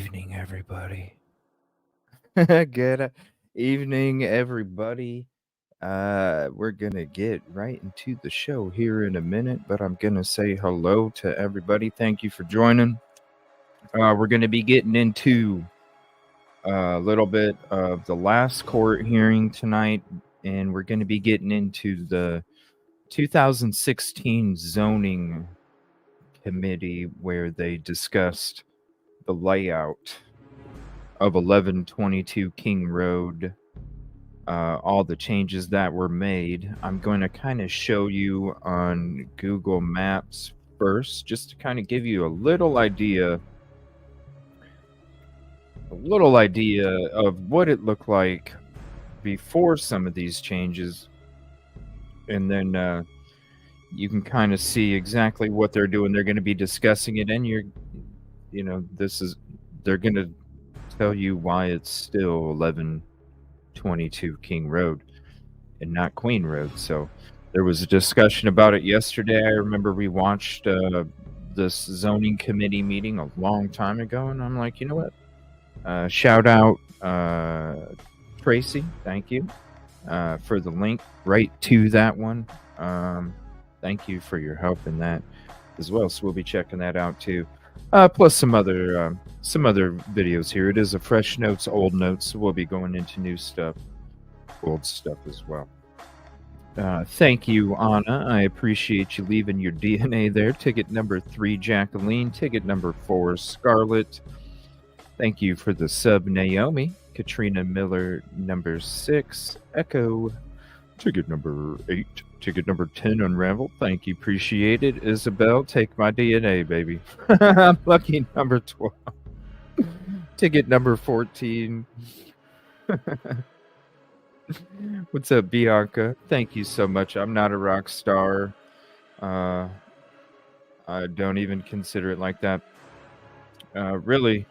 evening, everybody. Good evening, everybody. We're gonna get right into the show here in a minute, but I'm gonna say hello to everybody. Thank you for joining. We're gonna be getting into a little bit of the last court hearing tonight, and we're gonna be getting into the 2016 zoning committee where they discussed the layout of 1122 King Road, all the changes that were made. I'm going to kind of show you on Google Maps first, just to kind of give you a little idea of what it looked like before some of these changes, and then you can kind of see exactly what they're doing. They're going to be discussing it, and they're going to tell you why it's still 1122 King Road and not Queen Road. So there was a discussion about it yesterday. I remember we watched this zoning committee meeting a long time ago, and I'm like, you know what? Shout out Tracy, thank you for the link right to that one. Thank you for your help in that as well. So we'll be checking that out too. Plus some other videos here. It is a fresh notes, old notes. So we'll be going into new stuff, old stuff as well. Thank you, Anna. I appreciate you leaving your DNA there. Ticket number 3, Jacqueline. Ticket number 4, Scarlett. Thank you for the sub, Naomi. Katrina Miller, number 6, Echo. Ticket number 8. Ticket number 10, Unravel. Thank you. Appreciate it. Isabel, take my DNA, baby. Lucky number 12. Ticket number 14. What's up, Bianca? Thank you so much. I'm not a rock star. I don't even consider it like that. Really,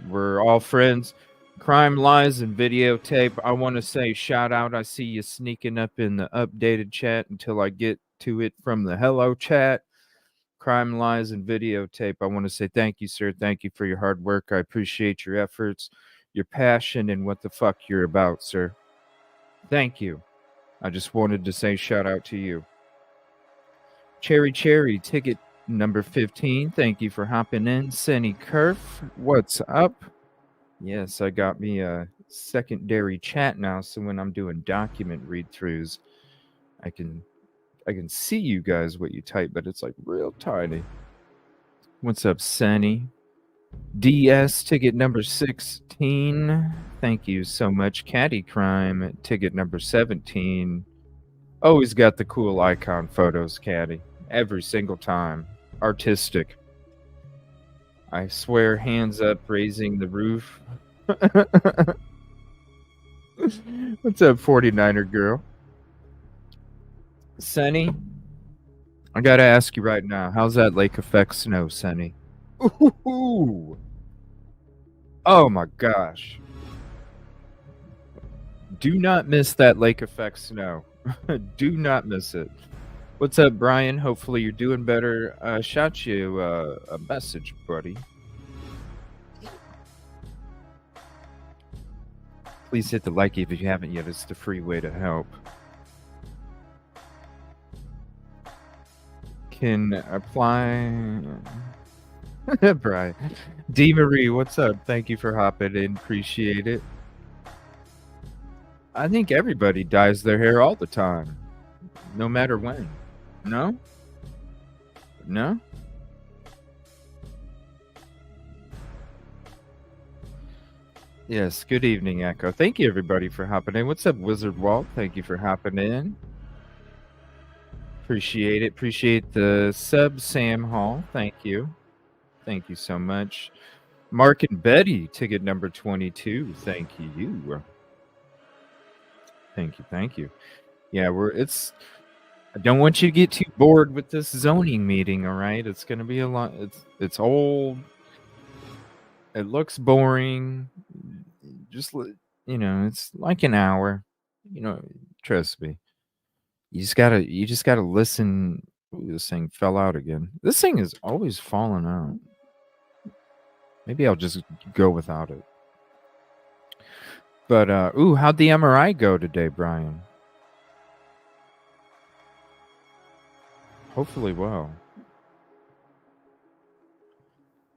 we're all friends. Crime, lies, and videotape. I want to say shout out. I see you sneaking up in the updated chat until I get to it from the hello chat. Crime, lies, and videotape. I want to say thank you, sir. Thank you for your hard work. I appreciate your efforts, your passion, and what the fuck you're about, sir. Thank you. I just wanted to say shout out to you. Cherry Cherry, ticket number 15. Thank you for hopping in. Senny Kerf, what's up? Yes, I got me a secondary chat now, so when I'm doing document read-throughs, I can see you guys what you type, but it's like real tiny. What's up, Sunny? DS, ticket number 16. Thank you so much. Caddy Crime, ticket number 17. Always got the cool icon photos, Caddy. Every single time. Artistic. I swear, hands up, raising the roof. What's up, 49er girl? Sunny, I gotta ask you right now, how's that lake effect snow, Sunny? Ooh. Oh my gosh. Do not miss that lake effect snow. Do not miss it. What's up, Brian? Hopefully you're doing better. Shot you a message, buddy. Please hit the like if you haven't yet. It's the free way to help. Can apply. Brian. D. Marie, what's up? Thank you for hopping in. Appreciate it. I think everybody dyes their hair all the time, no matter when. No? No? Yes, good evening, Echo. Thank you, everybody, for hopping in. What's up, Wizard Walt? Thank you for hopping in. Appreciate it. Appreciate the sub, Sam Hall. Thank you. Thank you so much. Mark and Betty, ticket number 22. Thank you. Thank you. Thank you. Yeah, I don't want you to get too bored with this zoning meeting, all right? It's going to be a lot. It's old. It looks boring. Just, it's like an hour. Trust me. You just gotta listen. Ooh, this thing fell out again. This thing is always falling out. Maybe I'll just go without it. But ooh, how'd the MRI go today, Brian? Hopefully well.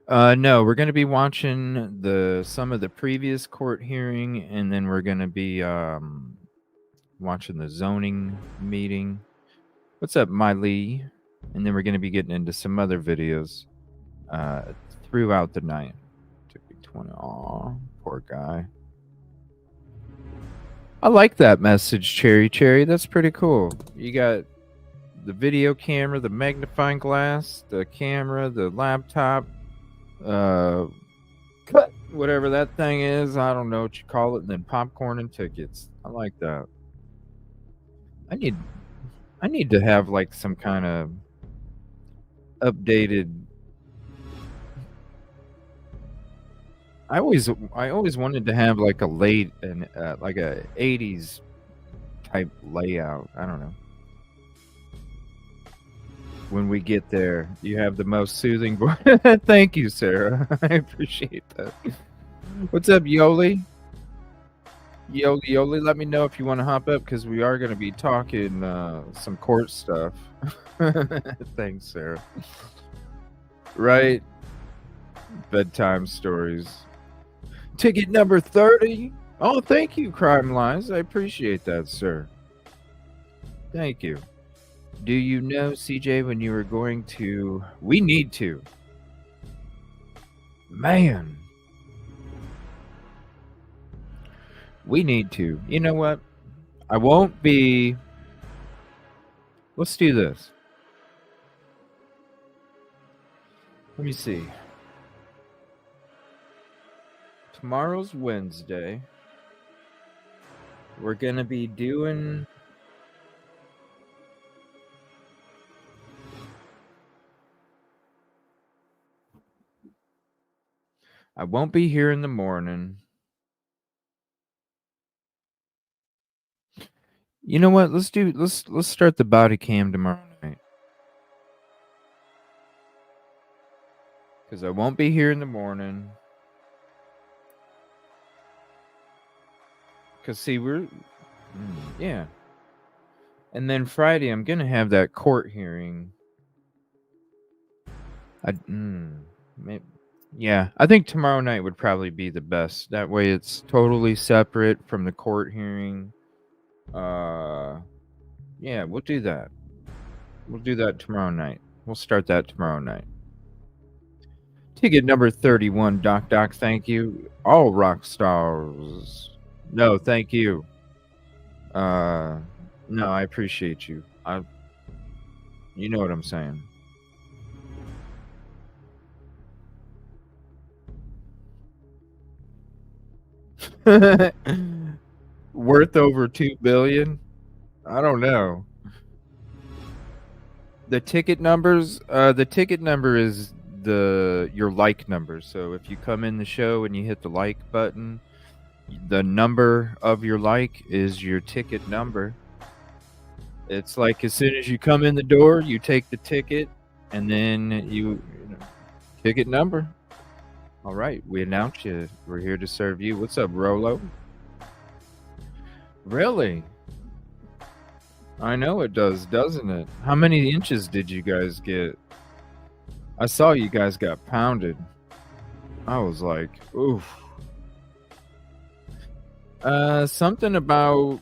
No, we're gonna be watching some of the previous court hearing, and then we're gonna be watching the zoning meeting. What's up, Miley? And then we're gonna be getting into some other videos throughout the night. Took me 20. Aw, poor guy. I like that message, Cherry Cherry. That's pretty cool. You got the video camera, the magnifying glass, the camera, the laptop, whatever that thing is. I don't know what you call it, and then popcorn and tickets. I like that. I need to have like some kind of updated. I always wanted to have like a late and like a 80s type layout. I don't know. When we get there, you have the most soothing voice. Thank you, Sarah. I appreciate that. What's up, Yoli? Yoli, let me know if you want to hop up because we are going to be talking some court stuff. Thanks, Sarah. Right? Bedtime stories. Ticket number 30. Oh, thank you, Crime Lines. I appreciate that, sir. Thank you. Do you know, CJ, when you were going to... We need to. Man. We need to. You know what? I won't be... Let's do this. Let me see. Tomorrow's Wednesday. We're going to be doing... I won't be here in the morning. You know what? Let's start the body cam tomorrow night. Because I won't be here in the morning. Because see, yeah. And then Friday, I'm gonna have that court hearing. Yeah, I think tomorrow night would probably be the best. That way, it's totally separate from the court hearing. Yeah, we'll do that. We'll do that tomorrow night. We'll start that tomorrow night. Ticket number 31, Doc. Thank you. All rock stars. No, thank you. No, I appreciate you. You know what I'm saying. Worth over $2 billion? I don't know. The ticket numbers. The ticket number is your like number. So if you come in the show and you hit the like button, the number of your like is your ticket number. It's like as soon as you come in the door, you take the ticket, and then you know, ticket number. All right, we announce you. We're here to serve you. What's up, Rolo? Really? I know it does, doesn't it? How many inches did you guys get? I saw you guys got pounded. I was like, oof. Something about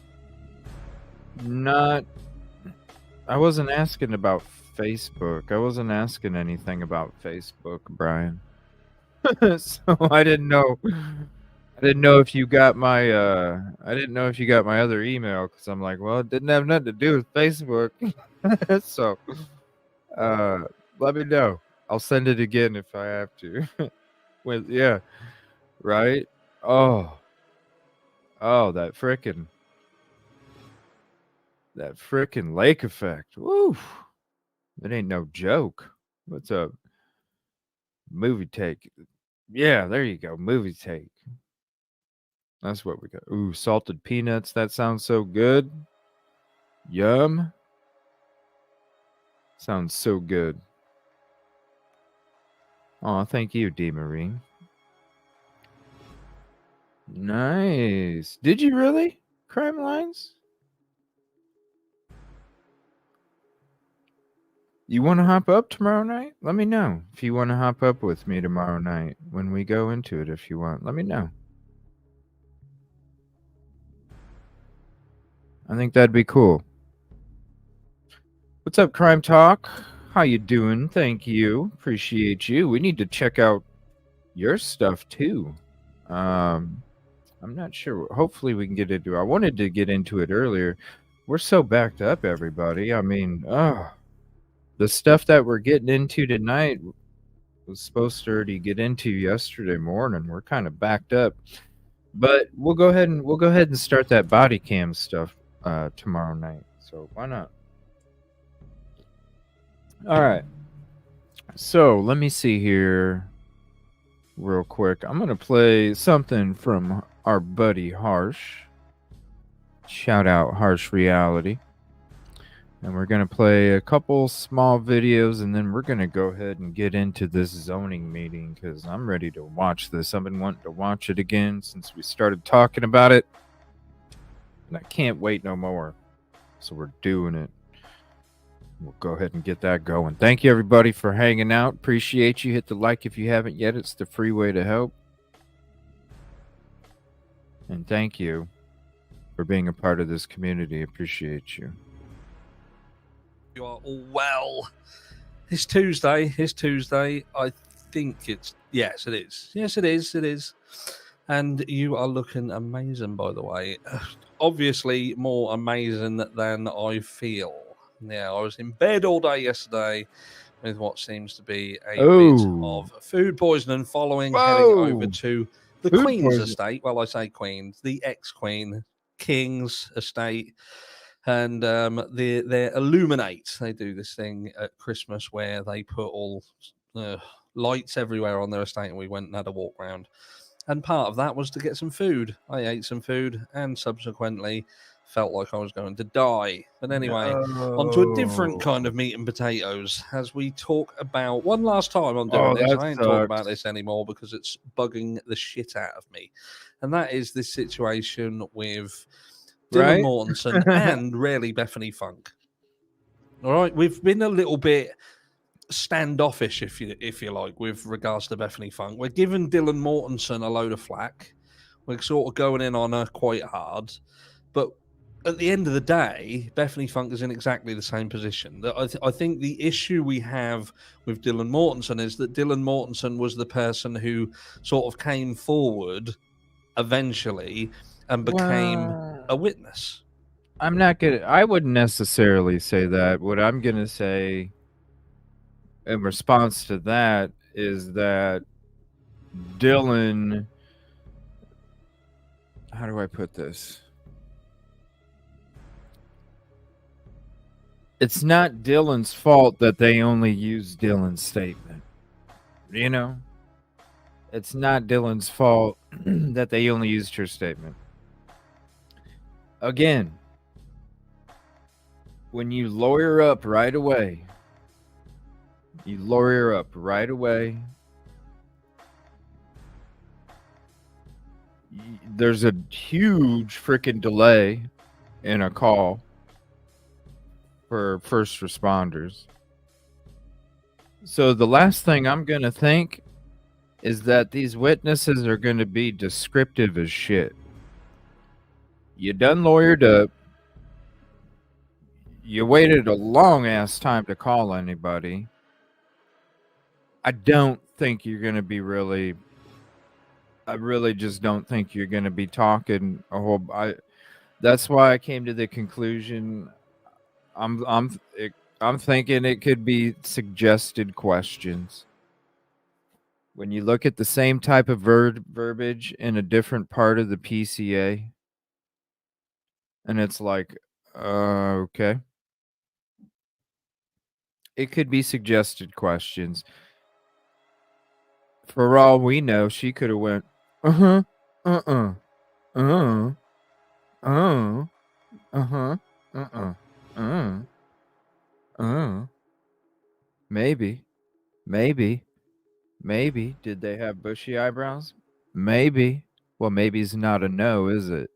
not... I wasn't asking about Facebook. I wasn't asking anything about Facebook, Brian. So I didn't know. I didn't know if you got my I didn't know if you got my other email because I'm like, well, it didn't have nothing to do with Facebook. So let me know. I'll send it again if I have to. Yeah, right? Oh, that frickin' lake effect. Woo. It ain't no joke. What's up? Movie take. Yeah, there you go. Movie take. That's what we got. Ooh, salted peanuts. That sounds so good. Yum. Sounds so good. Oh, thank you, D. Marine. Nice. Did you really? Crime Lines? You want to hop up tomorrow night? Let me know if you want to hop up with me tomorrow night when we go into it. If you want, let me know. I think that'd be cool. What's up, Crime Talk? How you doing? Thank you. Appreciate you. We need to check out your stuff too. I'm not sure. Hopefully we can get into it. I wanted to get into it earlier. We're so backed up, everybody. I mean, the stuff that we're getting into tonight was supposed to already get into yesterday morning. We're kind of backed up. But we'll go ahead and start that body cam stuff tomorrow night. So why not? All right. So let me see here real quick. I'm gonna play something from our buddy Harsh. Shout out Harsh Reality. And we're gonna play a couple small videos, and then we're gonna go ahead and get into this zoning meeting because I'm ready to watch this. I've been wanting to watch it again since we started talking about it. And I can't wait no more. So we're doing it. We'll go ahead and get that going. Thank you, everybody, for hanging out. Appreciate you. Hit the like if you haven't yet. It's the free way to help. And thank you for being a part of this community. Appreciate you. You are all well. It's Tuesday. I think it's... Yes, it is. Yes, it is. It is. And you are looking amazing, by the way. Obviously, more amazing than I feel. Yeah, I was in bed all day yesterday with what seems to be a bit of food poisoning following heading over to the Queen's estate. Well, I say Queen's, the ex-Queen, King's estate. And they illuminate. They do this thing at Christmas where they put all lights everywhere on their estate, and we went and had a walk around. And part of that was to get some food. I ate some food and subsequently felt like I was going to die. But anyway, onto a different kind of meat and potatoes as we talk about one last time I'm doing this. I ain't talking about this anymore because it's bugging the shit out of me. And that is this situation with Dylan Mortensen and really Bethany Funk. All right, we've been a little bit standoffish, if you like, with regards to Bethany Funk. We're giving Dylan Mortensen a load of flack. We're sort of going in on her quite hard, but at the end of the day, Bethany Funk is in exactly the same position. I think the issue we have with Dylan Mortensen is that Dylan Mortensen was the person who sort of came forward eventually and became a witness. I wouldn't necessarily say that. What I'm gonna say in response to that is that Dylan, how do I put this? It's not Dylan's fault that they only use Dylan's statement. You know? It's not Dylan's fault that they only used her statement. Again, when you lawyer up right away, there's a huge freaking delay in a call for first responders. So the last thing I'm going to think is that these witnesses are going to be descriptive as shit. You done lawyered up. You waited a long ass time to call anybody. I don't think you're going to be really... I really just don't think you're going to be talking a whole... that's why I came to the conclusion... I'm thinking it could be suggested questions. When you look at the same type of verbiage in a different part of the PCA, and it's like, okay. It could be suggested questions. For all we know, she could have went, uh-huh, uh-uh, uh-uh, uh-uh, uh-huh, uh-uh, uh-uh, uh-uh. Maybe. Did they have bushy eyebrows? Maybe. Well, maybe it's not a no, is it?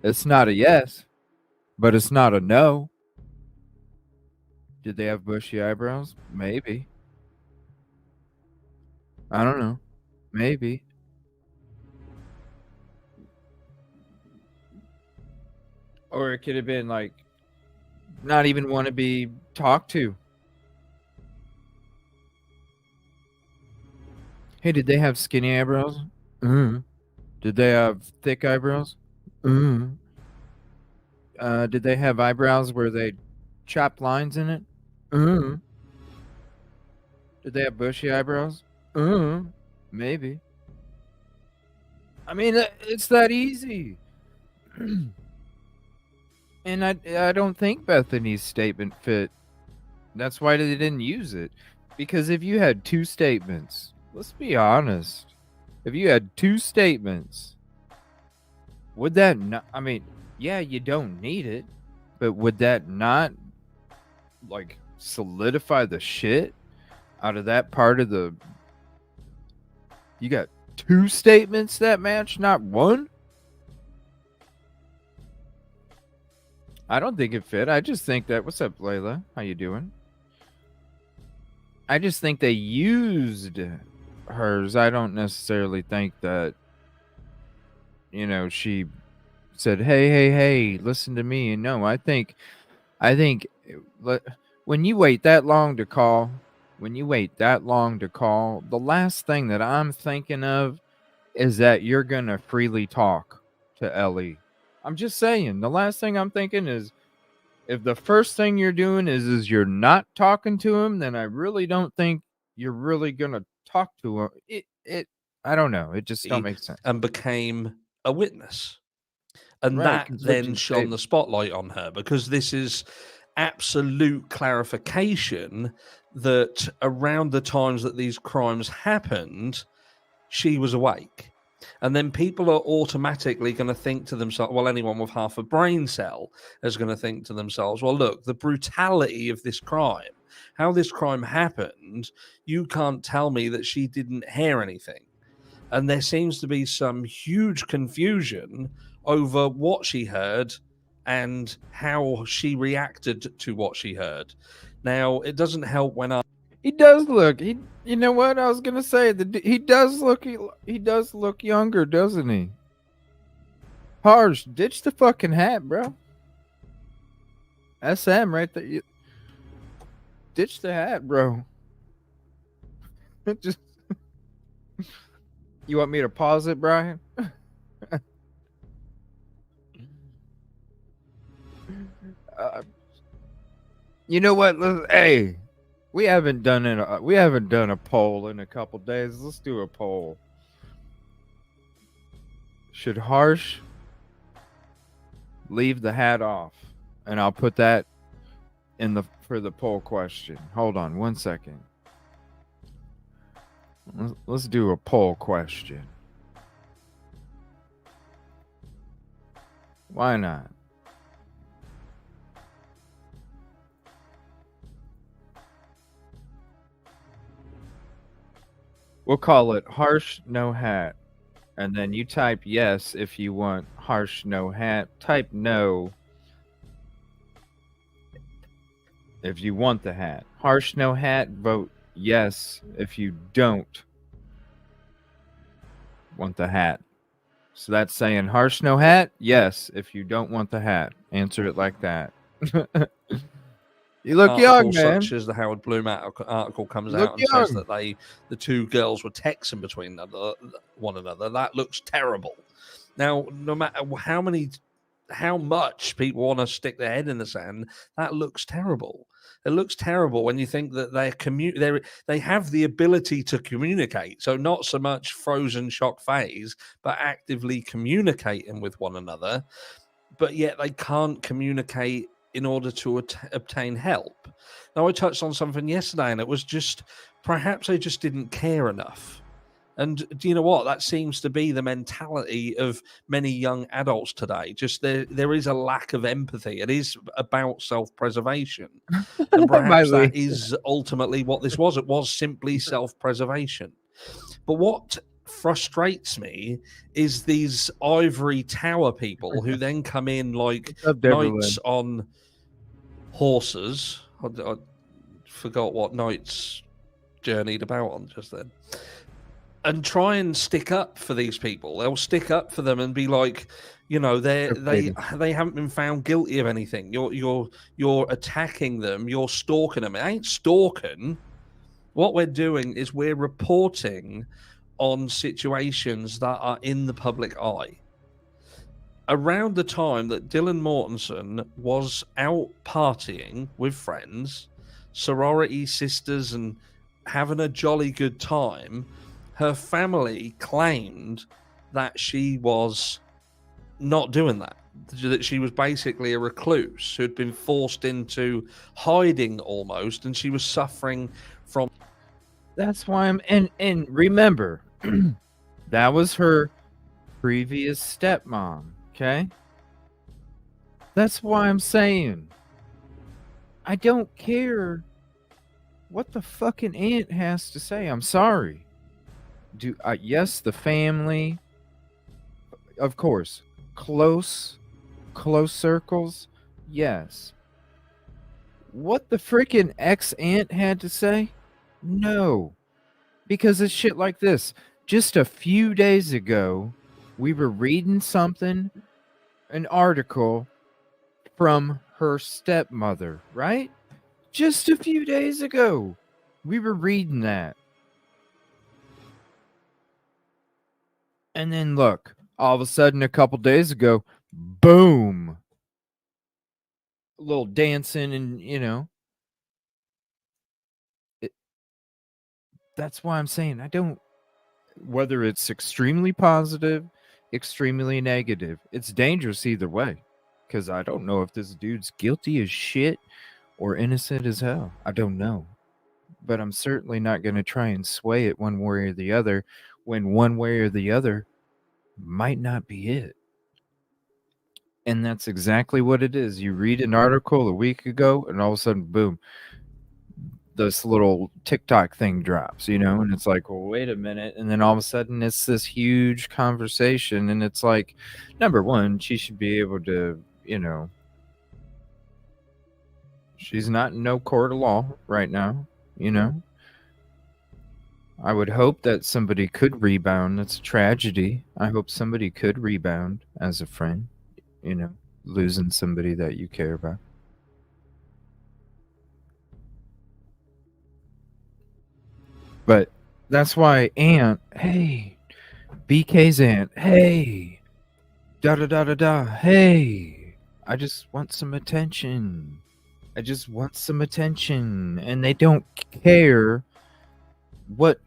It's not a yes, but it's not a no. Did they have bushy eyebrows? Maybe. I don't know. Maybe. Or it could have been like not even want to be talked to. Hey, did they have skinny eyebrows? Did they have thick eyebrows? Did they have eyebrows where they chopped lines in it? Did they have bushy eyebrows? Maybe. I mean, it's that easy. And I don't think Bethany's statement fit. That's why they didn't use it. Because if you had two statements, let's be honest. If you had two statements, would that not, I mean, yeah, you don't need it, but would that not like solidify the shit out of that part of the, you got two statements that match, not one? I don't think it fit. I just think that, what's up, Layla? How you doing? I just think they used hers. I don't necessarily think that, you know, she said, hey, listen to me. And no, I think when you wait that long to call, the last thing that I'm thinking of is that you're going to freely talk to Ellie. I'm just saying, the last thing I'm thinking is, if the first thing you're doing is you're not talking to him, then I really don't think you're really gonna talk to him. I don't know. It just don't make sense. And became a witness. And Right, that then conflicting shone the spotlight on her, because this is absolute clarification that around the times that these crimes happened, she was awake. And then people are automatically going to think to themselves, well, anyone with half a brain cell is going to think to themselves, well, look, the brutality of this crime, how this crime happened, you can't tell me that she didn't hear anything. And there seems to be some huge confusion over what she heard and how she reacted to what she heard. Now, it doesn't help when he does look. You know what I was gonna say? He does look. He does look younger, doesn't he? Harsh, ditch the fucking hat, bro. SM right there. Ditch the hat, bro. Just. You want me to pause it, Brian? You know what? Hey, we haven't done a poll in a couple days. Let's do a poll. Should Harsh leave the hat off? And I'll put that for the poll question. Hold on 1 second. Let's do a poll question. Why not? We'll call it Harsh No Hat. And then you type yes if you want Harsh No Hat. Type no if you want the hat. Harsh No Hat, vote yes if you don't want the hat. So that's saying Harsh No Hat, yes if you don't want the hat. Answer it like that. You look young, man. Such as the Howard Bloom article comes out and says that the two girls were texting between one another. That looks terrible. Now, no matter how much people want to stick their head in the sand, that looks terrible. It looks terrible when you think that they have the ability to communicate. So not so much frozen shock phase, but actively communicating with one another. But yet they can't communicate in order to obtain help. Now, I touched on something yesterday, and it was just perhaps they just didn't care enough. And do you know what? That seems to be the mentality of many young adults today. Just there is a lack of empathy. It is about self-preservation. And perhaps that is ultimately what this was. It was simply self-preservation. But what frustrates me is these ivory tower people who then come in like What's up, Deborah knights Lynn? on horses. I forgot what knights journeyed about on just then. And try and stick up for these people. They'll stick up for them and be like, you know, they haven't been found guilty of anything. You're attacking them. You're stalking them. It ain't stalking. What we're doing is we're reporting on situations that are in the public eye. Around the time that Dylan Mortensen was out partying with friends, sorority sisters, and having a jolly good time, her family claimed that she was not doing that. That she was basically a recluse who'd been forced into hiding almost, and she was suffering from. That's why I'm and remember, that was her previous stepmom, okay? That's why I'm saying I don't care what the fucking aunt has to say. I'm sorry. Yes, the family, of course, close circles, yes. What the freaking ex-aunt had to say? No. Because it's shit like this. Just a few days ago, we were reading something, an article from her stepmother, right? Just a few days ago, we were reading that. And then look, all of a sudden, a couple days ago, boom. A little dancing and, that's why I'm saying I don't, whether it's extremely positive, extremely negative, it's dangerous either way. Because I don't know if this dude's guilty as shit or innocent as hell. I don't know. But I'm certainly not going to try and sway it one way or the other when one way or the other might not be it. And that's exactly what it is. You read an article a week ago, and all of a sudden, boom, this little TikTok thing drops, and it's like, well, wait a minute. And then all of a sudden, it's this huge conversation. And it's like, number one, she should be able to, she's not in no court of law right now, I would hope that somebody could rebound. That's a tragedy. I hope somebody could rebound as a friend, losing somebody that you care about. But that's why Aunt, hey, BK's aunt, hey, da da da da da, hey, I just want some attention. I just want some attention. And they don't care what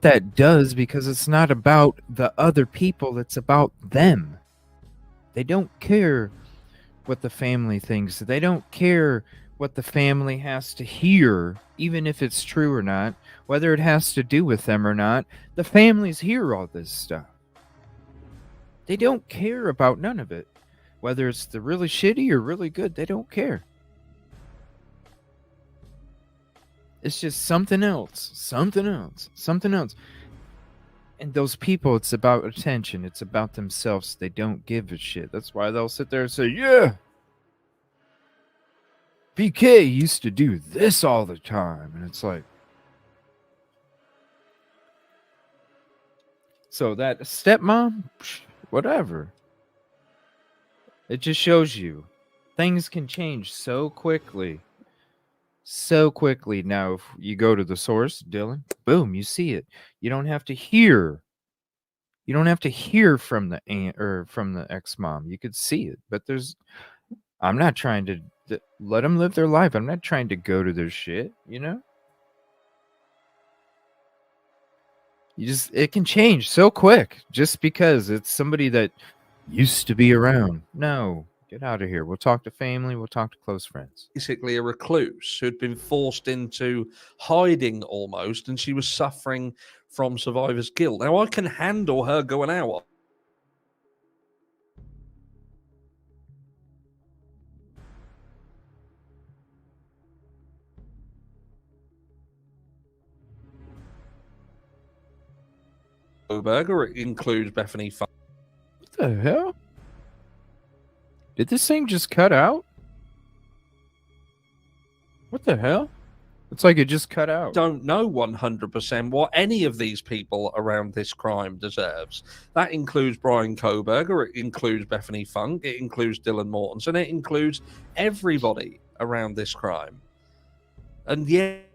that does because it's not about the other people, it's about them. They don't care what the family thinks. They don't care what the family has to hear, even if it's true or not, whether it has to do with them or not. The families hear all this stuff. They don't care about none of it. Whether it's the really shitty or really good, they don't care. It's just something else, something else, something else. And those people, it's about attention. It's about themselves. They don't give a shit. That's why they'll sit there and say, yeah, BK used to do this all the time. And it's like, so that stepmom, whatever. It just shows you things can change so quickly. So quickly. Now, if you go to the source, Dylan, boom, you see it. You don't have to hear. You don't have to hear from the aunt or from the ex-mom. You could see it. But I'm not trying to let them live their life. I'm not trying to go to their shit, it can change so quick just because it's somebody that used to be around. No, get out of here. We'll talk to family. We'll talk to close friends. Basically a recluse who'd been forced into hiding almost, and she was suffering from survivor's guilt. Now, I can handle her going out. Koberg, or it includes Bethany Funk. What the hell? Did this thing just cut out? What the hell? It's like it just cut out. Don't know 100% what any of these people around this crime deserves. That includes Brian Koberger, it includes Bethany Funk, it includes Dylan Mortensen, it includes everybody around this crime. And yet,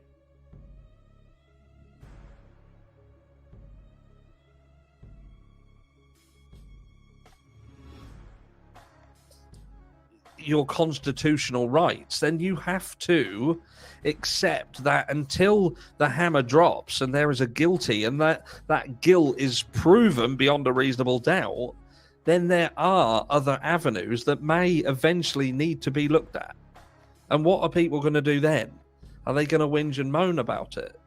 your constitutional rights, then you have to accept that until the hammer drops and there is a guilty and that guilt is proven beyond a reasonable doubt, then there are other avenues that may eventually need to be looked at. And what are people going to do then? Are they going to whinge and moan about it?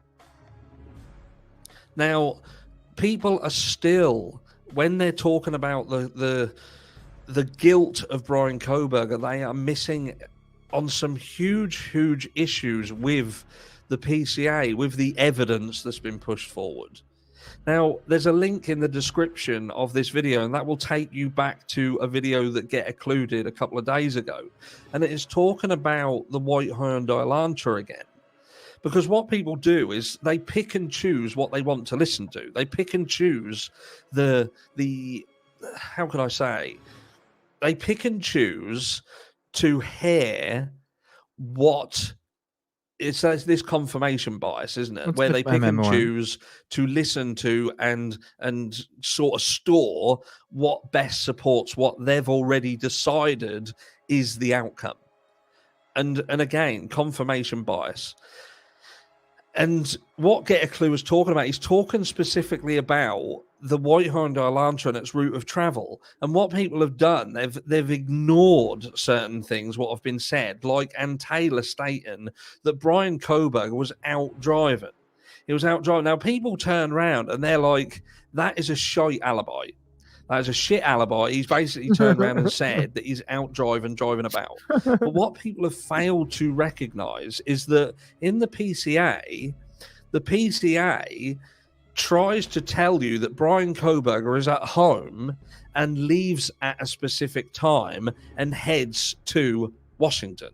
Now, people are still, when they're talking about the guilt of Brian Koberger, they are missing on some huge issues with the PCA, with the evidence that's been pushed forward. Now, there's a link in the description of this video, and that will take you back to a video that Get Occluded a couple of days ago. And it is talking about the white Hyundai Elantra again. Because what people do is they pick and choose what they want to listen to. They pick and choose the how can I say? They pick and choose to hear what it's this confirmation bias, isn't it? Where they pick and choose to listen to and sort of store what best supports what they've already decided is the outcome. And again, confirmation bias. And what Get a Clue was talking about, he's talking specifically about the white Hyundai Elantra and its route of travel. And what people have done, they've ignored certain things, what have been said, like Ann Taylor stating that Brian Koberger was out driving. He was out driving. Now, people turn around and they're like, that is a shite alibi. That is a shit alibi. He's basically turned around and said that he's out driving about. But what people have failed to recognize is that in the PCA tries to tell you that Brian Koberger is at home and leaves at a specific time and heads to Washington.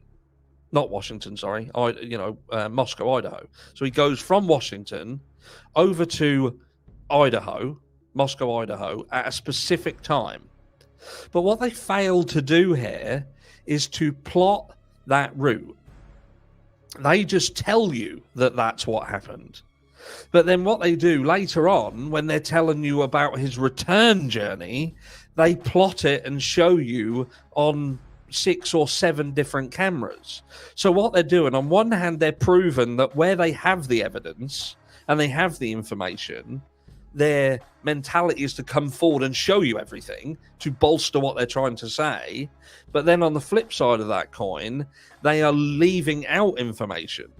Not Washington, sorry. Moscow, Idaho. So he goes from Washington over to Idaho, Moscow, Idaho, at a specific time. But what they failed to do here is to plot that route. They just tell you that that's what happened. But then what they do later on, when they're telling you about his return journey, they plot it and show you on 6 or 7 different cameras. So what they're doing, on one hand, they're proving that where they have the evidence and they have the information, their mentality is to come forward and show you everything to bolster what they're trying to say. But then on the flip side of that coin, they are leaving out information.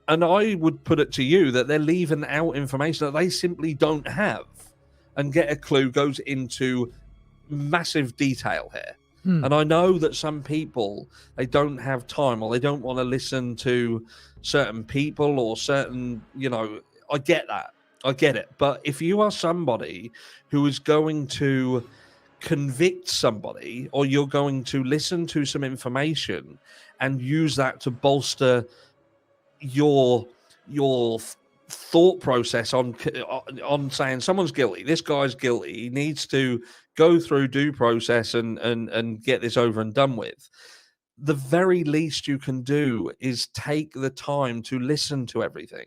And I would put it to you that they're leaving out information that they simply don't have. And Get a Clue goes into massive detail here. And I know that some people, they don't have time or they don't want to listen to certain people or certain, I get that. I get it. But if you are somebody who is going to convict somebody, or you're going to listen to some information and use that to bolster your thought process on saying someone's guilty, this guy's guilty, he needs to go through due process and get this over and done with, the very least you can do is take the time to listen to everything.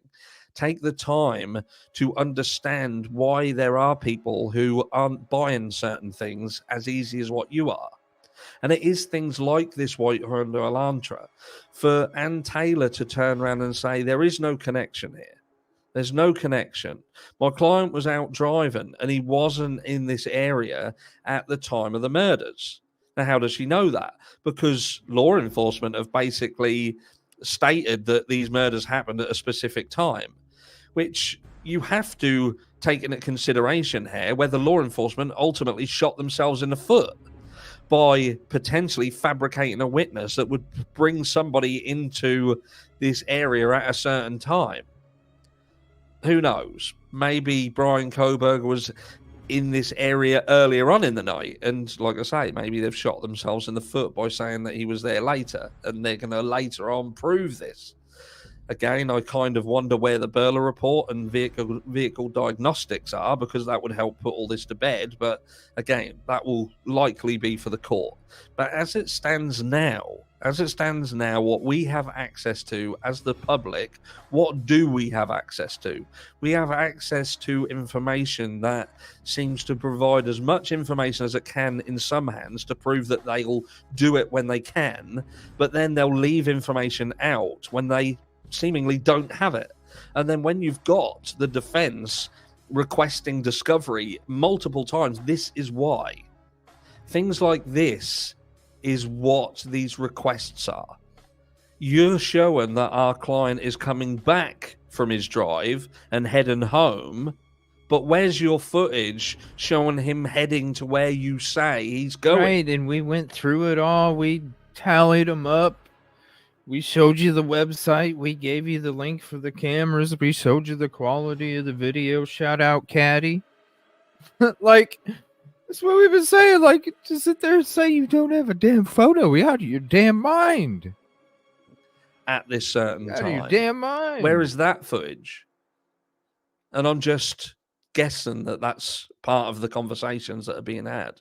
Take the time to understand why there are people who aren't buying certain things as easy as what you are. And it is things like this white Hyundai Elantra. For Ann Taylor to turn around and say, there is no connection here. There's no connection. My client was out driving and he wasn't in this area at the time of the murders. Now, how does she know that? Because law enforcement have basically stated that these murders happened at a specific time, which you have to take into consideration here, whether law enforcement ultimately shot themselves in the foot by potentially fabricating a witness that would bring somebody into this area at a certain time. Who knows? maybe Brian Koberger was in this area earlier on in the night, and like I say, maybe they've shot themselves in the foot by saying that he was there later, and they're going to later on prove this. Again, I kind of wonder where the Burler report and vehicle diagnostics are, because that would help put all this to bed. But again, that will likely be for the court. But as it stands now, what we have access to as the public, what do we have access to? We have access to information that seems to provide as much information as it can in some hands to prove that they'll do it when they can, but then they'll leave information out when they seemingly don't have it. And then when you've got the defense requesting discovery multiple times, this is why. Things like this is what these requests are. You're showing that our client is coming back from his drive and heading home, but where's your footage showing him heading to where you say he's going? Right, and we went through it all. We tallied them up. We showed you the website. We gave you the link for the cameras. We showed you the quality of the video. Shout out, Caddy. Like, that's what we've been saying. Like, to sit there and say you don't have a damn photo. You're out of your damn mind. At this certain Out time. of your damn mind. Where is that footage? And I'm just guessing that that's part of the conversations that are being had.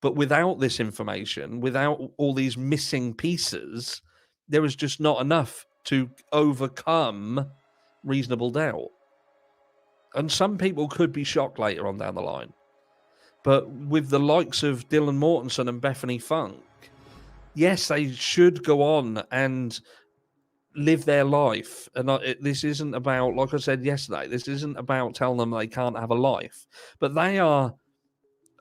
But without this information, without all these missing pieces, there is just not enough to overcome reasonable doubt. And some people could be shocked later on down the line. But with the likes of Dylan Mortensen and Bethany Funk, yes, they should go on and live their life. And this isn't about, like I said yesterday, this isn't about telling them they can't have a life. But they are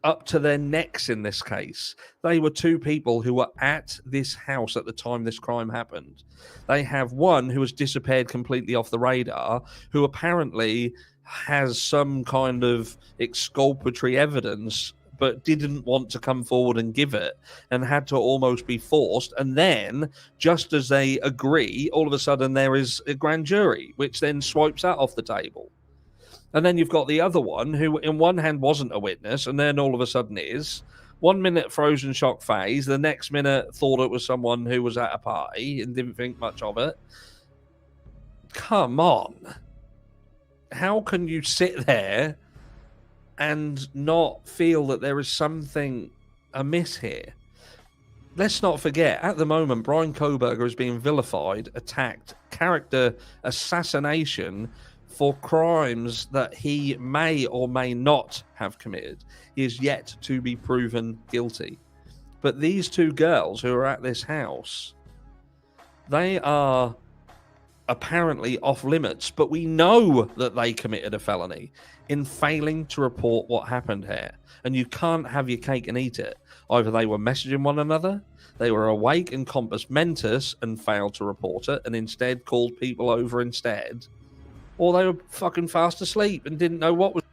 up to their necks in this case. They were two people who were at this house at the time this crime happened. They have one who has disappeared completely off the radar, who apparently has some kind of exculpatory evidence, but didn't want to come forward and give it, and had to almost be forced. And then, just as they agree, all of a sudden there is a grand jury, which then swipes that off the table. And then you've got the other one who, in one hand, wasn't a witness, and then all of a sudden is. 1 minute frozen shock phase, the next minute thought it was someone who was at a party and didn't think much of it. Come on. How can you sit there and not feel that there is something amiss here? Let's not forget, at the moment, Brian Koberger is being vilified, attacked, character assassination for crimes that he may or may not have committed. He is yet to be proven guilty. But these two girls who are at this house, they are apparently off limits, but we know that they committed a felony in failing to report what happened here. And you can't have your cake and eat it. Either they were messaging one another, they were awake and compos mentis and failed to report it, and instead called people over instead, or they were fucking fast asleep and didn't know what was.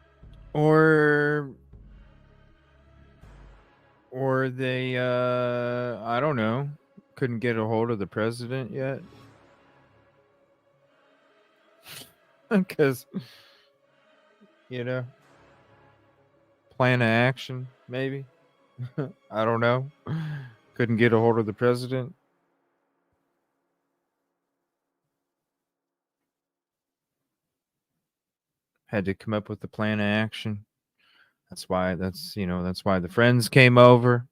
Or they, I don't know, couldn't get a hold of the president yet. Because, you know, plan of action, maybe. I don't know. Couldn't get a hold of the president. Had to come up with the plan of action. That's why the friends came over.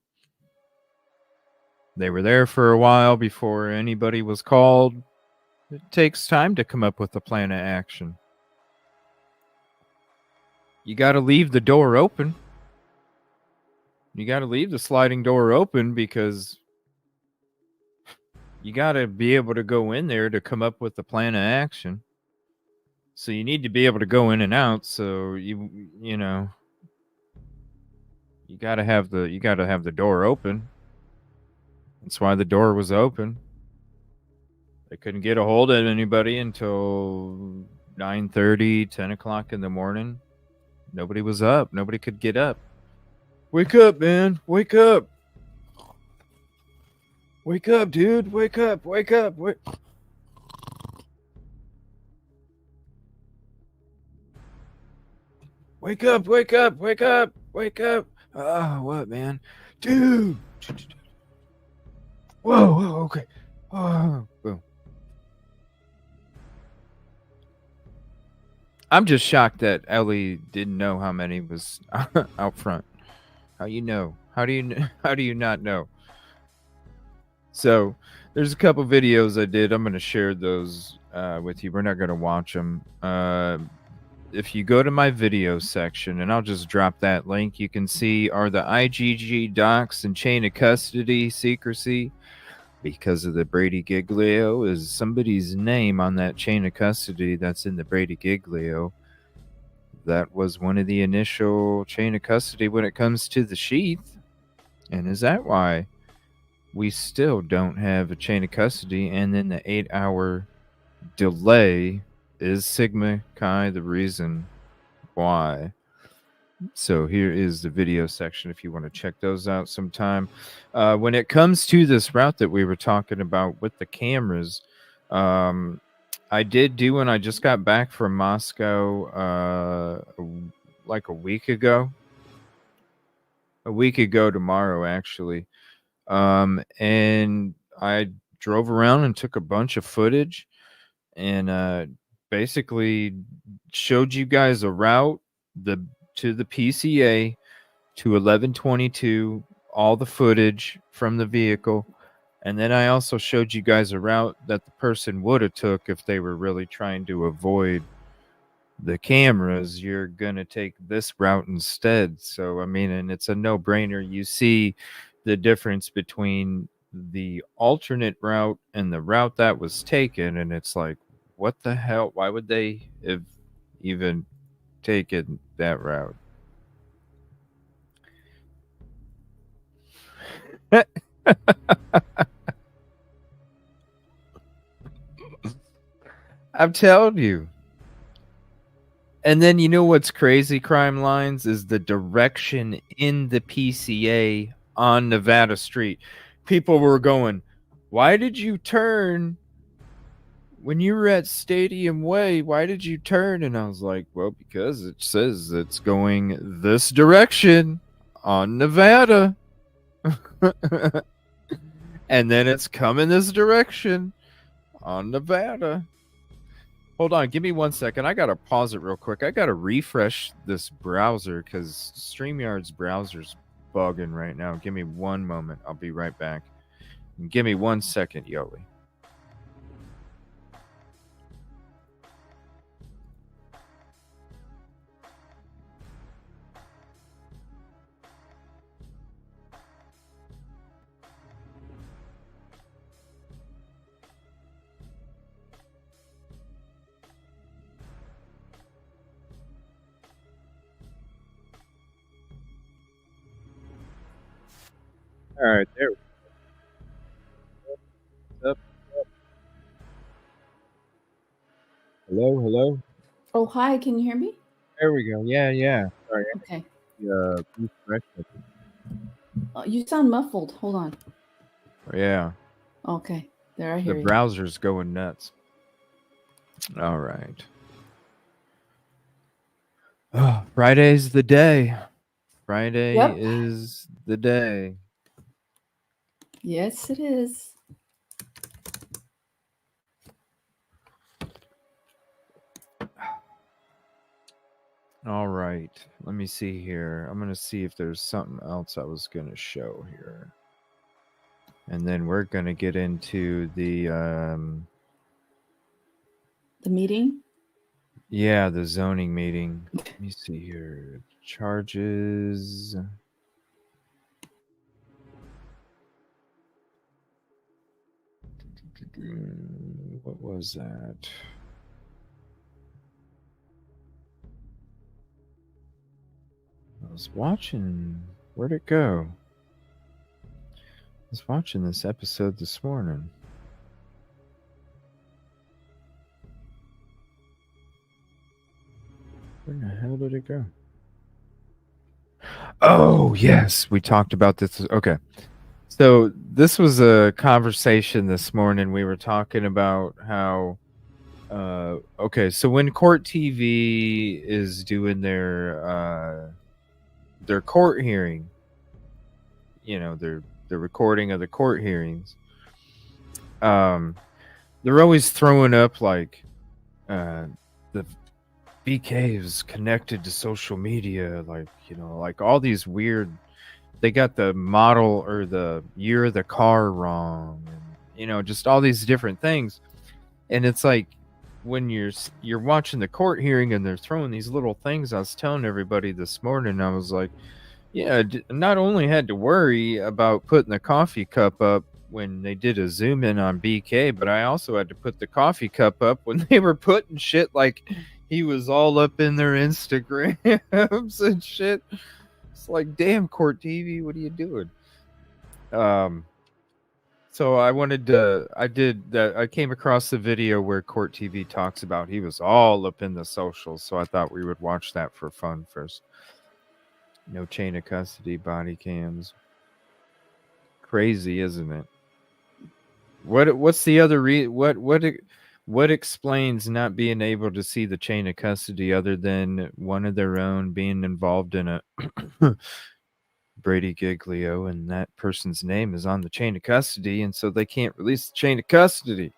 They were there for a while before anybody was called. It takes time to come up with a plan of action. You got to leave the door open. You got to leave the sliding door open, because you got to be able to go in there to come up with the plan of action. So you need to be able to go in and out. So you know, you got to have the door open. That's why the door was open. They couldn't get a hold of anybody until 9:30, 10 o'clock in the morning. Nobody was up. Nobody could get up. Wake up, man. Wake up. Wake up, dude. Wake up. Wake up. Wake up, wake up, wake up, wake up. Oh, what, man? Dude. Whoa, whoa, okay. Oh, boom. I'm just shocked that Ellie didn't know how many was out front. How you know? How do you not know? So there's a couple videos I did. I'm going to share those with you. We're not going to watch them. If you go to my video section, and I'll just drop that link, you can see are the IGG docs and chain of custody secrecy because of the Brady Giglio is somebody's name on that chain of custody that's in the Brady Giglio. That was one of the initial chain of custody when it comes to the sheath. And is that why we still don't have a chain of custody? And then the 8-hour delay is Sigma Chi the reason why. So here is the video section if you want to check those out sometime. When it comes to this route that we were talking about with the cameras, I did do when I just got back from Moscow like a week ago tomorrow actually. And I drove around and took a bunch of footage and basically showed you guys a route to the PCA to 1122, all the footage from the vehicle. And then I also showed you guys a route that the person would have took if they were really trying to avoid the cameras. You're going to take this route instead. So, I mean, and it's a no-brainer. You see the difference between the alternate route and the route that was taken, and it's like, what the hell? Why would they have even taken that route? I'm telling you. And then you know what's crazy, Crime Lines, is the direction in the PCA on Nevada Street. People were going, why did you turn when you were at Stadium Way? Why did you turn? And I was like, well, because it says it's going this direction on Nevada. And then it's coming this direction on Nevada. Hold on, give me 1 second. I gotta pause it real quick. I gotta refresh this browser because StreamYard's browser's bugging right now. Give me one moment. I'll be right back. Give me 1 second, Yoli. All right, there. Up. Hello, hello. Oh, hi. Can you hear me? There we go. Yeah. Sorry. Okay. Refresh it. You sound muffled. Hold on. Yeah. Okay. There, I hear The you. browser's going nuts. All right. Oh, Friday's the day. Friday Yep. is the day. Yes, it is. All right. Let me see here. I'm going to see if there's something else I was going to show here. And then we're going to get into the meeting? Yeah, the zoning meeting. Let me see here. Charges. What was that? I was watching. Where'd it go? I was watching this episode this morning. Where the hell did it go? Oh, yes. We talked about this. Okay. So this was a conversation this morning. We were talking about how Okay, so when Court TV is doing their court hearing, their recording of the court hearings, they're always throwing up like the BK is connected to social media, like all these weird. They got the model or the year of the car wrong, and just all these different things. And it's like when you're watching the court hearing and they're throwing these little things. I was telling everybody this morning, I was like, yeah, not only had to worry about putting the coffee cup up when they did a zoom in on BK, but I also had to put the coffee cup up when they were putting shit like he was all up in their Instagrams and shit. It's like, damn, Court TV, what are you doing? So I came across the video where Court TV talks about he was all up in the socials, so I thought we would watch that for fun first. No chain of custody, body cams. Crazy, isn't it? What's the other what explains not being able to see the chain of custody other than one of their own being involved in a Brady Giglio, and that person's name is on the chain of custody, and so they can't release the chain of custody.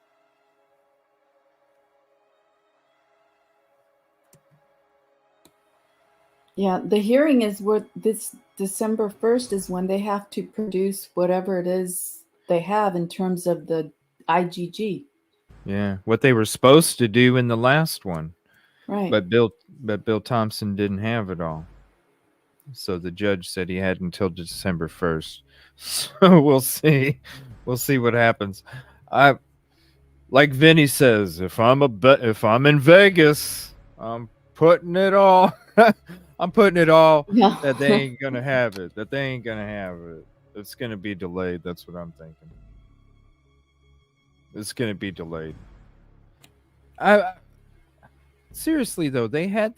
Yeah, the hearing is where this December 1st is when they have to produce whatever it is they have in terms of the IGG. Yeah, what they were supposed to do in the last one. Right. But Bill Thompson didn't have it all. So the judge said he had until December 1st. So we'll see. We'll see what happens. Like Vinny says, if I'm in Vegas, I'm putting it all. I'm putting it all Yeah. that they ain't gonna have it. That they ain't gonna have it. It's gonna be delayed. That's what I'm thinking. It's gonna be delayed. Seriously though, they had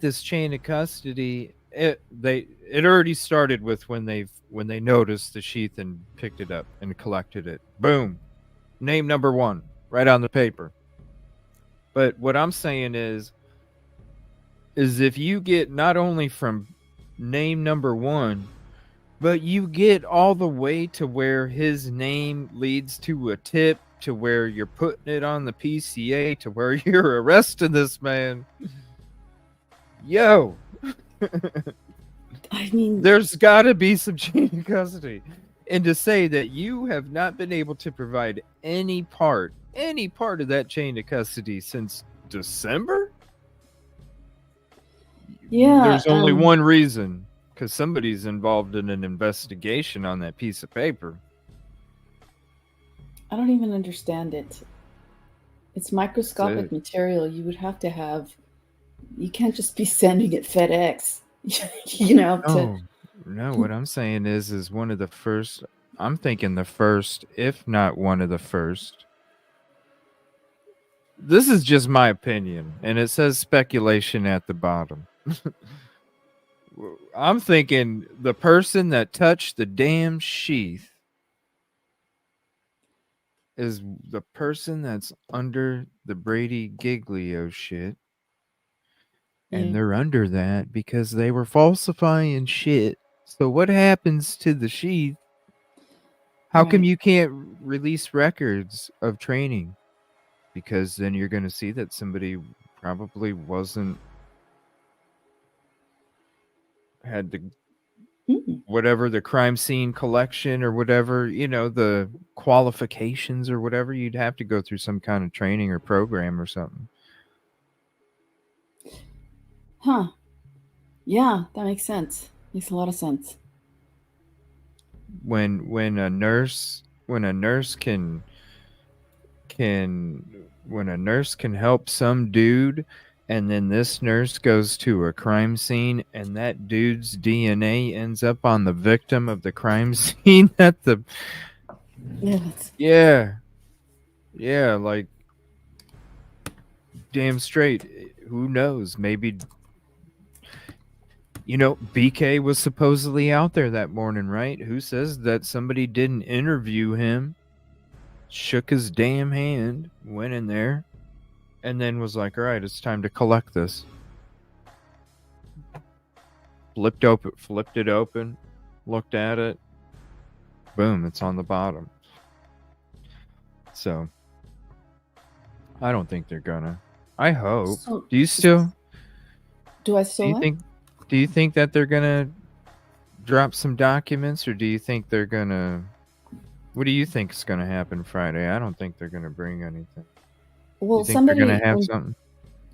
this chain of custody. It already started with when they noticed the sheath and picked it up and collected it. Boom, name number 1 right on the paper. But what I'm saying is if you get not only from name number 1, but you get all the way to where his name leads to a tip, to where you're putting it on the PCA, to where you're arresting this man. Yo. I mean, there's got to be some chain of custody. And to say that you have not been able to provide any part of that chain of custody since December? yeah. There's only one reason, because somebody's involved in an investigation on that piece of paper. I don't even understand it. It's microscopic material. You would have to have. You can't just be sending it FedEx. No, what I'm saying is one of the first. I'm thinking the first, if not one of the first. This is just my opinion, and it says speculation at the bottom. I'm thinking the person that touched the damn sheath is the person that's under the Brady Giglio shit. And they're under that because they were falsifying shit. So what happens to the sheath? How come you can't release records of training? Because then you're going to see that somebody probably had the whatever, the crime scene collection or whatever, the qualifications or whatever. You'd have to go through some kind of training or program or something. Huh. Yeah, that makes sense. Makes a lot of sense. When a nurse can help some dude, and then this nurse goes to a crime scene and that dude's DNA ends up on the victim of the crime scene at the yeah, like damn straight. Who knows? Maybe BK was supposedly out there that morning, right? Who says that somebody didn't interview him, shook his damn hand, went in there, and then was like, all right, it's time to collect this. Flipped it open, looked at it. Boom, it's on the bottom. So I don't think they're gonna. I hope. So, Do you still do I do still you what? think that they're gonna drop some documents, or do you think they're gonna what do you think is gonna happen Friday? I don't think they're gonna bring anything. Well, You think they're gonna have something?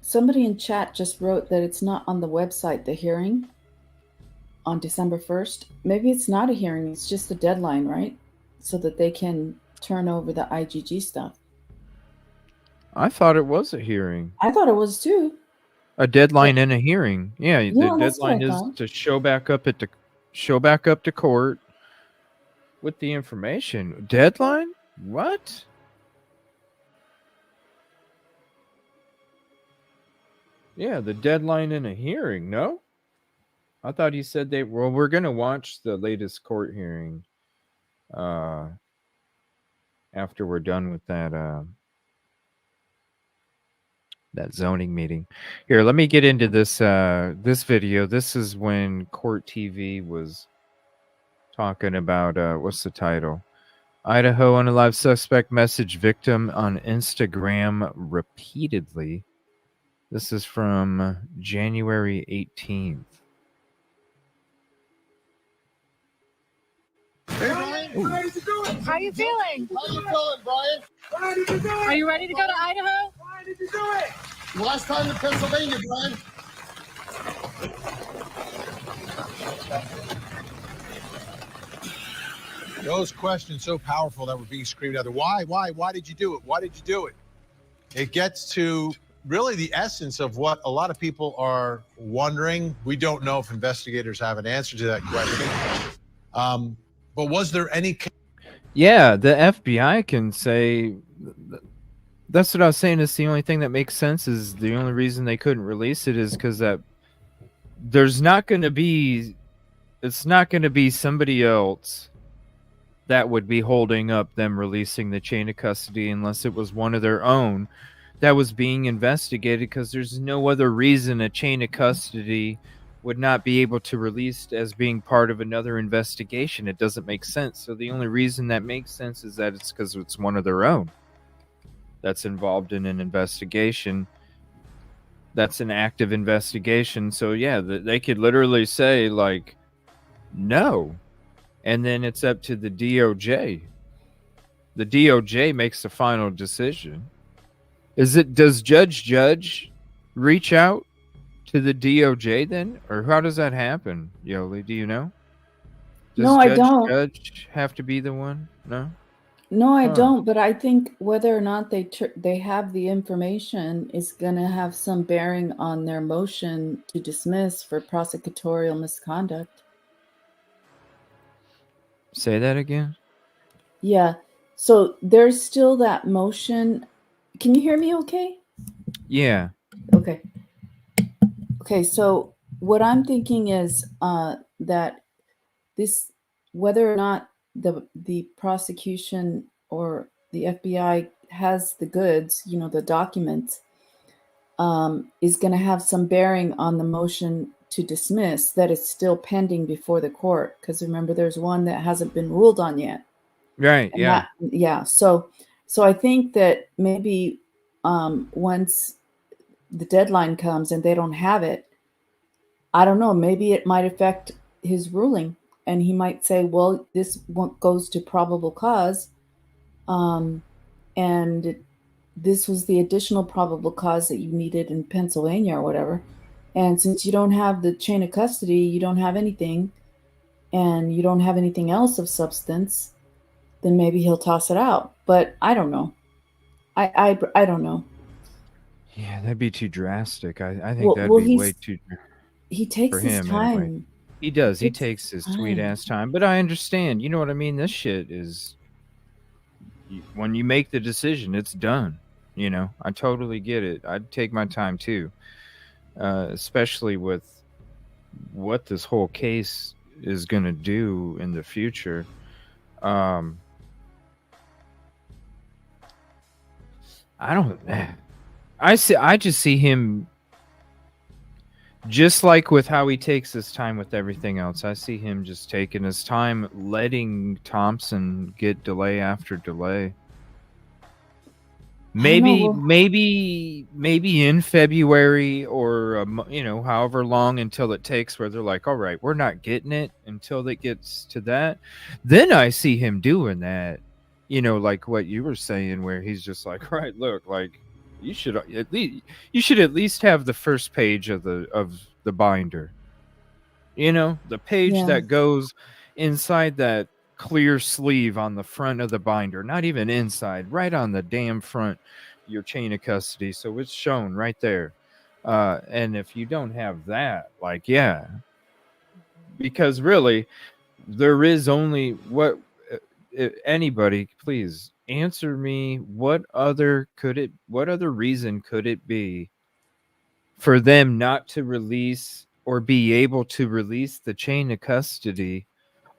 somebody in chat just wrote that it's not on the website, the hearing on December 1st. Maybe it's not a hearing, it's just a deadline, right? So that they can turn over the IGG stuff. I thought it was a hearing. I thought it was too. A deadline and a hearing. Yeah, the Yeah, that's what I deadline is thought. to show back up to court with the information. Deadline? What? Yeah, the deadline in a hearing, no? I thought he said we're going to watch the latest court hearing after we're done with that zoning meeting. Here, let me get into this this video. This is when Court TV was talking about what's the title? Idaho unalive suspect message victim on Instagram repeatedly. This is from January 18th. Hey, Brian. How you feeling? How you feeling, Brian? Why did you do it? Are you ready to go to Idaho? Why did you do it? Last time in Pennsylvania, Brian. Those questions so powerful that were being screamed out there. Why did you do it? Why did you do it? It gets to really the essence of what a lot of people are wondering. We don't know if investigators have an answer to that question. But was there any... Yeah, the FBI can say... That's what I was saying. Is the only thing that makes sense is the only reason they couldn't release it is because that there's not going to be... It's not going to be somebody else that would be holding up them releasing the chain of custody unless it was one of their own that was being investigated, because there's no other reason a chain of custody would not be able to release as being part of another investigation. It doesn't make sense. So the only reason that makes sense is that it's because it's one of their own that's involved in an investigation. That's an active investigation. So yeah, they could literally say like, no. And then it's up to the DOJ. The DOJ makes the final decision. Does Judge reach out to the DOJ then? Or how does that happen, Yoli? Do you know? No, I don't. Judge have to be the one? No? No, I don't. But I think whether or not they have the information is going to have some bearing on their motion to dismiss for prosecutorial misconduct. Say that again? Yeah. So there's still that motion. Can you hear me okay? Yeah. Okay. Okay, so what I'm thinking is that this, whether or not the prosecution or the FBI has the goods, the documents, is going to have some bearing on the motion to dismiss that is still pending before the court. Because remember, there's one that hasn't been ruled on yet. Right. And yeah. So I think that maybe once the deadline comes and they don't have it, I don't know, maybe it might affect his ruling, and he might say, well, this goes to probable cause, and this was the additional probable cause that you needed in Pennsylvania or whatever. And since you don't have the chain of custody, you don't have anything, and you don't have anything else of substance, then maybe he'll toss it out. But I don't know. I don't know. Yeah, that'd be too drastic. I think that'd be way too... He takes his time. Anyway. He does. He takes his sweet ass time. But I understand. You know what I mean? This shit is... When you make the decision, it's done. I totally get it. I'd take my time too. Especially with what this whole case is going to do in the future. I I just see him just like with how he takes his time with everything else. I see him just taking his time, letting Thompson get delay after delay. Maybe in February or however long until it takes, where they're like, all right, we're not getting it until it gets to that. Then I see him doing that, like what you were saying, where he's just like, right, look, like you should at least have the first page of the binder, the page Yeah. that goes inside that clear sleeve on the front of the binder, not even inside, right on the damn front, your chain of custody, so it's shown right there. And if you don't have that, like, yeah, because really there is only anybody, please answer me, what other reason could it be for them not to release or be able to release the chain of custody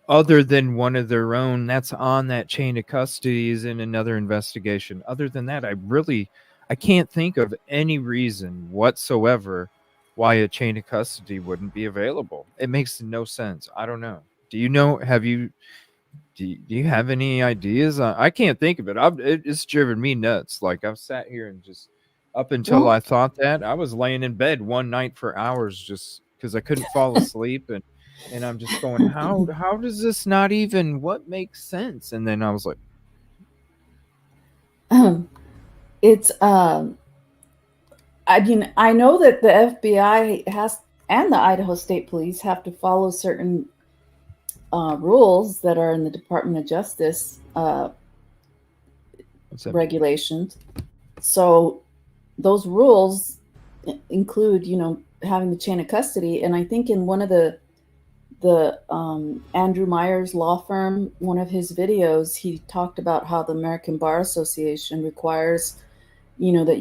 other than one of their own that's on that chain of custody is in another investigation? Other than that, I can't think of any reason whatsoever why a chain of custody wouldn't be available. It makes no sense. I don't know. Do you know? Do you have any ideas? I can't think of it. It's driven me nuts. Like, I've sat here and just up until Well- I thought that, I was laying in bed one night for hours just because I couldn't fall asleep, and I'm just going, how does this not even, what makes sense? And then I was like, It's I mean, I know that the FBI has and the Idaho State Police have to follow certain rules that are in the Department of Justice what's that? regulations. So those rules include, having the chain of custody. And I think in one of the Andrew Myers law firm, one of his videos, he talked about how the American Bar Association requires, that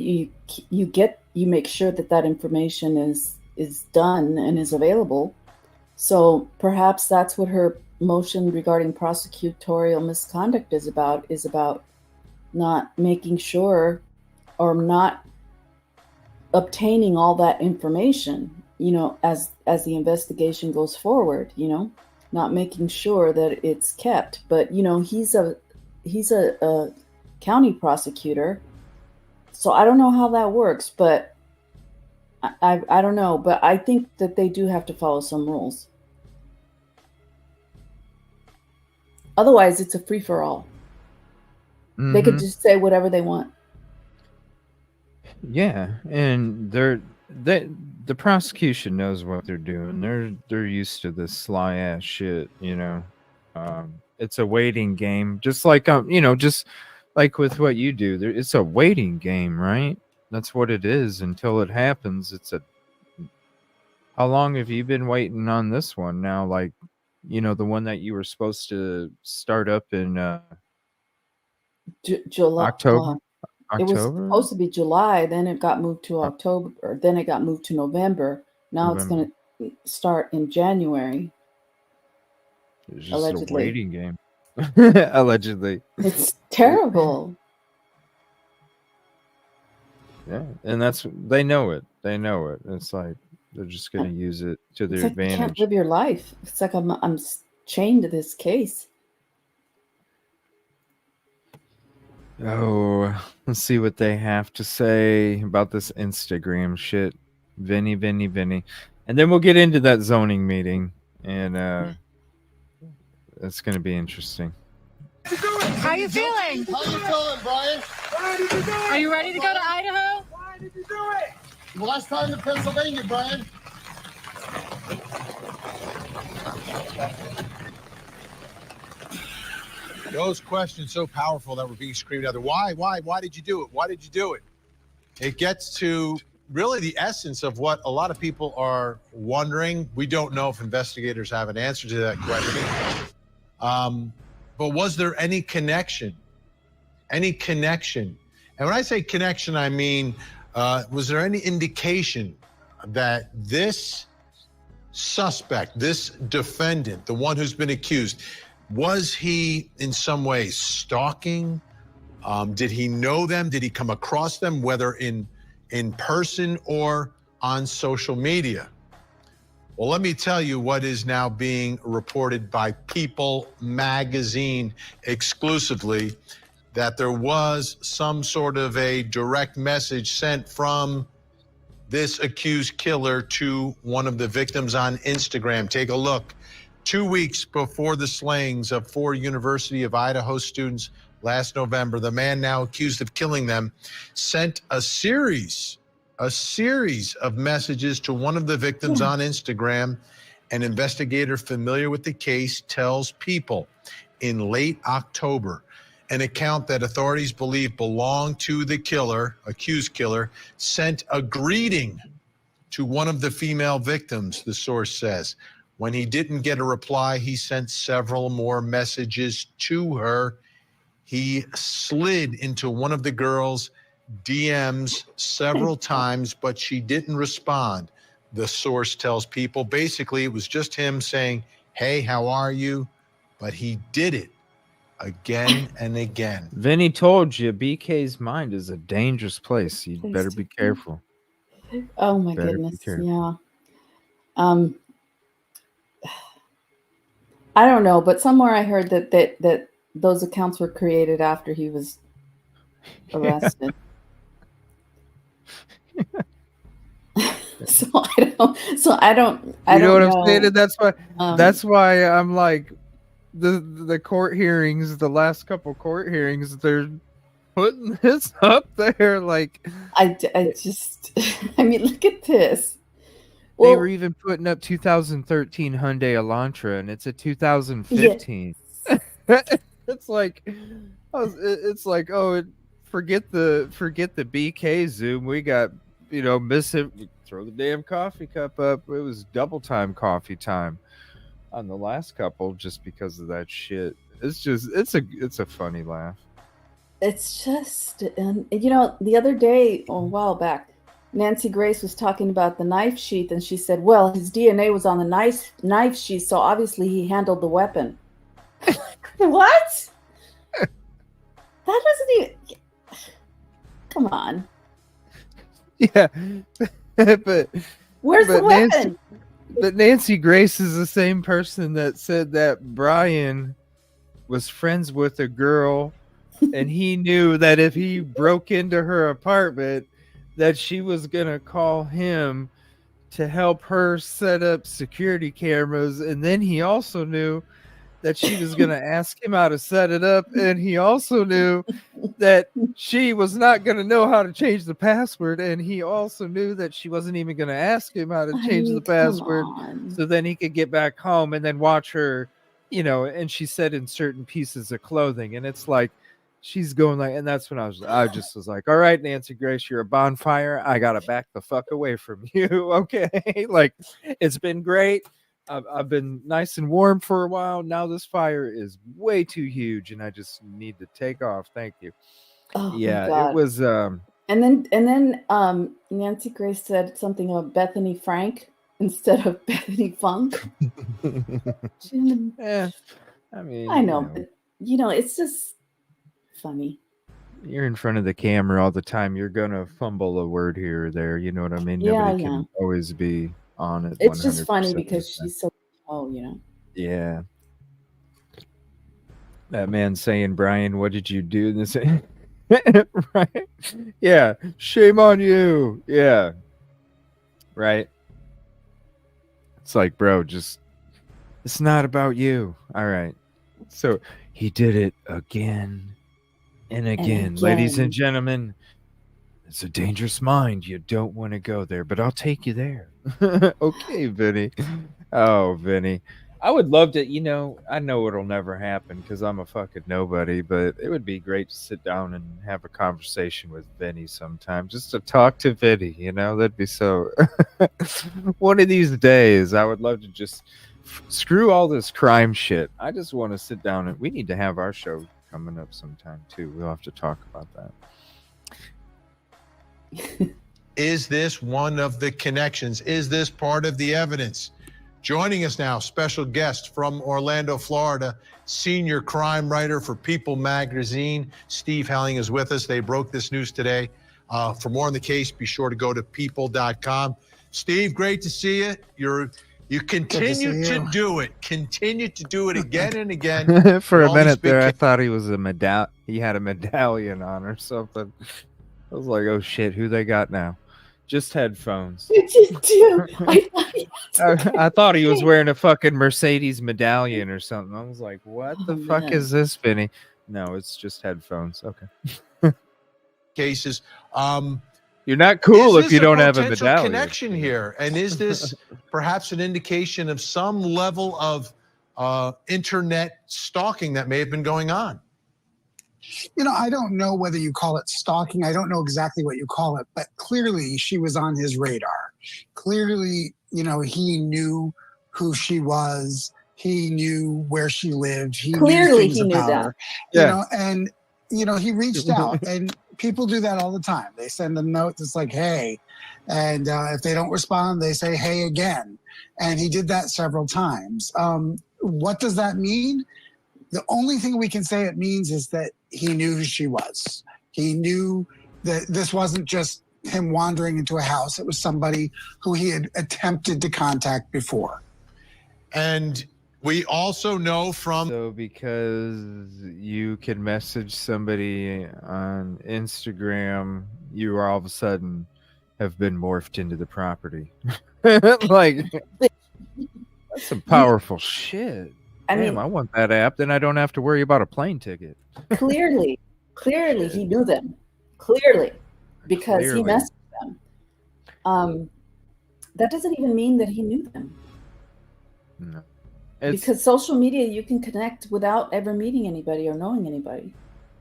you make sure that information is done and is available. So perhaps that's what her motion regarding prosecutorial misconduct is about not making sure or not obtaining all that information, as the investigation goes forward, not making sure that it's kept. But, he's a county prosecutor. So I don't know how that works, but I don't know. But I think that they do have to follow some rules. Otherwise, it's a free-for-all. They could just say whatever they want. Yeah, and the prosecution knows what they're doing. They're used to this sly ass shit, It's a waiting game, just like just like with what you do. It's a waiting game, right? That's what it is until it happens. How long have you been waiting on this one now? Like, the one that you were supposed to start up in July. October. It was supposed to be July, then it got moved to October, or then it got moved to November. Now it's going to start in January. It's just allegedly. a waiting game. Allegedly. It's terrible. Yeah, and they know it. They know it. It's like they're just going to use it to their It's like you can't advantage. live your life. It's like I'm chained to this case. Oh, let's see what they have to say about this Instagram shit. Vinny. And then we'll get into that zoning meeting, and that's going to be interesting. How you feeling? How you feeling, Brian? Why did you do it? Are you ready to go to Idaho? Why did you do it? Last time to Pennsylvania, Brian. Those questions so powerful that were being screamed out there. Why did you do it? Why did you do it? It gets to really the essence of what a lot of people are wondering. We don't know if investigators have an answer to that question. But was there any connection? Any connection? And when I say connection, I mean, was there any indication that this suspect, this defendant, the one who's been accused, was he in some way stalking? Did he know them? Did he come across them, whether in in person or on social media. Well, let me tell you what is now being reported by People magazine exclusively, that there was some sort of a direct message sent from this accused killer to one of the victims on Instagram. Take a look. 2 weeks before the slayings of 4 University of Idaho students last November, the man now accused of killing them sent a series of messages to one of the victims on Instagram. An investigator familiar with the case tells People in late October, an account that authorities believe belonged to the killer, accused killer, sent a greeting to one of the female victims, the source says. When he didn't get a reply, he sent several more messages to her. He slid into one of the girls' DMs several times, but she didn't respond, the source tells People. Basically, it was just him saying, hey, how are you? But he did it again and again. Vinny told you BK's mind is a dangerous place. You better be careful. Oh my Better be goodness. careful. Yeah. I don't know, but somewhere I heard that those accounts were created after he was arrested. So I don't You know what know. I'm saying? And that's why I'm like, the court hearings, the last couple court hearings, they're putting this up there. Like, I just, I mean, look at this. They Well, were even putting up 2013 Hyundai Elantra, and it's a 2015. It's like, forget the BK Zoom. We got, missing. Throw the damn coffee cup up. It was double time coffee time on the last couple, just because of that shit. It's a funny laugh. it's just, and the other day, or a while back, Nancy Grace was talking about the knife sheath, and she said, well, his DNA was on the knife sheath, so obviously he handled the weapon. What? That doesn't even... Come on. Yeah. but where's the weapon? Nancy Grace is the same person that said that Brian was friends with a girl, and he knew that if he broke into her apartment, that she was going to call him to help her set up security cameras. And then he also knew that she was going to ask him how to set it up. And he also knew that she was not going to know how to change the password. And he also knew that she wasn't even going to ask him how to change the password. So then he could get back home and then watch her, and she said in certain pieces of clothing. And it's like, she's going like, and that's when I just was like, all right, Nancy Grace, you're a bonfire. I got to back the fuck away from you. Okay. Like, it's been great. I've been nice and warm for a while. Now this fire is way too huge and I just need to take off. Thank you. Oh, yeah, it was, and then Nancy Grace said something about Bethany Frank instead of Bethany Funk. Yeah. I mean, I know, but it's just funny. You're in front of the camera all the time. You're gonna fumble a word here or there. You know what I mean? Yeah, Nobody can always be on it. It's just funny because she's so Yeah. That man saying, Brian, what did you do? This right? Yeah. Shame on you. Yeah. Right. It's like, bro, it's not about you. All right. So he did it again. And again, ladies and gentlemen, it's a dangerous mind. You don't want to go there, but I'll take you there. Okay, Vinny. Oh, Vinny. I would love to, I know it'll never happen because I'm a fucking nobody, but it would be great to sit down and have a conversation with Vinny sometime, just to talk to Vinny, that'd be so... One of these days, I would love to just screw all this crime shit. I just want to sit down and we need to have our show coming up sometime too. We'll have to talk about that. Is this one of the connections? Is this part of the evidence? Joining us now, special guest from Orlando, Florida, senior crime writer for People magazine, Steve Helling is with us. They broke this news today For more on the case, be sure to go to people.com. Steve, great to see you. You continue to do it. Continue to do it again and again. For a All these minute big there, I thought he was he had a medallion on or something. I was like, oh shit, who they got now? Just headphones. You did too. I thought he was wearing a fucking Mercedes medallion or something. I was like, what the fuck man. is this, Vinny? No, it's just headphones. Okay. cases. You're not cool Is if you this don't have a potential medallion. connection here? And is this perhaps an indication of some level of internet stalking that may have been going on? You know, I don't know whether you call it stalking. I don't know exactly what you call it, but clearly she was on his radar. Clearly, you know, he knew who she was. He knew where she lived. He Clearly knew he knew that. her. Yeah. You know, and you know, he reached out, and people do that all the time. They send a note that's like, "Hey," and if they don't respond, they say, "Hey" again. And he did that several times. What does that mean? The only thing we can say it means is that he knew who she was. He knew that this wasn't just him wandering into a house. It was somebody who he had attempted to contact before. And we also know from So because you can message somebody on Instagram, you are all of a sudden have been morphed into the property. Like, that's some powerful shit. I Damn, mean, I want that app. Then I don't have to worry about a plane ticket. clearly he knew them. Clearly, because he Clearly. messaged them. That doesn't even mean that he knew them. No. Because social media, you can connect without ever meeting anybody or knowing anybody.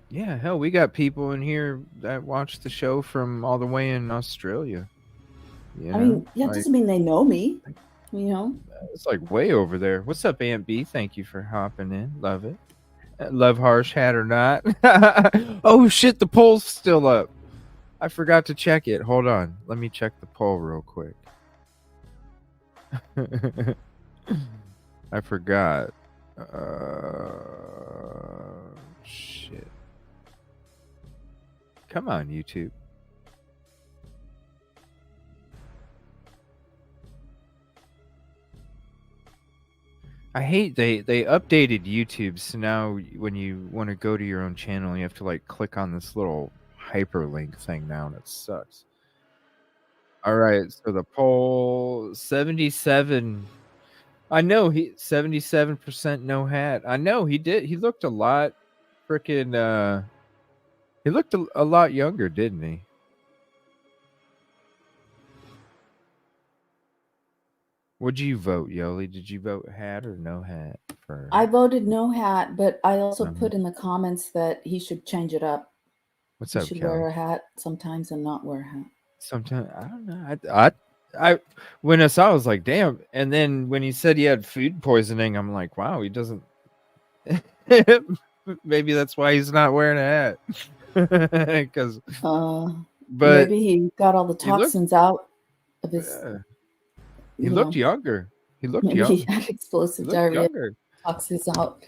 Yeah, hell, we got people in here that watch the show from all the way in Australia. You I know, mean, yeah, it like, doesn't mean they know me. You know, it's like way over there. What's up, Aunt B? Thank you for hopping in. Love it. Love harsh hat or not. Oh shit, the poll's still up. I forgot to check it. Hold on. Let me check the poll real quick. I forgot. Shit. Come on, YouTube. I hate they updated YouTube, so now when you want to go to your own channel, you have to like click on this little hyperlink thing now, and it sucks. All right, so the poll 77. I know 77% no hat. I know he did. He looked a lot freaking. He looked a lot younger, didn't he? Would you vote, Yoli? Did you vote hat or no hat? I voted no hat, but I also put in the comments that he should change it up. What's he up, should Kelly? wear a hat sometimes and not wear a hat. Sometimes I don't know. I when I saw, I was like, damn. And then when he said he had food poisoning, I'm like, wow, he doesn't. Maybe that's why he's not wearing a hat. Because, but maybe he got all the toxins out of his. He looked younger. He looked maybe younger. he had explosive diarrhea. Toxins out.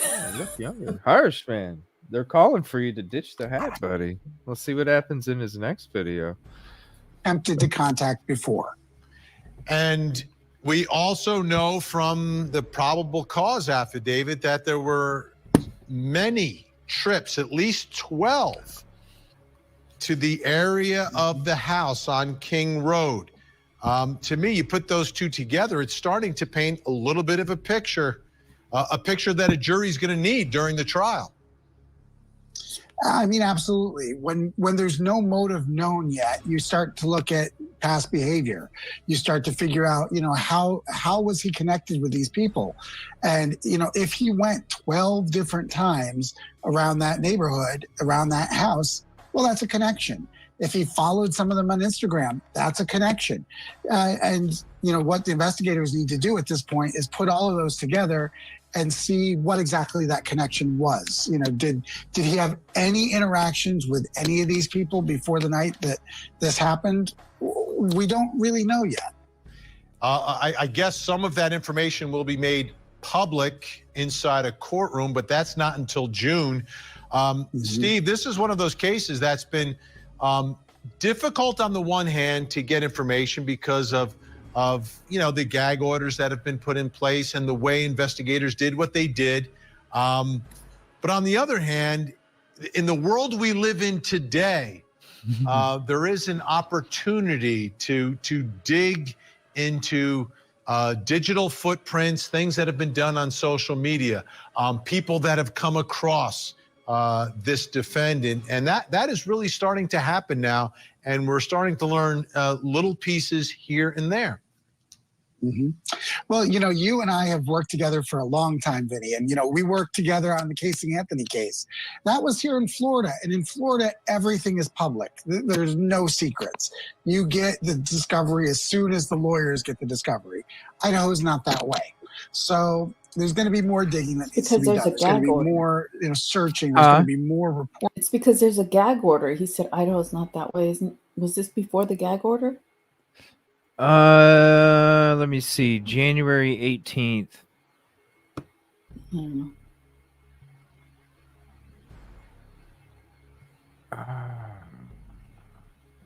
Yeah, he looked younger. Harsh, man. They're calling for you to ditch the hat, buddy. Let's see what happens in his next video. Attempted to contact before. And we also know from the probable cause affidavit that there were many trips, at least 12, to the area of the house on King Road. To me, you put those two together, it's starting to paint a little bit of a picture that a jury's going to need during the trial. I mean, absolutely. When there's no motive known yet, you start to look at past behavior. You start to figure out, you know, how was he connected with these people? And, you know, if he went 12 different times around that neighborhood, around that house, well, that's a connection. If he followed some of them on Instagram, that's a connection. And, you know, what the investigators need to do at this point is put all of those together and see what exactly that connection was. You know, did he have any interactions with any of these people before the night that this happened? We don't really know yet. I guess some of that information will be made public inside a courtroom, but that's not until June. Steve, this is one of those cases that's been difficult on the one hand to get information because of the gag orders that have been put in place and the way investigators did what they did. But on the other hand, in the world we live in today, there is an opportunity to dig into digital footprints, things that have been done on social media, people that have come across this defendant, and that is really starting to happen now, and we're starting to learn little pieces here and there. Mm-hmm. Well, you and I have worked together for a long time, Vinny, and we worked together on the Casey Anthony case. That was here in Florida, and in Florida, everything is public. There's no secrets. You get the discovery as soon as the lawyers get the discovery. Idaho is not that way, so there's going to be more digging that needs to be done. There's going to be more, searching. There's going to be more reporting. It's because there's a gag order. He said Idaho's not that way. Was this before the gag order? Let me see. January 18th. I don't know.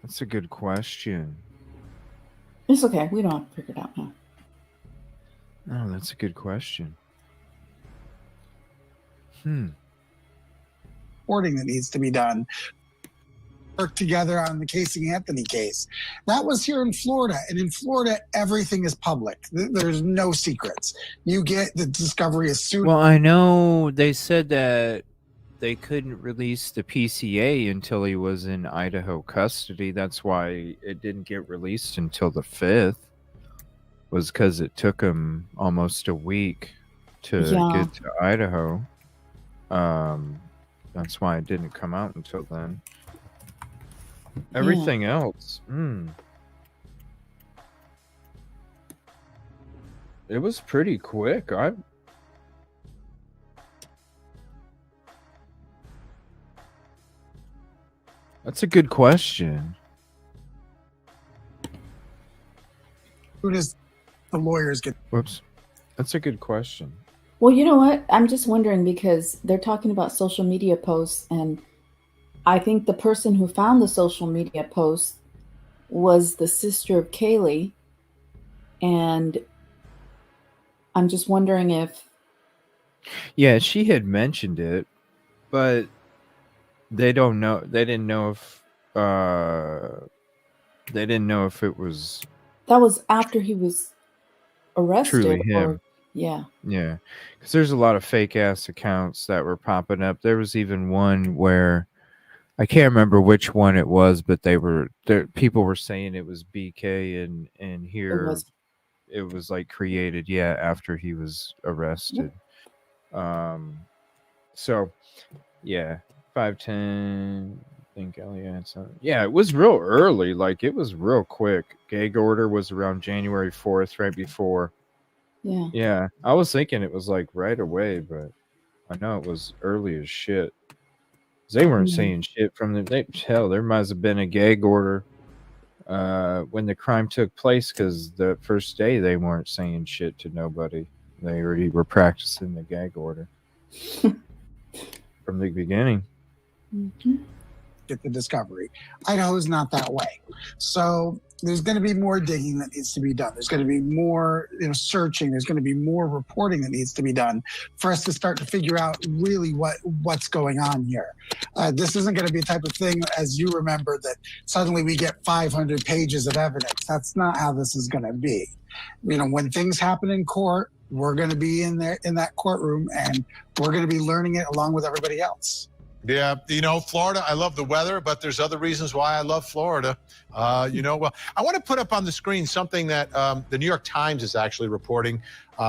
That's a good question. It's okay. We don't have to figure it out now. Oh, that's a good question. Reporting that needs to be done. Work together on the Casey Anthony case. That was here in Florida, and in Florida, everything is public. There's no secrets. You get the discovery as soon. Well, I know they said that they couldn't release the PCA until he was in Idaho custody. That's why it didn't get released until the 5th. Was because it took him almost a week to get to Idaho. That's why it didn't come out until then. Everything else, it was pretty quick. That's a good question. Who does the lawyers get? Whoops. That's a good question. Well, you know what? I'm just wondering because they're talking about social media posts, and I think the person who found the social media post was the sister of Kaylee. And I'm just wondering if... Yeah, she had mentioned it, but they don't know. They didn't know if it was... That was after he was arrested. Truly him. Yeah. Yeah. Because there's a lot of fake-ass accounts that were popping up. There was even one where... I can't remember which one it was, but people were saying it was BK, and here it was like created, after he was arrested. So, yeah, 510. I think Elliot. Yeah, it was real early. Like it was real quick. Gag order was around January 4th, right before. Yeah. Yeah, I was thinking it was like right away, but I know it was early as shit. They weren't saying shit from the hell. There must have been a gag order when the crime took place, because the first day they weren't saying shit to nobody. They already were practicing the gag order from the beginning. Mm-hmm. Get the discovery. Idaho is not that way, so there's going to be more digging that needs to be done. There's going to be more, searching. There's going to be more reporting that needs to be done for us to start to figure out really what's going on here. This isn't going to be a type of thing, as you remember, that suddenly we get 500 pages of evidence. That's not how this is going to be. When things happen in court, we're going to be in that courtroom, and we're going to be learning it along with everybody else. Yeah, Florida, I love the weather, but there's other reasons why I love Florida. Well, I want to put up on the screen something that the New York Times is actually reporting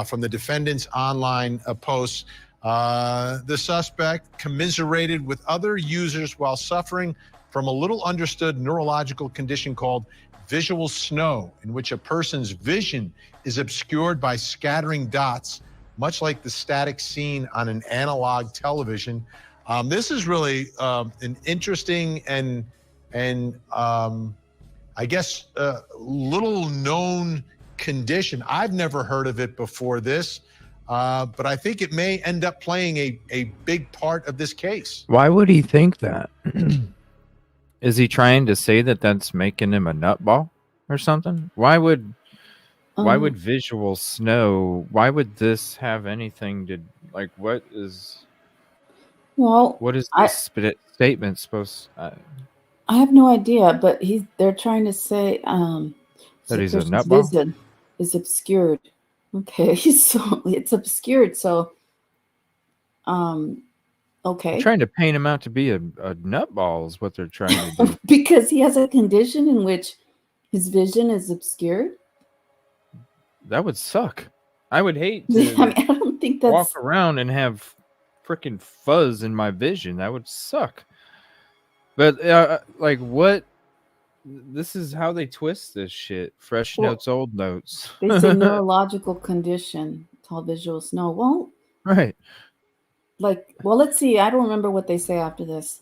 from the defendant's online posts. The suspect commiserated with other users while suffering from a little understood neurological condition called visual snow, in which a person's vision is obscured by scattering dots, much like the static seen on an analog television. This is really an interesting and I guess little known condition. I've never heard of it before this, but I think it may end up playing a big part of this case. Why would he think that? Is he trying to say that that's making him a nutball or something? Why would visual snow? Why would this have anything to like? What is Well, this statement supposed? I have no idea, but they're trying to say That the he's a person's nutball? vision is obscured. Okay, so it's obscured. So, They're okay, trying to paint him out to be a nutball is what they're trying to do. because he has a condition in which his vision is obscured. That would suck. I would hate I to mean, I don't think that's walk around and have freaking fuzz in my vision. That would suck. But like what? This is how they twist this shit. Fresh Well, notes, old notes. they say neurological condition, tall visual snow. Well, Right. let's see. I don't remember what they say after this.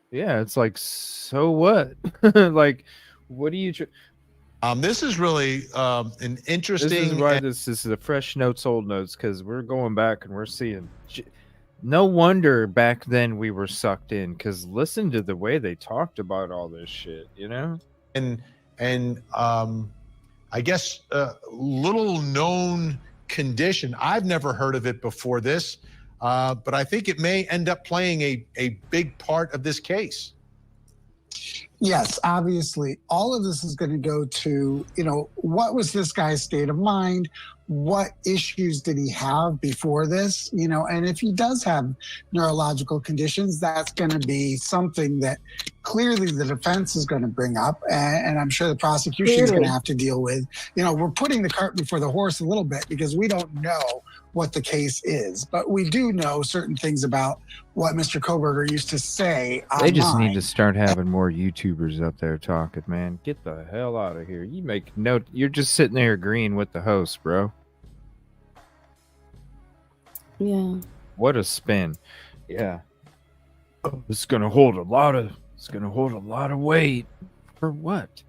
Yeah, it's like, so what? Like, what do you? This is really an interesting. This is why this is a fresh notes, old notes, because we're going back and we're seeing. No wonder back then we were sucked in, because listen to the way they talked about all this shit, you know? And I guess little known condition. I've never heard of it before this, but I think it may end up playing a big part of this case. Yes, obviously, all of this is going to go to, what was this guy's state of mind? What issues did he have before this? And if he does have neurological conditions, that's going to be something that clearly the defense is going to bring up. And I'm sure the prosecution is going to have to deal with. We're putting the cart before the horse a little bit because we don't know what the case is, but we do know certain things about what Mr. Koberger used to say online. They just need to start having more YouTubers up there talking, man. Get the hell out of here. You make no, you're just sitting there agreeing with the host, bro. Yeah. What a spin. Yeah. It's gonna hold a lot of weight. For what?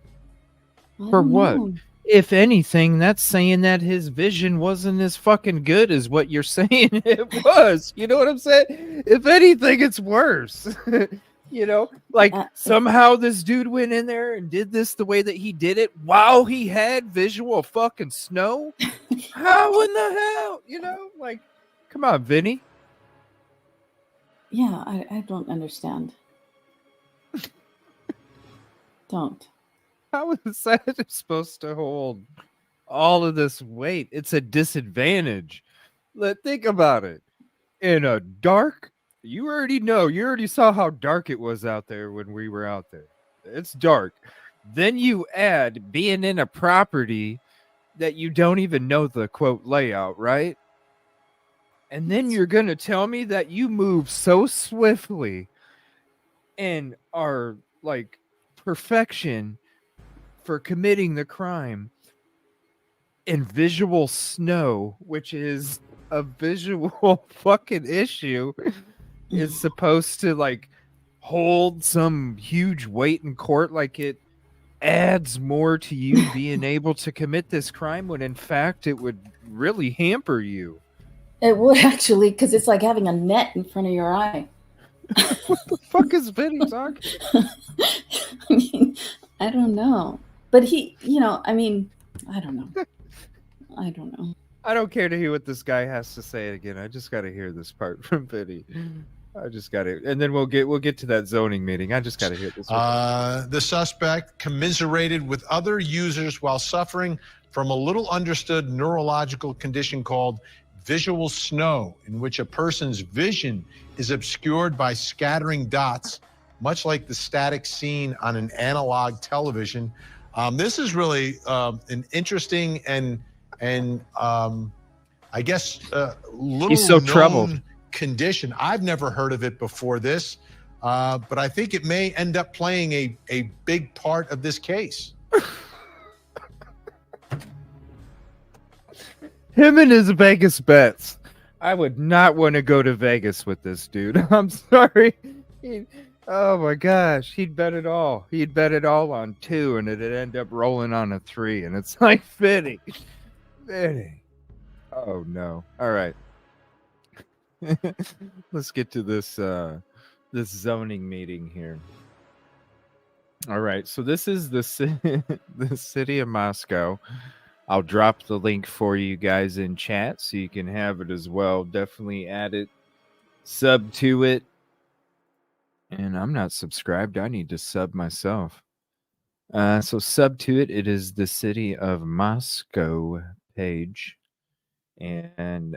For what? Know. If anything, that's saying that his vision wasn't as fucking good as what you're saying it was. You know what I'm saying? If anything, it's worse. Like somehow this dude went in there and did this the way that he did it while he had visual fucking snow. How in the hell? Like, come on, Vinny. Yeah, I don't understand. Don't. How is that supposed to hold all of this weight? It's a disadvantage. Think about it. In a dark, you already saw how dark it was out there when we were out there. It's dark. Then you add being in a property that you don't even know the quote layout, right? And then you're going to tell me that you move so swiftly and are like perfection for committing the crime in visual snow, which is a visual fucking issue, is supposed to like hold some huge weight in court, like it adds more to you being able to commit this crime, when in fact it would really hamper you. It would actually, because it's like having a net in front of your eye. What the fuck is Vinny talking? I mean, I don't know. But he, I don't know. I don't know. I don't care to hear what this guy has to say again. I just got to hear this part from Vinny. I just got to, and then we'll get to that zoning meeting. I just got to hear this. The suspect commiserated with other users while suffering from a little understood neurological condition called visual snow, in which a person's vision is obscured by scattering dots, much like the static seen on an analog television. This is really an interesting and I guess little He's so known troubled condition. I've never heard of it before this, but I think it may end up playing a big part of this case. Him and his Vegas bets. I would not want to go to Vegas with this dude. I'm sorry. Oh my gosh, he'd bet it all. He'd bet it all on 2, and it'd end up rolling on a 3. And it's like, Vinny. Oh no. All right. Let's get to this this zoning meeting here. All right, so this is the the city of Moscow. I'll drop the link for you guys in chat so you can have it as well. Definitely add it, sub to it. And I'm not subscribed. I need to sub myself. So sub to it. It is the city of Moscow page. And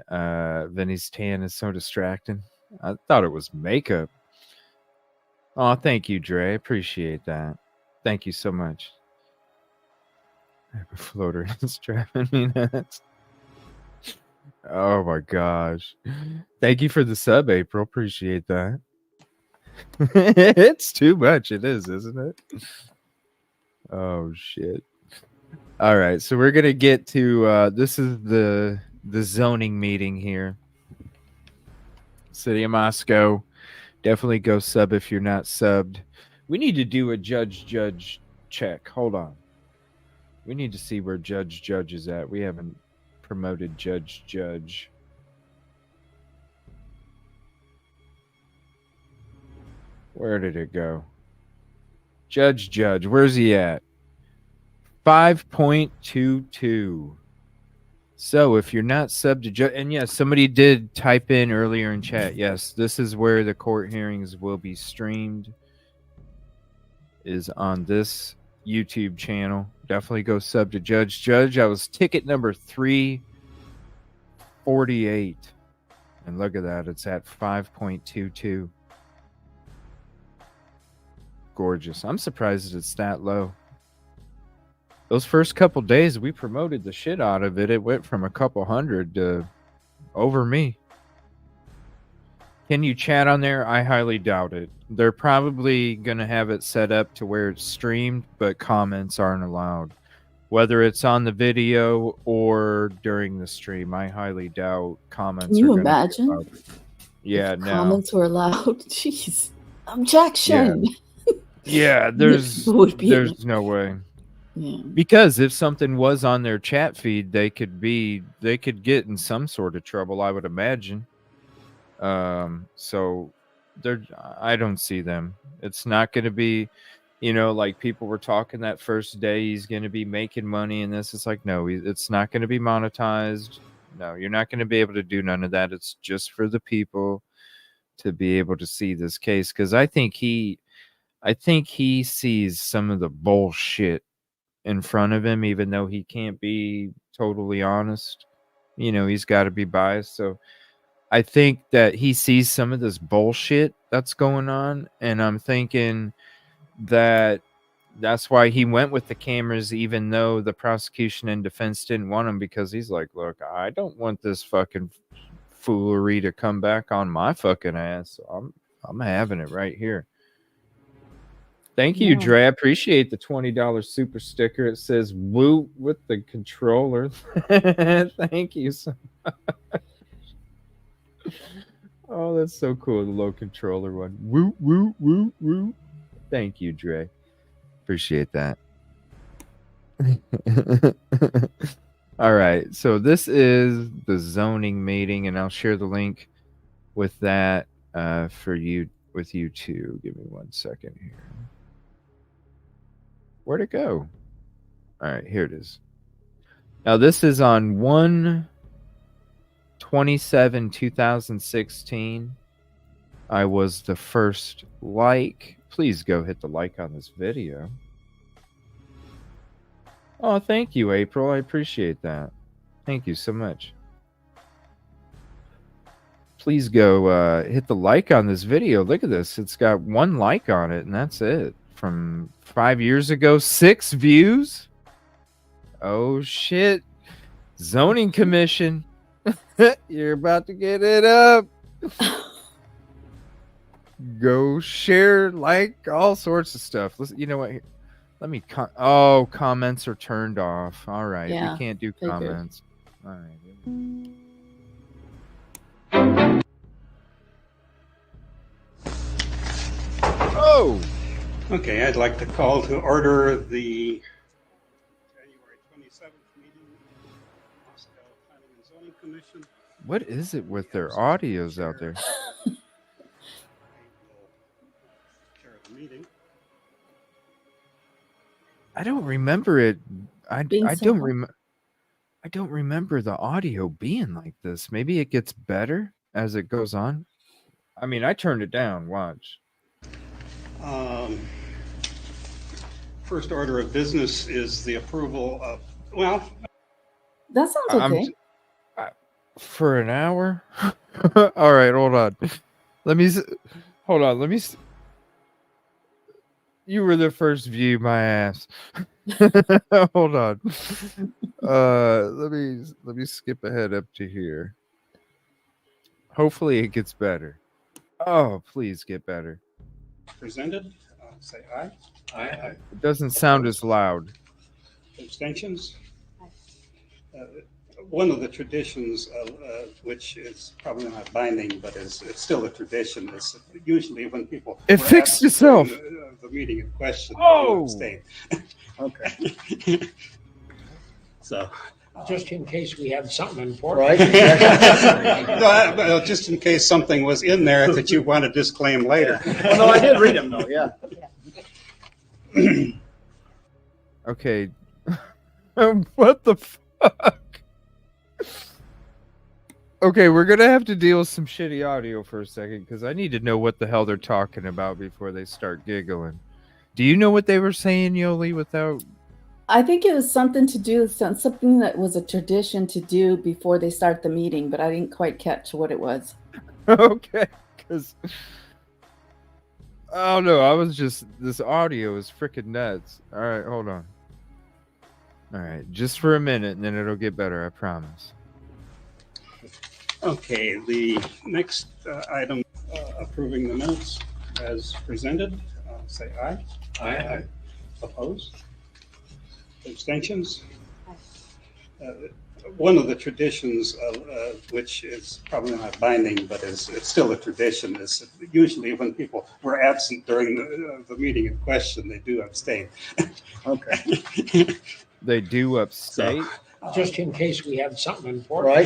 Vinny's tan is so distracting. I thought it was makeup. Oh, thank you, Dre. I appreciate that. Thank you so much. I have a floater is driving me nuts. Oh my gosh. Thank you for the sub, April. Appreciate that. It's too much. It is, isn't it? Oh shit. All right, so we're gonna get to this is the zoning meeting here. City of Moscow. Definitely go sub if you're not subbed. We need to do a judge check. Hold on. We need to see where judge is at. We haven't promoted judge. Where did it go? Judge, where's he at? 5.22. So if you're not subbed to judge, and yes, somebody did type in earlier in chat. Yes, this is where the court hearings will be streamed. Is on this YouTube channel. Definitely go sub to Judge. I was ticket number 348. And look at that. It's at 5.22. Gorgeous. I'm surprised it's that low. Those first couple days, we promoted the shit out of it. It went from a couple hundred to over me. Can you chat on there? I highly doubt it. They're probably going to have it set up to where it's streamed, but comments aren't allowed. Whether it's on the video or during the stream, I highly doubt comments. Can you imagine? Yeah, if no. Comments were allowed. Jeez, objection. Yeah, there's no way. Yeah. Because if something was on their chat feed, they could get in some sort of trouble, I would imagine. So I don't see them. It's not going to be, like people were talking that first day, he's going to be making money and this. It's like, no, it's not going to be monetized. No, you're not going to be able to do none of that. It's just for the people to be able to see this case. Cause I think he sees some of the bullshit in front of him, even though he can't be totally honest. He's got to be biased. So I think that he sees some of this bullshit that's going on, and I'm thinking that that's why he went with the cameras, even though the prosecution and defense didn't want him, because he's like, look, I don't want this fucking foolery to come back on my fucking ass. So I'm having it right here. Thank you, Dre. I appreciate the $20 super sticker. It says "Woo" with the controller. Thank you so much. Oh, that's so cool. The low controller one. Woo, woo, woo, woo. Thank you, Dre. Appreciate that. All right. So this is the zoning meeting, and I'll share the link with that for you, with you too. Give me 1 second here. Where'd it go? All right, here it is. Now this is on 1/27/2016. I was the first like. Please go hit the like on this video. Oh, thank you, April. I appreciate that. Thank you so much. Please go hit the like on this video. Look at this. It's got 1 like on it, and that's it. From 5 years ago, 6 views. Oh, shit. Zoning Commission. You're about to get it up. Go share, like, all sorts of stuff. Listen, you know what? Let me. Comments are turned off. All right. Yeah, we can't do comments. All right. Oh! Okay, I'd like to call to order the January 27th meeting of the Moscow Planning and Zoning Commission. What is it with their audios out there? I will chair the meeting. I don't remember it. Being I so don't hard. I don't remember the audio being like this. Maybe it gets better as it goes on. I mean, I turned it down. Watch. First order of business is the approval of, well, That sounds I'm okay. for an hour. All right, hold on. Hold on. You were the first view, my ass. Hold on. Let me skip ahead up to here. Hopefully it gets better. Oh, please get better. presented, say aye. Aye. It doesn't sound as loud. Abstentions? One of the traditions, which is probably not binding, but it's still a tradition, is usually when people It were fixed absent itself. during the meeting in question, Oh! they abstain. Okay. So, Just in case we have something important. right? No, just in case something was in there that you want to disclaim later. Well, no, I did read them though. Yeah. Okay. What the fuck? Okay, we're gonna have to deal with some shitty audio for a second because I need to know what the hell they're talking about before they start giggling. Do you know what they were saying, Yoli, without... I think it was something to do with something that was a tradition to do before they start the meeting, but I didn't quite catch what it was. Okay, because... I don't know, I was just... This audio is freaking nuts. Alright, hold on. Alright, just for a minute, and then it'll get better, I promise. Okay, the next item, approving the minutes as presented, say aye. Aye. Opposed? Abstentions? One of the traditions, which is probably not binding, but it's still a tradition, is usually when people were absent during the meeting in question, they do abstain. Okay. They do upstate? Just in case we have something important. Right.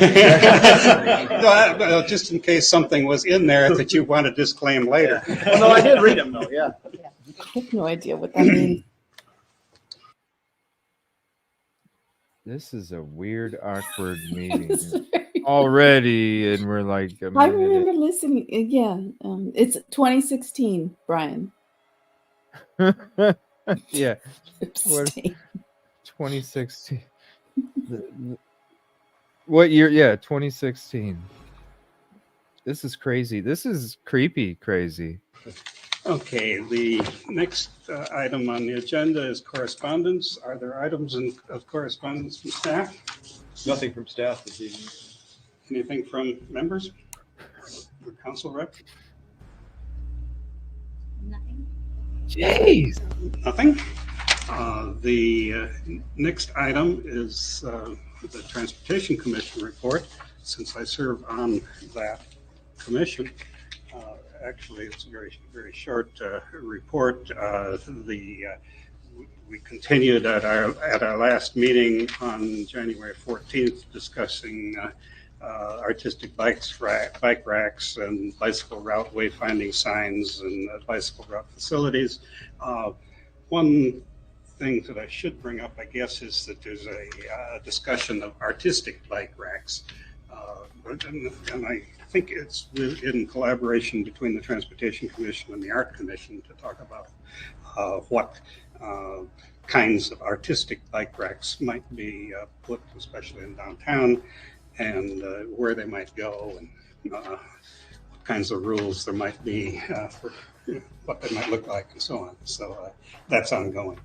No, just in case something was in there that you want to disclaim later. Well, no, I did read them though. Yeah. I have no idea what that means. This is a weird, awkward meeting It's very- already, and we're like... I remember listening. Yeah, it's 2016, Brian. Yeah, Abstain. 2016. What year? Yeah, 2016. This is crazy. This is creepy crazy. Okay, the next item on the agenda is correspondence. Are there items of correspondence from staff? Nothing from staff this evening. Anything from members or council rep? Nothing. Jeez. Nothing. The next item is the Transportation Commission report. Since I serve on that commission, actually it's a very, very short report. We continued at our last meeting on January 14th discussing artistic bike racks and bicycle route wayfinding signs and bicycle route facilities. One thing that I should bring up, I guess, is that there's a discussion of artistic bike racks. And I think it's in collaboration between the Transportation Commission and the Art Commission to talk about what kinds of artistic bike racks might be put, especially in downtown, and where they might go, and what kinds of rules there might be for what they might look like, and so on. So that's ongoing.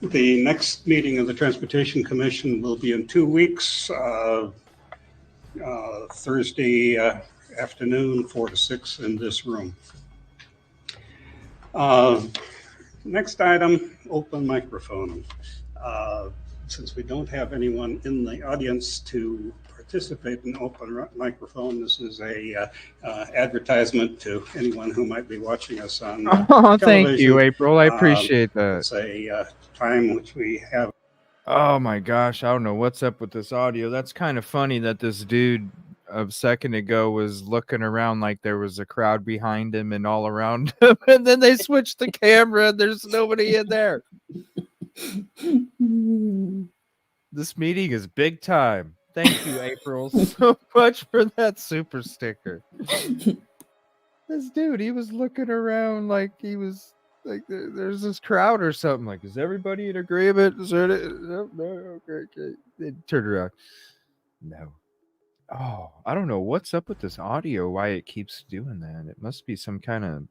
The next meeting of the Transportation Commission will be in 2 weeks, Thursday afternoon, 4 to 6 in this room. Next item, open microphone. Since we don't have anyone in the audience to participate in open microphone, this is a advertisement to anyone who might be watching us on Oh, thank television. you, April. I appreciate that. It's a time which we have. Oh my gosh, I don't know what's up with this audio. That's kind of funny that this dude a second ago was looking around like there was a crowd behind him and all around him, and then they switched the camera and there's nobody in there. This meeting is big time. Thank you, April, so much for that super sticker. This dude, he was looking around like he was like there's this crowd or something. Like, is everybody in agreement? Is there no, okay. They turned around. No. Oh, I don't know what's up with this audio, why it keeps doing that. It must be some kind of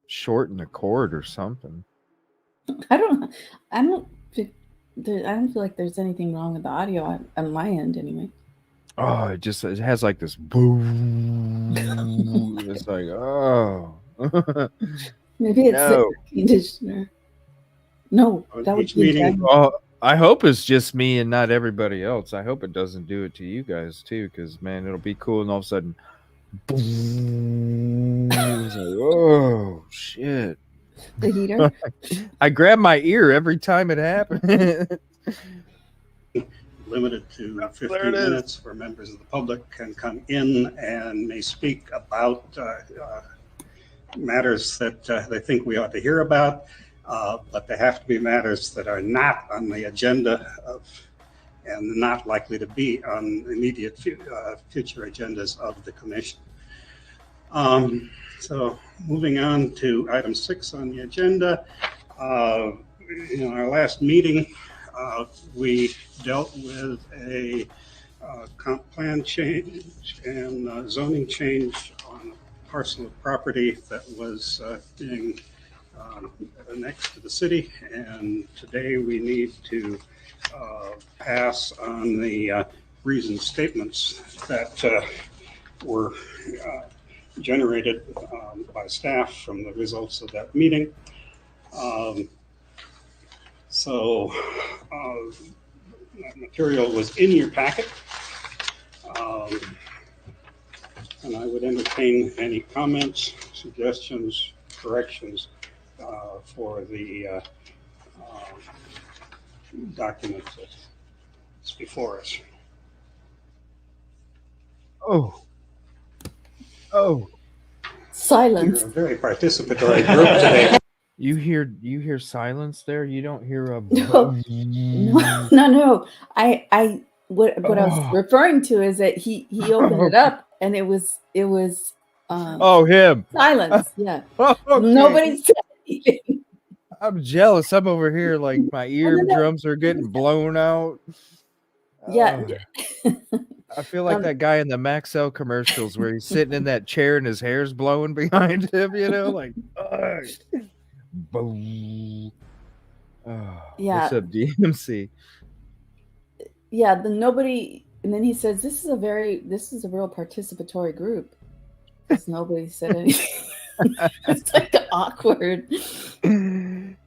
short in the cord or something. I don't feel like there's anything wrong with the audio on my end anyway. Oh, it has like this boom. It's like, oh. Maybe it's the No. conditioner. No, that would Each be meeting- bad. Oh, I hope it's just me and not everybody else. I hope it doesn't do it to you guys too, because man, it'll be cool and all of a sudden, boom. It's like, oh shit. The heater. I grab my ear every time it happens. Limited to There 15 it is. minutes where members of the public can come in and may speak about matters that they think we ought to hear about, but they have to be matters that are not on the agenda of and not likely to be on immediate future agendas of the commission. So moving on to item 6 on the agenda. In our last meeting, we dealt with a comp plan change and zoning change on a parcel of property that was being annexed to the city. And today we need to pass on the reasoned statements that were generated by staff from the results of that meeting. So that material was in your packet. And I would entertain any comments, suggestions, corrections for the document that's before us. Oh. Silence. You're a very participatory group today. You hear silence there? You don't hear a No. What I was referring to is that he opened it up and it was him. silence. Yeah. Okay. Nobody said anything. I'm jealous. I'm over here like my eardrums are getting blown out. Yeah. I feel like that guy in the Maxell commercials where he's sitting in that chair and his hair's blowing behind him, like boom. Oh, Yeah. What's up, DMC? Yeah, and then he says this is a real participatory group. Because nobody said anything. It's like awkward.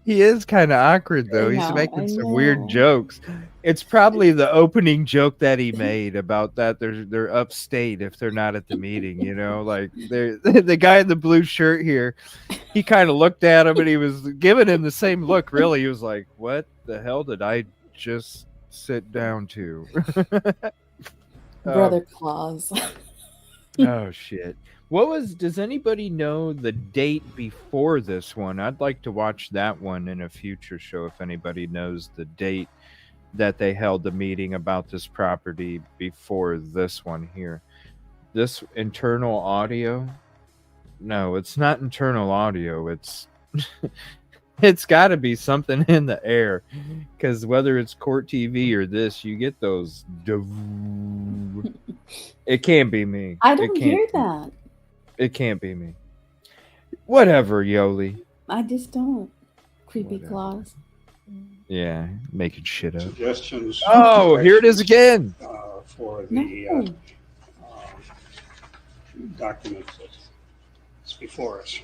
He is kind of awkward though. He's making some weird jokes. It's probably the opening joke that he made about that they're upstate if they're not at the meeting, like the guy in the blue shirt here, he kind of looked at him and he was giving him the same look, really. He was like, what the hell did I just sit down to? Brother Claus. Oh shit. Does anybody know the date before this one? I'd like to watch that one in a future show if anybody knows the date that they held the meeting about this property before this one here. This internal audio? No, it's not internal audio. It's it's got to be something in the air, because whether it's court TV or this, you get those. It can't be me. I don't hear that. It can't be me. Whatever, Yoli. I just don't. Creepy Claus. Yeah, making shit up. Suggestions. Oh, here it is again. For the document that's before us.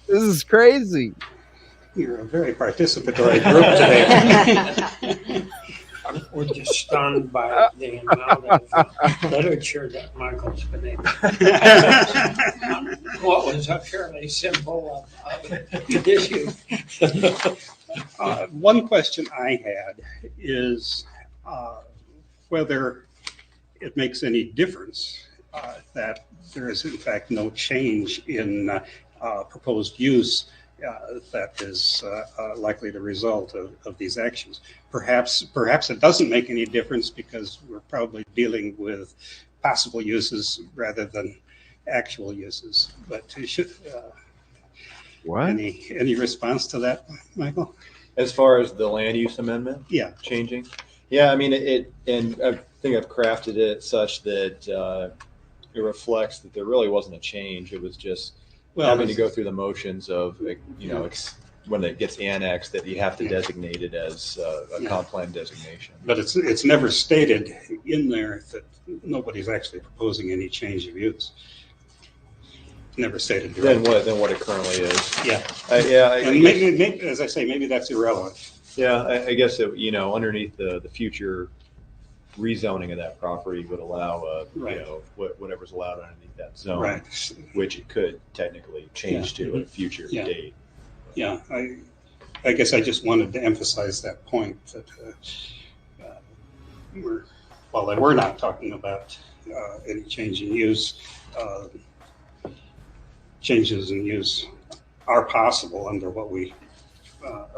This is crazy. You're a very participatory group today. We're just stunned by the amount of literature that Michael's been able to. What was a fairly simple issue. One question I had is whether it makes any difference that there is in fact no change in proposed use that is likely to result of these actions. Perhaps it doesn't make any difference because we're probably dealing with possible uses rather than actual uses. But What? any response to that, Michael? As far as the land use amendment Yeah. changing, yeah, I mean and I think I've crafted it such that it reflects that there really wasn't a change. It was just having to go through the motions of when it gets annexed that you have to designate it as a comp plan designation. But it's never stated in there that nobody's actually proposing any change of use. Never stated directly. Than what it currently is. Yeah. And maybe, as I say, maybe that's irrelevant. Yeah, I guess it, underneath the future rezoning of that property would allow whatever's allowed underneath that zone, right? Which it could technically change to at a future date. Yeah, I guess I just wanted to emphasize that point that we're not talking about any change in use. Changes in use are possible under what we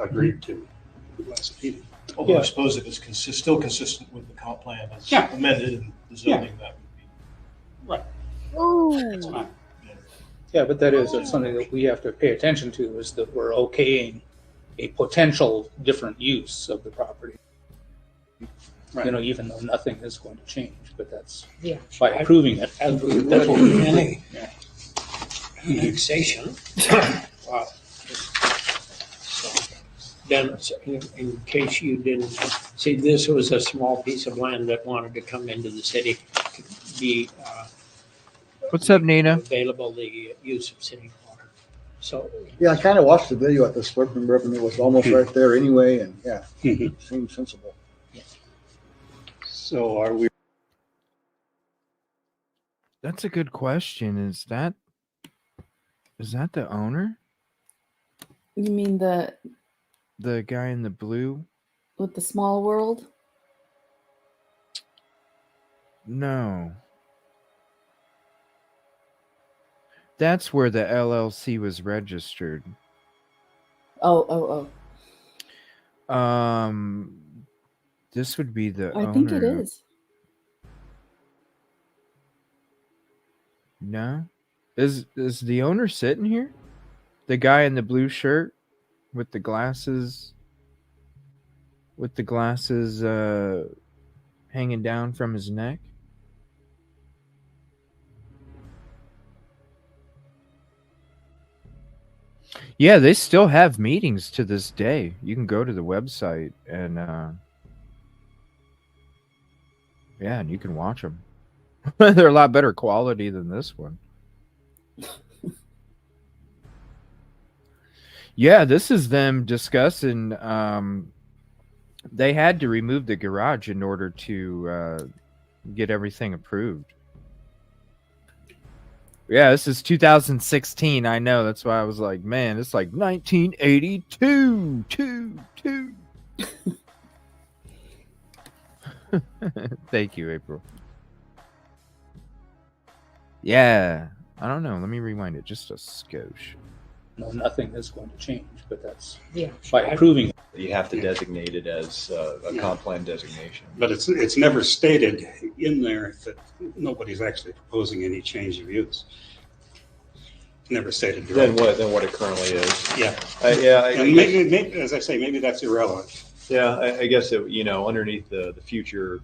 agreed to last meeting. Although I suppose if it's still consistent with the comp plan as amended and the zoning, that would be right. That's fine. Yeah, but that is something that we have to pay attention to, is that we're okaying a potential different use of the property. Right. Even though nothing is going to change, but that's by approving it. As we would in any annexation. Then, in case you didn't see, this was a small piece of land that wanted to come into the city to be What's up, Nina? available the use of city water. So Yeah, I kind of watched the video at the Slurping River, and it was almost right there anyway, and seemed sensible. So are we? That's a good question. Is that the owner? You mean the guy in the blue? with the small world? No. That's where the LLC was registered. Oh. This would be the owner. I think it is. No? Is the owner sitting here? The guy in the blue shirt with the glasses hanging down from his neck? Yeah, they still have meetings to this day. You can go to the website and and you can watch them. They're a lot better quality than this one. Yeah, this is them discussing. They had to remove the garage in order to get everything approved. Yeah, this is 2016. I know. That's why I was like, man, it's like 1982. Thank you, April. Yeah. I don't know. Let me rewind it just a skosh. No, nothing is going to change, but that's by approving it. You have to designate it as a comp plan designation. But it's never stated in there that nobody's actually proposing any change of use. Never stated directly. Than what it currently is. Yeah. And maybe, as I say, maybe that's irrelevant. Yeah, I guess it, underneath the future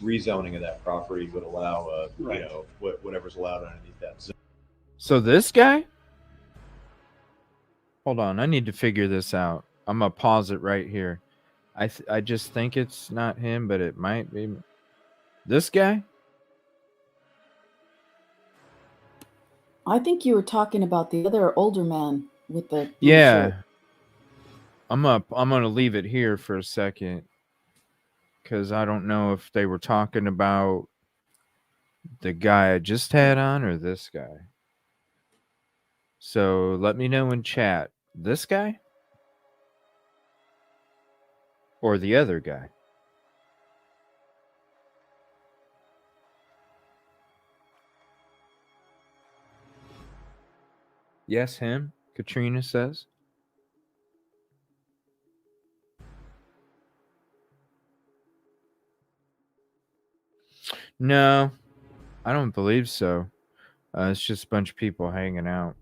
rezoning of that property would allow whatever's allowed underneath that zone. So this guy? Hold on, I need to figure this out. I'm gonna pause it right here. I just think it's not him, but it might be. This guy? I think you were talking about the other older man with the blue Yeah. shirt. I'm gonna leave it here for a second because I don't know if they were talking about the guy I just had on or this guy. So let me know in chat. This guy? or the other guy? Yes, him, Katrina says. No, I don't believe so. It's just a bunch of people hanging out.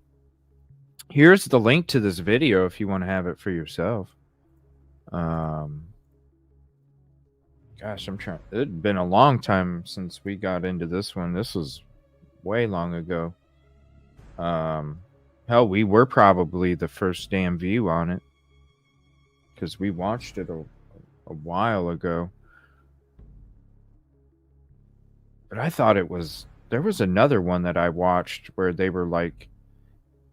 Here's the link to this video if you want to have it for yourself. Gosh, I'm trying. It'd been a long time since we got into this one. This was way long ago. Hell, we were probably the first damn view on it because we watched it a while ago. But I thought there was another one that I watched where they were like,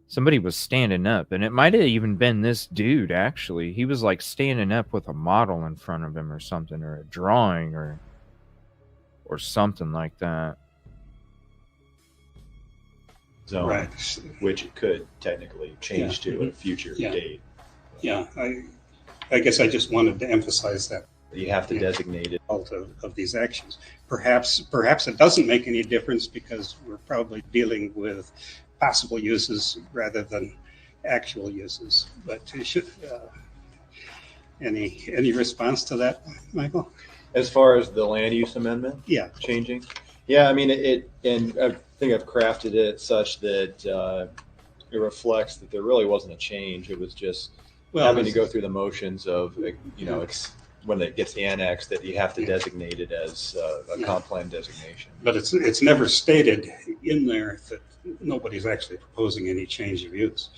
somebody was standing up, and it might have even been this dude, actually. He was like standing up with a model in front of him or something, or a drawing or something like that. Zone, Right. which it could technically change to at a future date. Yeah, I guess I just wanted to emphasize that. You have to designate it. Of these actions. Perhaps it doesn't make any difference because we're probably dealing with possible uses rather than actual uses. But any response to that, Michael? As far as the land use amendment, changing. Yeah, I mean and I think I've crafted it such that it reflects that there really wasn't a change. It was just having to go through the motions of when it gets annexed that you have to designate it as a comp plan designation. But it's never stated in there that nobody's actually proposing any change of use.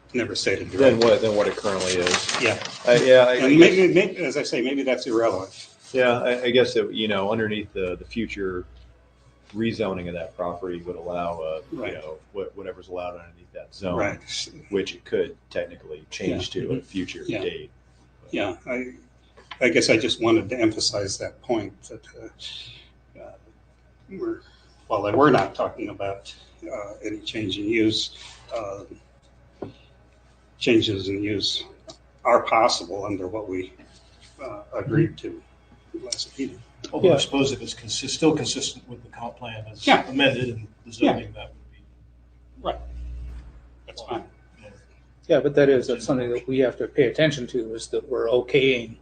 It's never stated directly. Than what it currently is. Yeah. And maybe, as I say, maybe that's irrelevant. Yeah, I guess that, underneath the future rezoning of that property would allow whatever's allowed underneath that zone, right, which it could technically change to at a future date. Yeah, I guess I just wanted to emphasize that point that we're not talking about any change in use. Changes in use are possible under what we agreed to last meeting. Although I suppose if it's still consistent with the comp plan as amended and the zoning, that would be right. That's fine. Yeah, but that's something that we have to pay attention to, is that we're okaying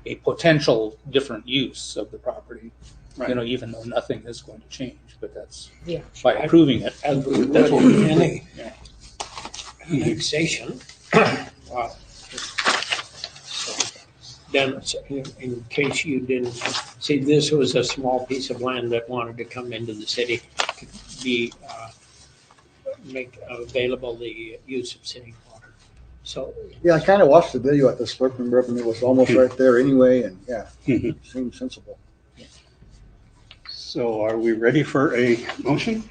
a potential different use of the property. Right. Even though nothing is going to change, but that's by approving it. As we would any annexation. Then, in case you didn't see, this was a small piece of land that wanted to come into the city to be make available the use of city water. So I kind of watched the video at the Slurping River, and it was almost right there anyway, and it seemed sensible. So, are we ready for a motion?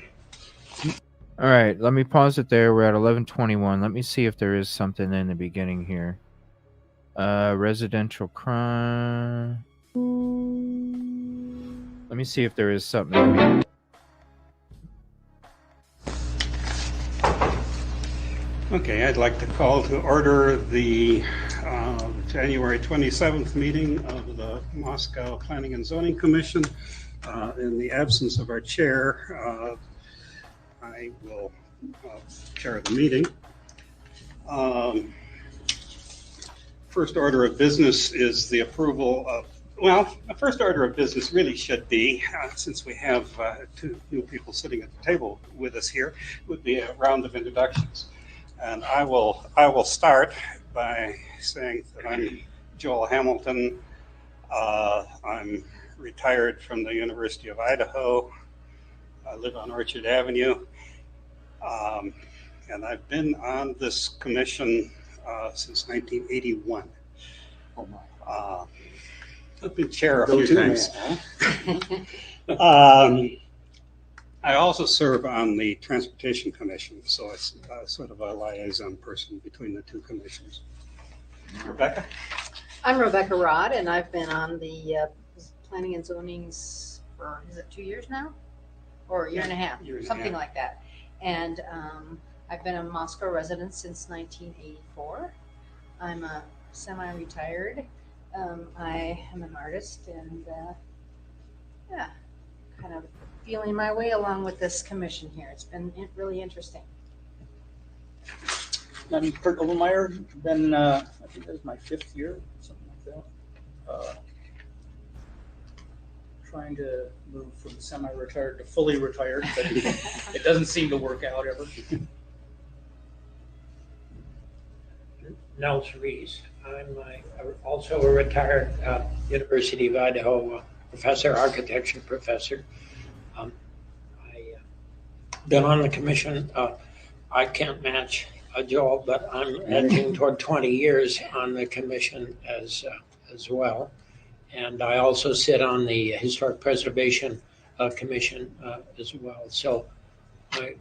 All right, let me pause it there. We're at 11:21. Let me see if there is something in the beginning here. Residential crime. Let me see if there is something. Okay, I'd like to call to order the January 27th meeting of the Moscow Planning and Zoning Commission. In the absence of our chair, I will chair the meeting. First order of business is the approval of, the first order of business really should be, since we have two new people sitting at the table with us here, would be a round of introductions. And I will start by saying that I'm Joel Hamilton. I'm retired from the University of Idaho. I live on Orchard Avenue. And I've been on this commission since 1981. I've been chair a few times. I also serve on the Transportation Commission, so it's sort of a liaison person between the two commissions. Rebecca? I'm Rebecca Rod, and I've been on the Planning and Zonings for, is it 2 years now? Or a year and a half, something like that. And I've been a Moscow resident since 1984. I'm a semi-retired, I am an artist and yeah, kind of feeling my way along with this commission here. It's been really interesting. I'm Kurt Overmeyer. Been, I think that was my 5th year, something like that. Trying to move from semi-retired to fully retired, but it doesn't seem to work out ever. Nels Reese. I'm also a retired University of Idaho professor, architecture professor. I've been on the commission. I can't match Joel, but I'm edging toward 20 years on the commission as well. And I also sit on the Historic Preservation Commission as well. So I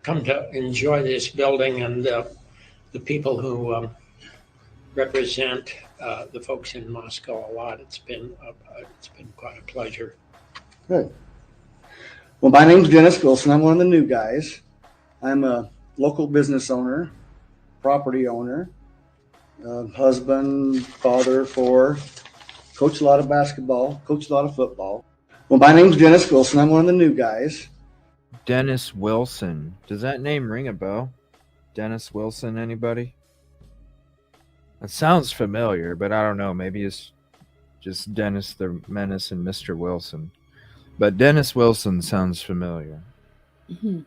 come to enjoy this building and the people who represent the folks in Moscow a lot. It's been quite a pleasure. Good. Well, my name's Dennis Wilson. I'm one of the new guys. I'm a local business owner, property owner, husband, father of 4, coach a lot of basketball, coach a lot of football. Well, my name's Dennis Wilson. I'm one of the new guys. Dennis Wilson. Does that name ring a bell? Dennis Wilson, anybody? It sounds familiar, but I don't know. Maybe it's just Dennis the Menace and Mr. Wilson. But Dennis Wilson sounds familiar. Mm-hmm.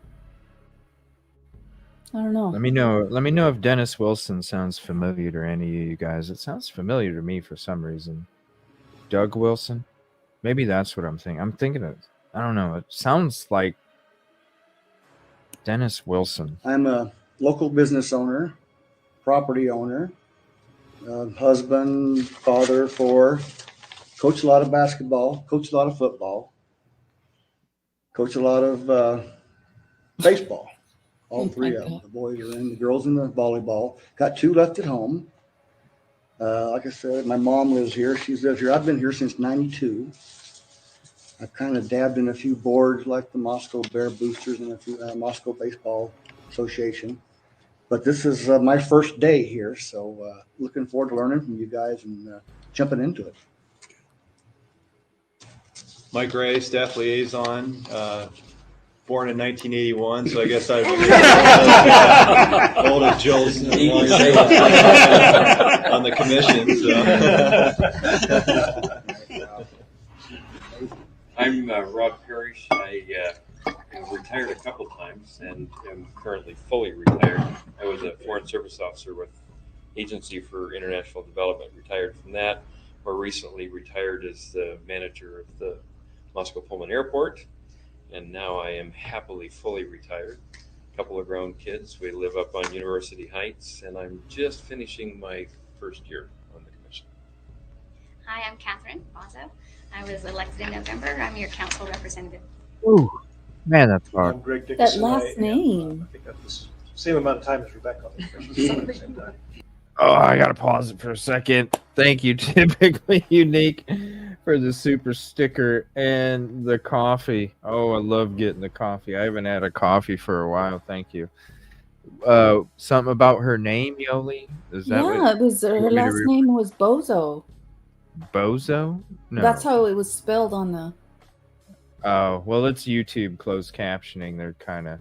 I don't know. Let me know if Dennis Wilson sounds familiar to any of you guys. It sounds familiar to me for some reason. Doug Wilson? Maybe that's what I'm thinking. I'm thinking of, I don't know. It sounds like Dennis Wilson. I'm a local business owner, property owner, husband, father of 4, coach a lot of basketball, coach a lot of football, coach a lot of baseball. All 3 of them. The boys are in, the girls in the volleyball. Got 2 left at home. Like I said, my mom lives here. She lives here. I've been here since '92. I've kind of dabbed in a few boards like the Moscow Bear Boosters and a few Moscow Baseball Association. But this is my first day here, so looking forward to learning from you guys and jumping into it. Mike Ray, staff liaison, born in 1981, so I guess I've old as Joel's on the commission. So. I'm Rob Parrish. I retired a couple times and am currently fully retired. I was a Foreign Service Officer with Agency for International Development, retired from that. More recently retired as the manager of the Moscow Pullman Airport. And now I am happily fully retired. A couple of grown kids. We live up on University Heights, and I'm just finishing my first year on the commission. Hi, I'm Catherine Bozzo. I was elected in November. I'm your council representative. Ooh, man, that's hard. I'm Greg Dickinson. That last name. I think I've the same amount of time as Rebecca on the commission. At the same time. Oh, I gotta pause it for a second. Thank you, Typically Unique, for the super sticker and the coffee. Oh, I love getting the coffee. I haven't had a coffee for a while. Thank you. Something about her name, Yoli? Is that Yeah, it was her last name was Bozo. Bozo? No. That's how it was spelled on the. Oh, well, it's YouTube closed captioning. They're kind of.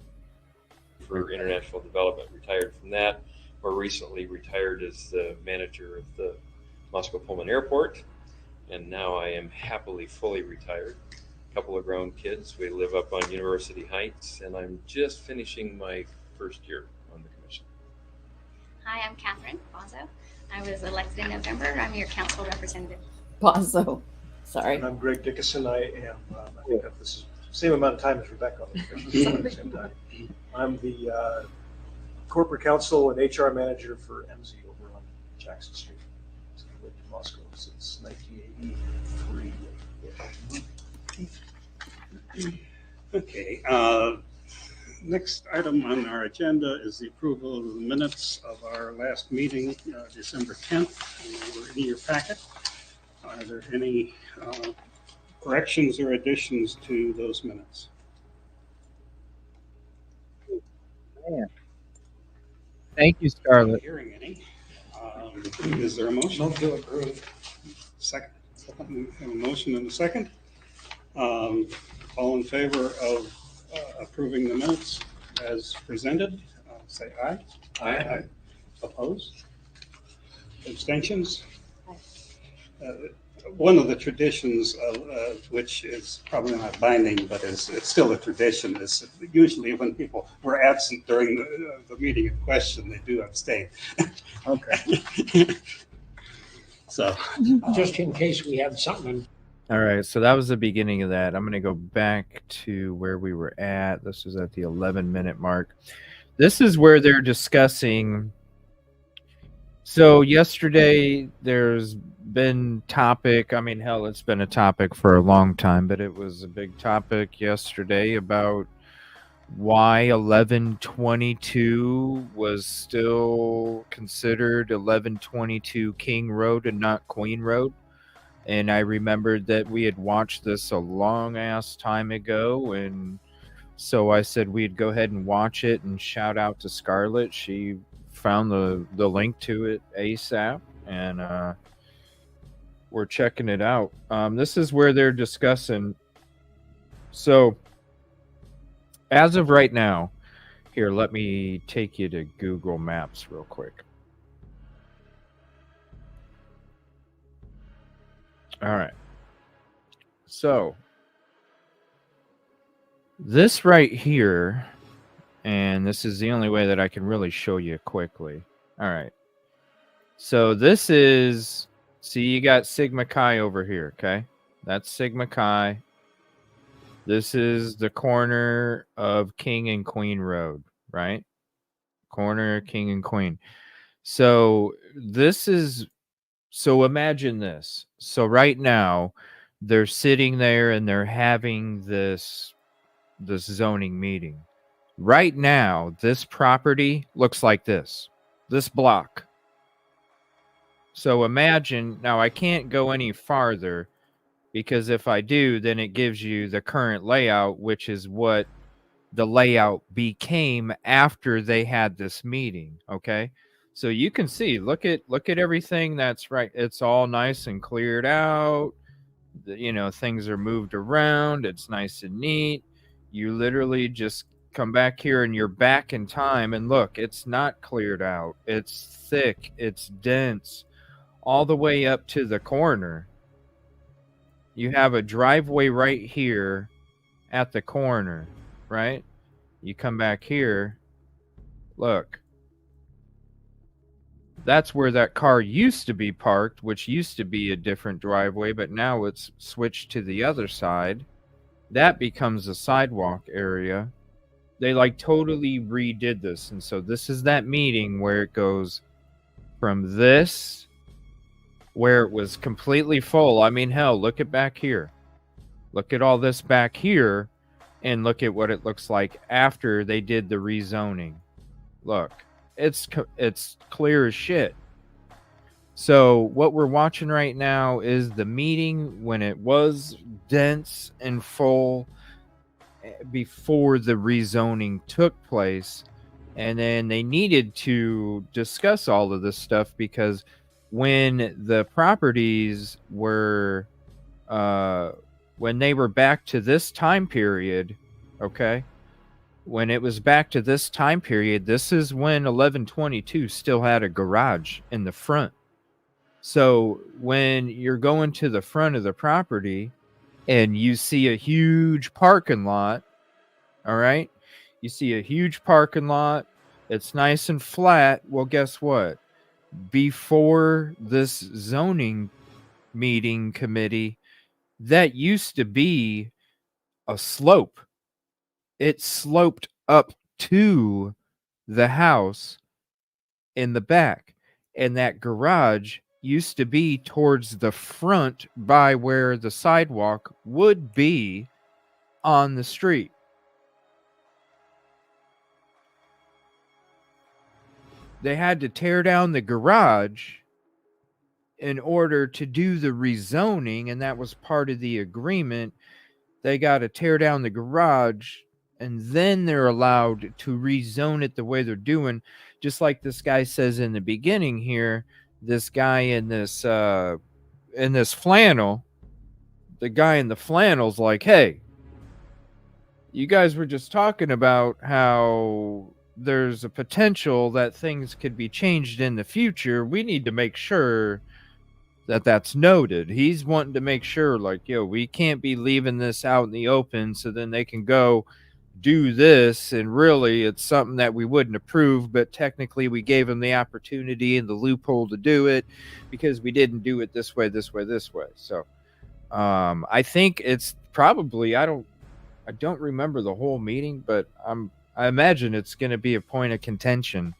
For international development, retired from that. More recently retired as the manager of the Moscow Pullman Airport, and now I am happily fully retired. A couple of grown kids. We live up on University Heights, and I'm just finishing my first year on the commission. Hi, I'm Catherine Bozzo. I was elected in November. I'm your council representative. Bozzo. Sorry. And I'm Greg Dickinson. I am, I think I've the same amount of time as Rebecca on the commission. At the same time. I'm the corporate counsel and HR manager for MZ over on Jackson Street. So I've lived in Moscow since 1983. Okay. Next item on our agenda is the approval of the minutes of our last meeting, December 10th. They were in your packet. Are there any corrections or additions to those minutes? Man. Thank you, Scarlett. Not hearing any. Is there a motion? Move to approve. Second. We have a motion and a second. All in favor of approving the minutes as presented, say aye. Aye. Opposed? Abstentions? One of the traditions, which is probably not binding, but it's still a tradition, is usually when people were absent during the meeting in question, they do abstain. Okay. So, Just in case we have something. All right, so that was the beginning of that. I'm going to go back to where we were at. This was at the 11-minute mark. This is where they're discussing. So yesterday there's been topic. I mean, hell, it's been a topic for a long time, but it was a big topic yesterday about why 1122 was still considered 1122 King Road and not Queen Road. And I remembered that we had watched this a long ass time ago, and so I said we'd go ahead and watch it. And shout out to Scarlett. She found the link to it ASAP, and we're checking it out. This is where they're discussing. So as of right now, here, let me take you to Google Maps real quick. All right. So this right here, and this is the only way that I can really show you quickly. All right. So this is, see, you got Sigma Chi over here, okay? That's Sigma Chi. This is the corner of King and Queen Road, right? Corner King and Queen. So this is, so imagine this. So right now, they're sitting there and they're having this zoning meeting. Right now, this property looks like this block. So imagine, now I can't go any farther because if I do, then it gives you the current layout, which is what the layout became after they had this meeting, okay? So you can see, look at everything that's right. It's all nice and cleared out. You know, things are moved around. It's nice and neat. You literally just come back here and you're back in time, and look, it's not cleared out. It's thick. It's dense all the way up to the corner. You have a driveway right here at the corner, right? You come back here. Look. That's where that car used to be parked, which used to be a different driveway, but now it's switched to the other side. That becomes a sidewalk area. They like totally redid this. And so this is that meeting where it goes from this, where it was completely full. I mean, hell, look at back here. Look at all this back here, and look at what it looks like after they did the rezoning. Look. It's clear as shit. So what we're watching right now is the meeting when it was dense and full before the rezoning took place. And then they needed to discuss all of this stuff because when the properties were, when they were back to this time period, okay? When it was back to this time period, this is when 1122 still had a garage in the front. So when you're going to the front of the property and you see a huge parking lot, all right? You see a huge parking lot. It's nice and flat. Well, guess what? Before this zoning meeting committee, that used to be a slope. It sloped up to the house in the back. And that garage used to be towards the front by where the sidewalk would be on the street. They had to tear down the garage in order to do the rezoning, and that was part of the agreement. They got to tear down the garage, and then they're allowed to rezone it the way they're doing. Just like this guy says in the beginning here, this guy in this flannel, the guy in the flannel's like, hey, you guys were just talking about how there's a potential that things could be changed in the future. We need to make sure that that's noted. He's wanting to make sure, like, yo, we can't be leaving this out in the open so then they can go do this, and really it's something that we wouldn't approve, but technically we gave them the opportunity and the loophole to do it because we didn't do it this way. So I think it's probably, I don't remember the whole meeting, but I imagine it's going to be a point of contention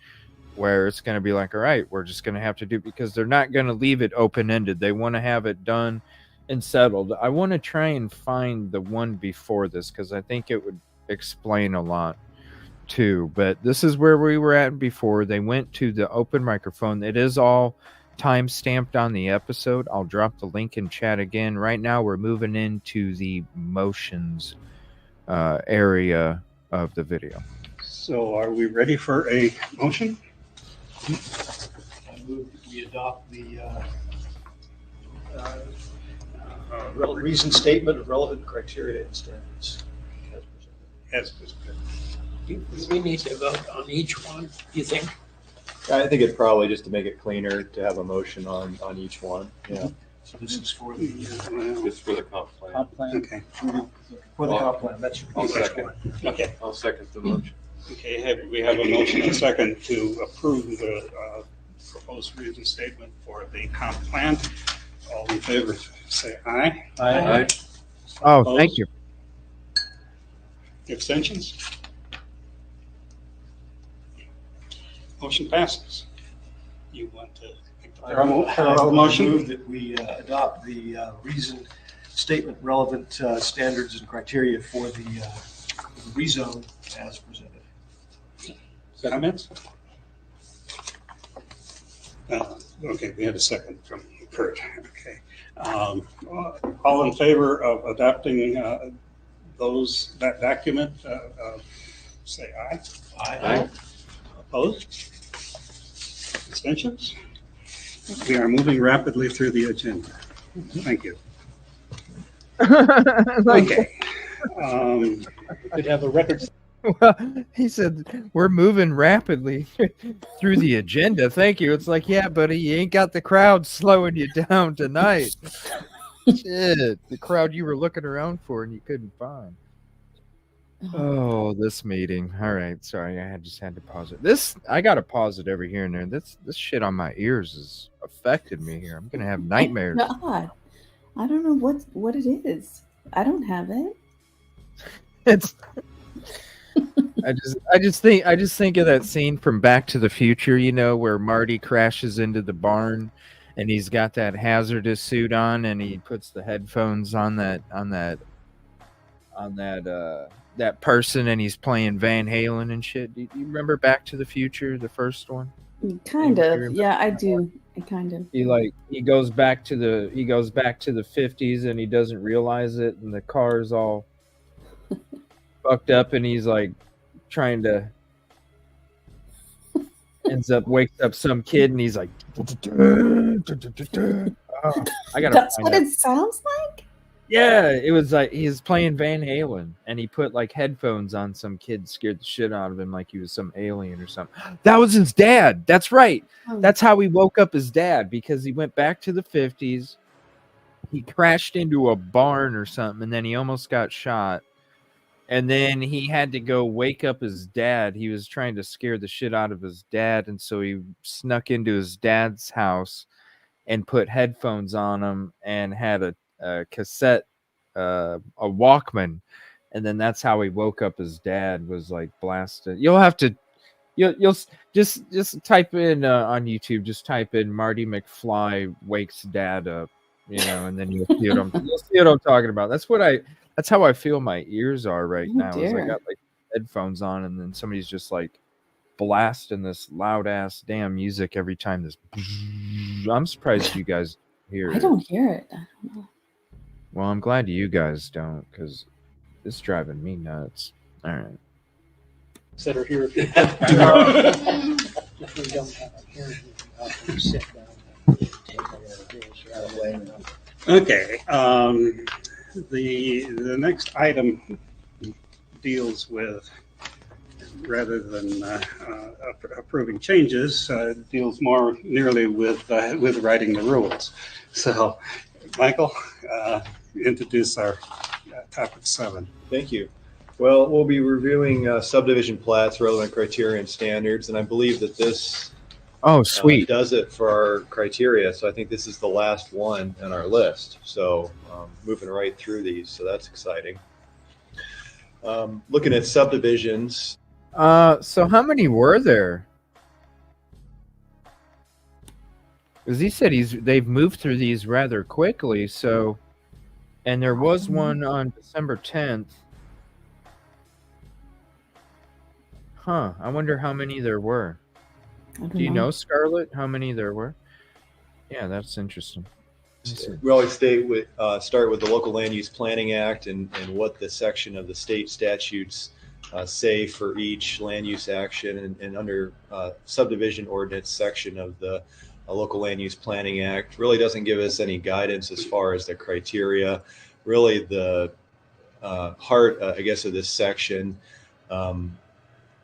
where it's going to be like, all right, we're just going to have to do, because they're not going to leave it open-ended. They want to have it done and settled. I want to try and find the one before this because I think it would explain a lot too. But this is where we were at before. They went to the open microphone. It is all time stamped on the episode. I'll drop the link in chat again. Right now we're moving into the motions area of the video. So are we ready for a motion? I move that we adopt the reason statement of relevant criteria and standards as presented. Do we need to vote on each one, do you think? I think it probably, just to make it cleaner, to have a motion on each one. Yeah. So this is for the Just for the comp plan. Okay. for the comp plan. That's I'll your first second. one. Okay. I'll second the motion. Okay, we have a motion and second to approve the proposed reason statement for the comp plan. All in favor, say aye. Aye. Oh, Opposed? thank you. Abstentions? Motion passes. You want to make the I motion? move that we adopt the reason statement relevant standards and criteria for the rezone as presented. Comments? Okay, we had a second from Kurt. Okay. All in favor of adopting that document, say aye. Aye. Opposed? Abstentions? We are moving rapidly through the agenda. Thank you. Okay. Could have a record. Well, he said, we're moving rapidly through the agenda. Thank you. It's like, yeah, buddy, you ain't got the crowd slowing you down tonight. Shit, the crowd you were looking around for and you couldn't find. Oh, this meeting. All right, sorry, I just had to pause it. I gotta pause it every here and there. This shit on my ears has affected me here. I'm gonna have nightmares. God, I don't know what it is. I don't have it. It's. I just think of that scene from Back to the Future, you know, where Marty crashes into the barn, and he's got that hazardous suit on, and he puts the headphones on that person, and he's playing Van Halen and shit. Do you remember Back to the Future, the first one? Kind of. Yeah, I do. I kind of. He goes back to the 50s, and he doesn't realize it, and the car's all fucked up, and he's like trying to wakes up some kid, and he's like, oh, I gotta. That's what it sounds like. Yeah, it was like he's playing Van Halen, and he put like headphones on some kid, scared the shit out of him, like he was some alien or something. That was his dad. That's right. Oh. That's how he woke up his dad, because he went back to the 50s. He crashed into a barn or something, and then he almost got shot. And then he had to go wake up his dad. He was trying to scare the shit out of his dad, and so he snuck into his dad's house and put headphones on him and had a cassette, a Walkman, and then that's how he woke up his dad, was like blasted. You'll just type in on YouTube, just type in Marty McFly wakes dad up, you know, and then you'll see what I'm talking about. That's how I feel my ears are right now. Is I got like headphones on, and then somebody's just like blasting this loud ass damn music every time. This, I'm surprised you guys hear it. I don't hear it. I don't know. Well, I'm glad you guys don't, because it's driving me nuts. All right. That are here. If we don't have a hearing, we can sit down. Okay, the next item deals with, rather than approving changes, deals more nearly with writing the rules. So, Michael, introduce our topic 7. Thank you. Well, we'll be reviewing subdivision plats, relevant criteria and standards, and I believe that this sweet. does it for our criteria. So I think this is the last one on our list. So moving right through these, so that's exciting. Looking at subdivisions. So how many were there? Because he said they've moved through these rather quickly. So, and there was one on December 10th. Huh. I wonder how many there were. Do you know, Scarlett, how many there were? Yeah, that's interesting. We always start with the Local Land Use Planning Act and what the section of the state statutes say for each land use action, and under subdivision ordinance section of the Local Land Use Planning Act really doesn't give us any guidance as far as the criteria. Really the heart, I guess, of this section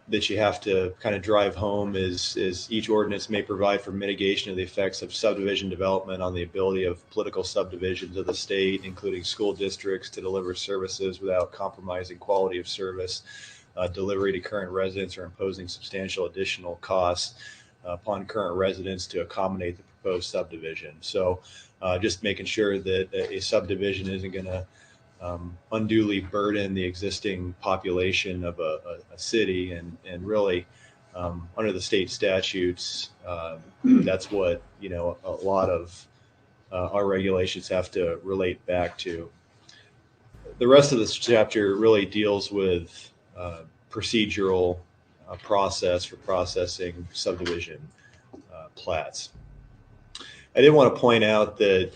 that you have to kind of drive home is each ordinance may provide for mitigation of the effects of subdivision development on the ability of political subdivisions of the state, including school districts, to deliver services without compromising quality of service, delivery to current residents, or imposing substantial additional costs upon current residents to accommodate the proposed subdivision. So just making sure that a subdivision isn't going to unduly burden the existing population of a city, and really under the state statutes, that's what a lot of our regulations have to relate back to. The rest of this chapter really deals with procedural process for processing subdivision plats. I did want to point out that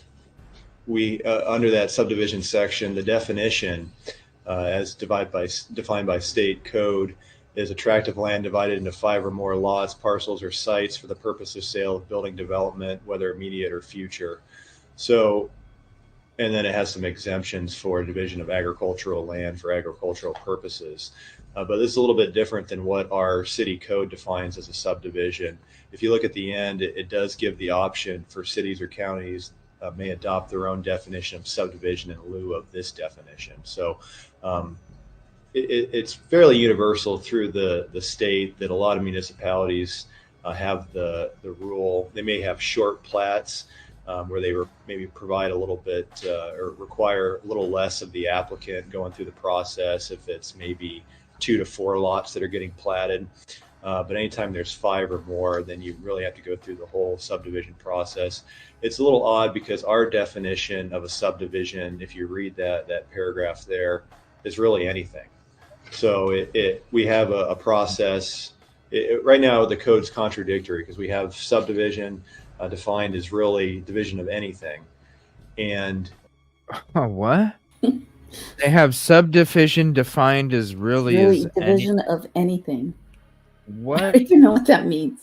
we under that subdivision section, the definition as defined by state code is a tract of land divided into 5 or more lots, parcels, or sites for the purpose of sale of building development, whether immediate or future. So, and then it has some exemptions for division of agricultural land for agricultural purposes. But this is a little bit different than what our city code defines as a subdivision. If you look at the end, it does give the option for cities or counties may adopt their own definition of subdivision in lieu of this definition. So it's fairly universal through the state that a lot of municipalities have the rule. They may have short plats where they maybe provide a little bit or require a little less of the applicant going through the process if it's maybe 2 to 4 lots that are getting platted. But anytime there's 5 or more, then you really have to go through the whole subdivision process. It's a little odd because our definition of a subdivision, if you read that paragraph there, is really anything. So we have a process. Right now, the code's contradictory because we have subdivision defined as really division of anything. And what? They have subdivision defined as really division of anything. What? I don't even know what that means.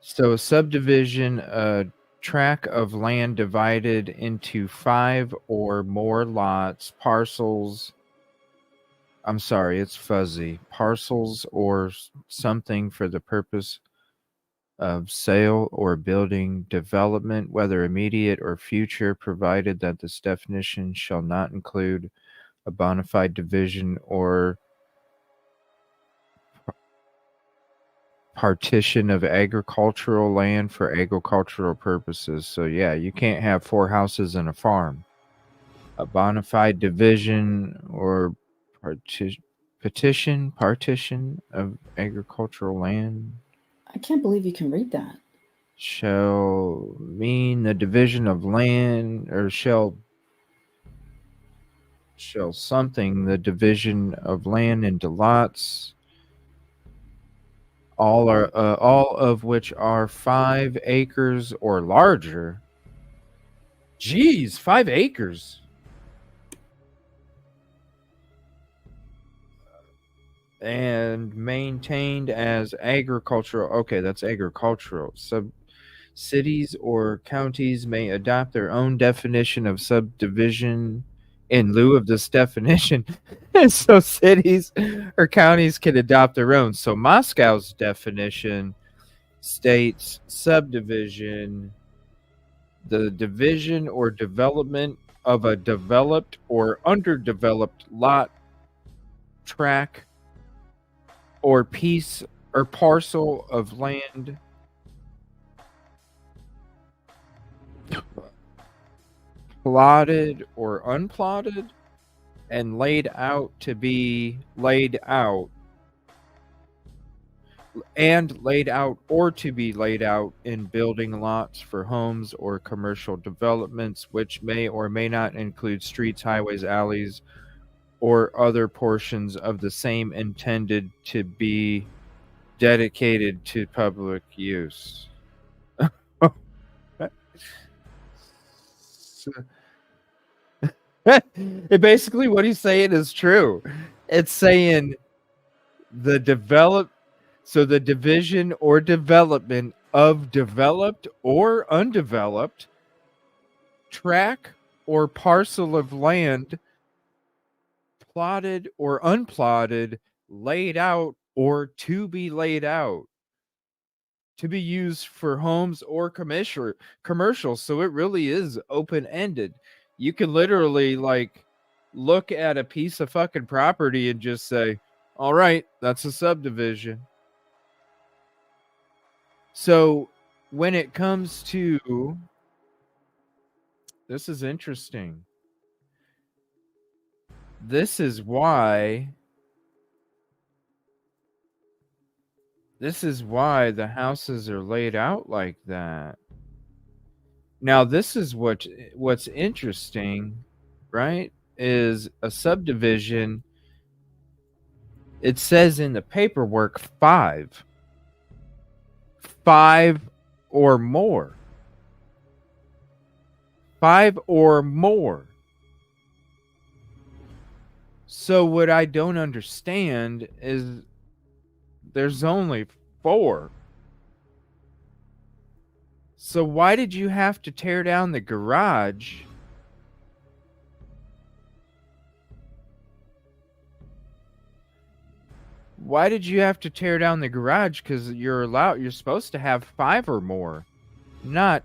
So subdivision, a tract of land divided into 5 or more lots, parcels. I'm sorry, it's fuzzy. Parcels or something for the purpose of sale or building development, whether immediate or future, provided that this definition shall not include a bona fide division or partition of agricultural land for agricultural purposes. So yeah, you can't have 4 houses and a farm. A bona fide division or partition of agricultural land. I can't believe you can read that. Shall mean the division of land, or shall something the division of land into lots, all of which are 5 acres or larger. Geez, 5 acres. and maintained as agricultural. Okay, that's agricultural. Cities or counties may adopt their own definition of subdivision in lieu of this definition. So cities or counties can adopt their own. So Moscow's definition states subdivision, the division or development of a developed or underdeveloped lot, tract, or piece or parcel of land plotted or unplotted and laid out to be laid out or to be laid out in building lots for homes or commercial developments, which may or may not include streets, highways, alleys, or other portions of the same intended to be dedicated to public use. It basically, what he's saying is true. It's saying the division or development of developed or undeveloped tract or parcel of land, plotted or unplotted, laid out or to be laid out, to be used for homes or commercial. So it really is open-ended. You can literally like look at a piece of fucking property and just say, all right, that's a subdivision. So when it comes to, this is interesting. This is why the houses are laid out like that. Now, this is what's interesting, right? Is a subdivision. It says in the paperwork 5 or more. 5 or more. So what I don't understand is there's only 4. So why did you have to tear down the garage? Why did you have to tear down the garage? Because you're supposed to have 5 or more, not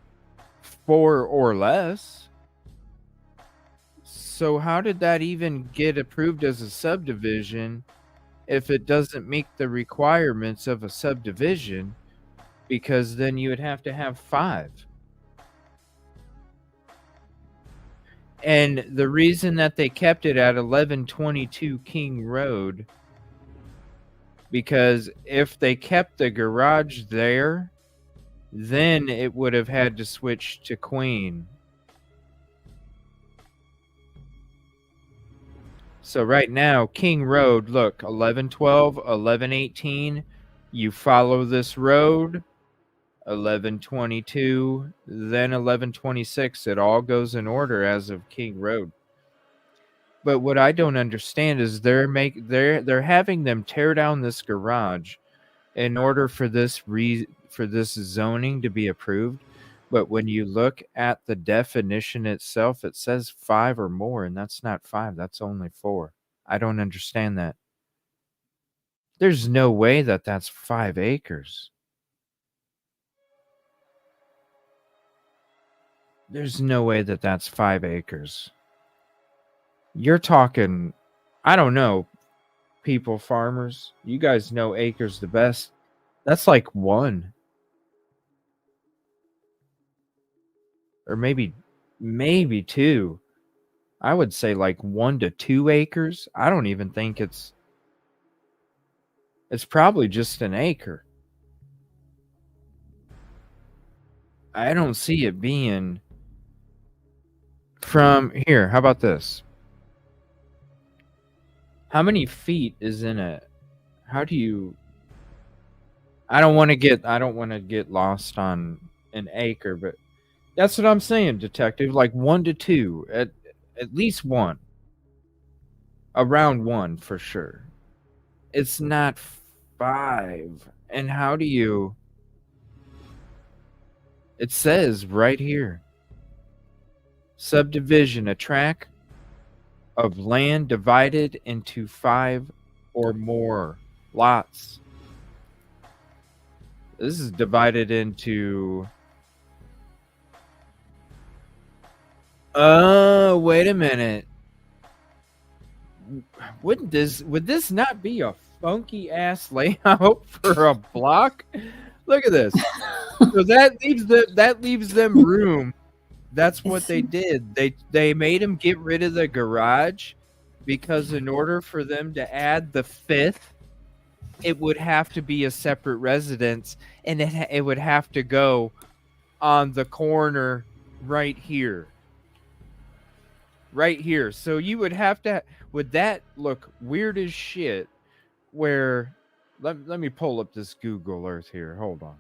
4 or less. So how did that even get approved as a subdivision if it doesn't meet the requirements of a subdivision? Because then you would have to have 5. And the reason that they kept it at 1122 King Road, because if they kept the garage there, then it would have had to switch to Queen. So right now, King Road, look, 1112, 1118, you follow this road, 1122, then 1126. It all goes in order as of King Road. But what I don't understand is they're having them tear down this garage in order for this zoning to be approved. But when you look at the definition itself, it says 5 or more, and that's not 5. That's only 4. I don't understand that. There's no way that that's 5 acres. There's no way that that's 5 acres. You're talking, I don't know, people, farmers. You guys know acres the best. That's like 1. Or maybe 2. I would say like 1 to 2 acres. I don't even think it's probably just an acre. I don't see it being from here. How about this? How many feet is in it? How do you? I don't want to get lost on an acre, but that's what I'm saying, detective. Like 1 to 2, at least 1, around 1 for sure. It's not 5. And how do you... It says right here. Subdivision, a tract of land divided into 5 or more lots. This is divided into... Oh, wait a minute. Would this not be a funky ass layout for a block? Look at this. So that leaves them room. That's what they did. They made them get rid of the garage because in order for them to add the 5th, it would have to be a separate residence, and it would have to go on the corner right here. Right here. So you would have to... Would that look weird as shit where... Let me pull up this Google Earth here. Hold on.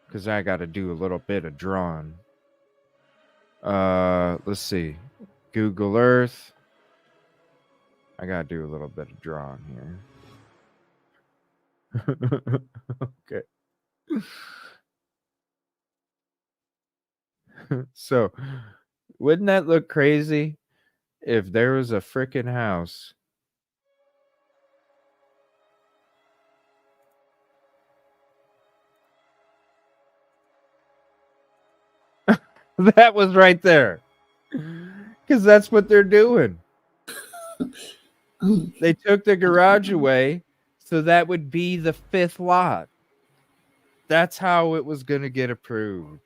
Because I got to do a little bit of drawing. Let's see. Google Earth. I got to do a little bit of drawing here. Okay. So, wouldn't that look crazy if there was a frickin' house? That was right there. Because that's what they're doing. They took the garage away, so that would be the 5th lot. That's how it was going to get approved.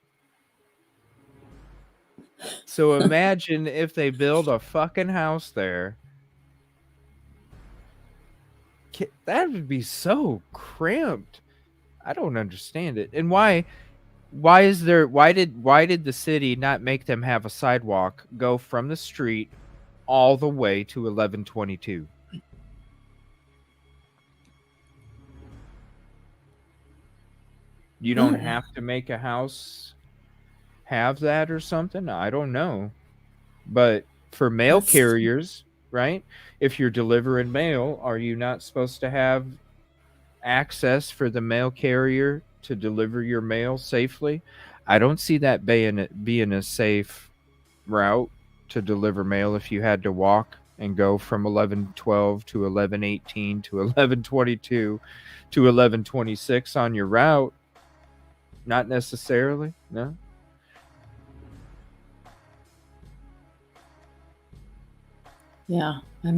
So imagine if they build a fucking house there. That would be so cramped. I don't understand it. And why did the city not make them have a sidewalk go from the street all the way to 1122? You don't have to make a house have that or something? I don't know. But for mail carriers, right? If you're delivering mail, are you not supposed to have access for the mail carrier to deliver your mail safely? I don't see that being a safe route to deliver mail if you had to walk and go from 1112 to 1118 to 1122 to 1126 on your route. Not necessarily, no. Yeah, I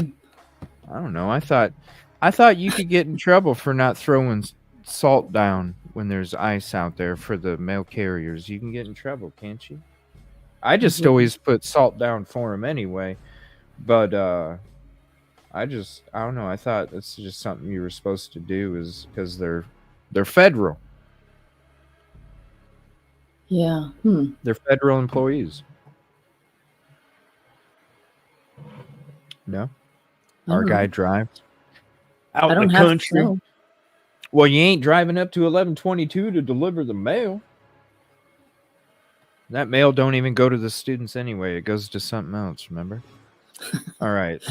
don't know. I thought you could get in trouble for not throwing salt down when there's ice out there for the mail carriers. You can get in trouble, can't you? I just always put salt down for them anyway. But I don't know. I thought it's just something you were supposed to do is because they're federal. Yeah. They're federal employees. No? Our guy drives out in the country. Well, you ain't driving up to 1122 to deliver the mail. That mail don't even go to the students anyway. It goes to something else, remember? All right.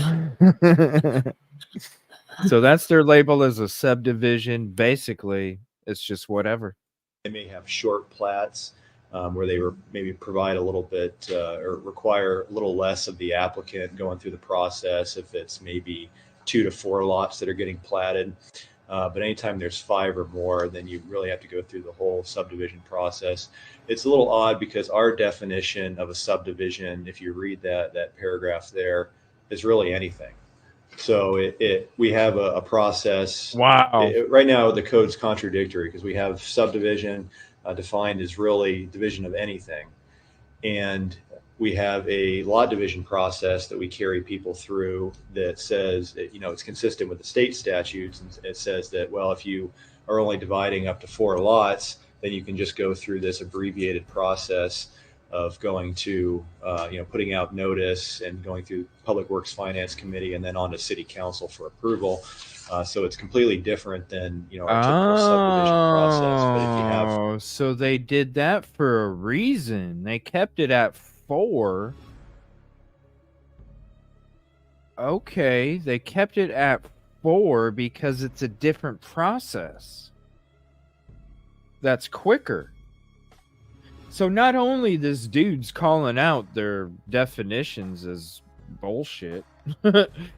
So that's their label as a subdivision. Basically, it's just whatever. They may have short plats where they maybe provide a little bit or require a little less of the applicant going through the process if it's maybe 2 to 4 lots that are getting platted. But anytime there's 5 or more, then you really have to go through the whole subdivision process. It's a little odd because our definition of a subdivision, if you read that paragraph there, is really anything. So we have a process. Wow. Right now, the code's contradictory because we have subdivision defined as really division of anything. And we have a lot division process that we carry people through that says, it's consistent with the state statutes. And it says that, well, if you are only dividing up to 4 lots, then you can just go through this abbreviated process of going to, putting out notice and going through Public Works Finance Committee and then on to City Council for approval. So it's completely different than, our typical subdivision process. But if you have... So they did that for a reason. They kept it at 4. Okay, they kept it at 4 because it's a different process. That's quicker. So not only this dude's calling out their definitions as bullshit,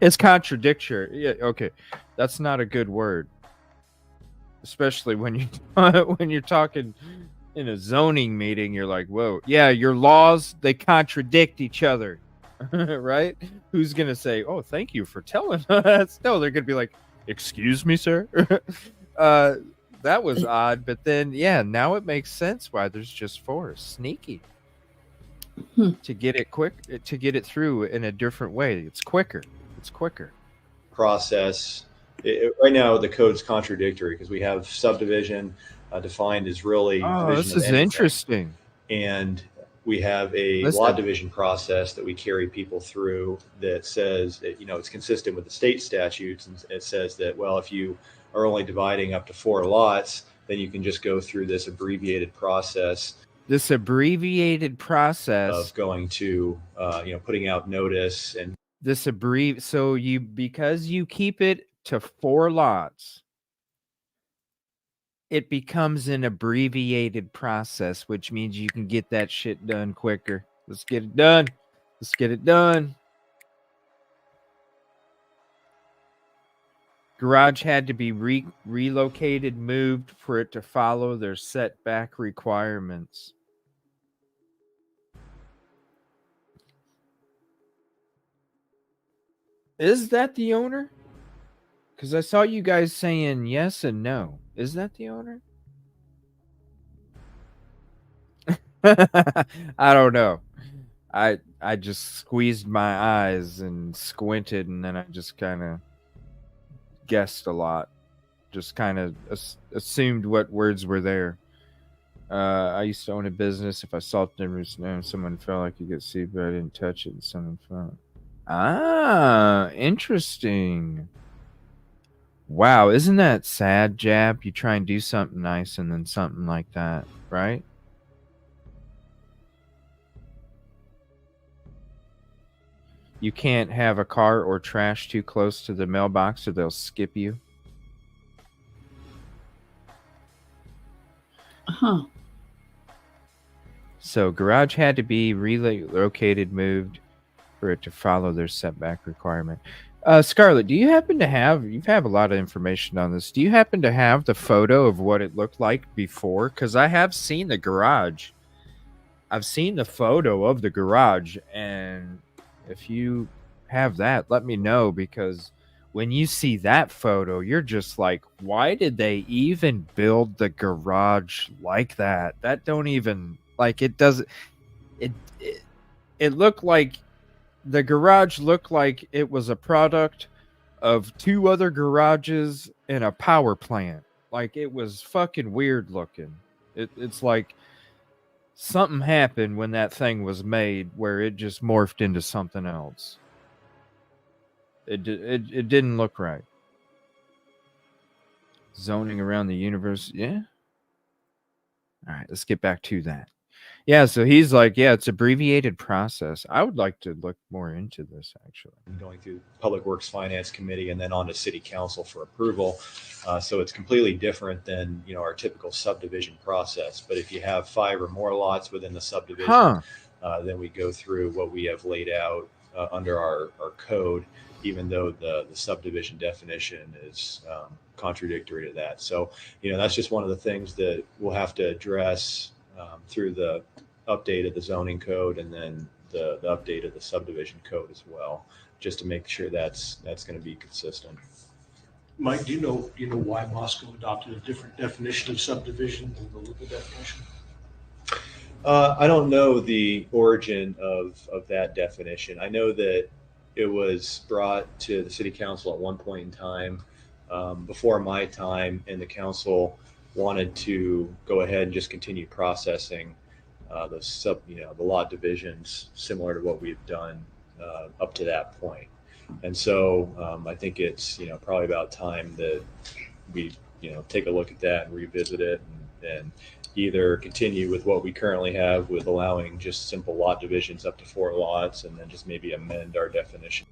it's contradictory. Yeah, okay, that's not a good word, especially when you when you're talking in a zoning meeting. You're like, whoa, yeah, your laws, they contradict each other. Right? Who's gonna say, oh, thank you for telling us? No, they're gonna be like, excuse me, sir. That was odd, but then yeah, now it makes sense why there's just 4. Sneaky. To get it to get it through in a different way. It's quicker. Process. Right now, the code's contradictory because we have subdivision defined as really Oh, division this of is anything. interesting. And we have a lot division process that we carry people through that says that, it's consistent with the state statutes. And it says that, well, if you are only dividing up to 4 lots, then you can just go through this abbreviated process. This abbreviated process of going to, putting out notice and this so because you keep it to 4 lots, it becomes an abbreviated process, which means you can get that shit done quicker. Let's get it done. Garage had to be relocated, moved for it to follow their setback requirements. Is that the owner? Because I saw you guys saying yes and no. Is that the owner? I don't know. I just squeezed my eyes and squinted, and then I just kind of guessed a lot. Just kind of assumed what words were there. I used to own a business. If I saw timbers now, someone felt like you could see, but I didn't touch it, and someone felt. Ah, interesting. Wow, isn't that sad, Jab? You try and do something nice and then something like that, right? You can't have a car or trash too close to the mailbox or they'll skip you. Huh. So garage had to be relocated, moved for it to follow their setback requirement. Scarlett, do you happen to have, you have a lot of information on this. Do you happen to have the photo of what it looked like before? Because I have seen the garage. I've seen the photo of the garage, and if you have that, let me know, because when you see that photo, you're just like, why did they even build the garage like that? That don't even, like, it doesn't, it looked like, the garage looked like it was a product of 2 other garages and a power plant. Like, it was fucking weird looking. It's like something happened when that thing was made where it just morphed into something else. It didn't look right. Zoning around the universe. Yeah. All right, let's get back to that. Yeah, so he's like, yeah, it's abbreviated process. I would like to look more into this, actually. Going through Public Works Finance Committee and then on to City Council for approval. So it's completely different than, our typical subdivision process. But if you have 5 or more lots within the subdivision, then we go through what we have laid out under our code, even though the subdivision definition is contradictory to that. So, that's just one of the things that we'll have to address through the update of the zoning code and then the update of the subdivision code as well, just to make sure that's going to be consistent. Mike, do you know why Moscow adopted a different definition of subdivision than the local definition? I don't know the origin of that definition. I know that it was brought to the city council at one point in time before my time, and the council wanted to go ahead and just continue processing the lot divisions similar to what we've done up to that point. And so I think it's probably about time that we take a look at that and revisit it and either continue with what we currently have with allowing just simple lot divisions up to 4 lots, and then just maybe amend our definition.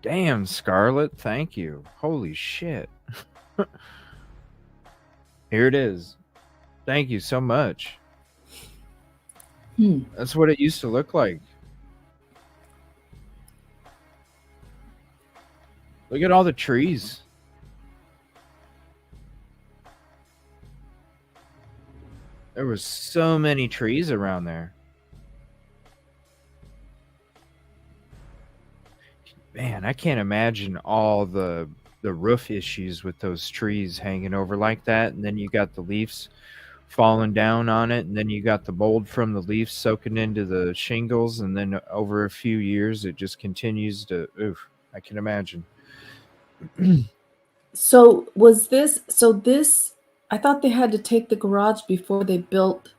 Damn, Scarlett, thank you. Holy shit. Here it is. Thank you so much. That's what it used to look like. Look at all the trees. There was so many trees around there. Man, I can't imagine all the roof issues with those trees hanging over like that, and then you got the leaves falling down on it, and then you got the mold from the leaves soaking into the shingles, and then over a few years it just continues to, oof, I can imagine. So this, I thought they had to take the garage before they built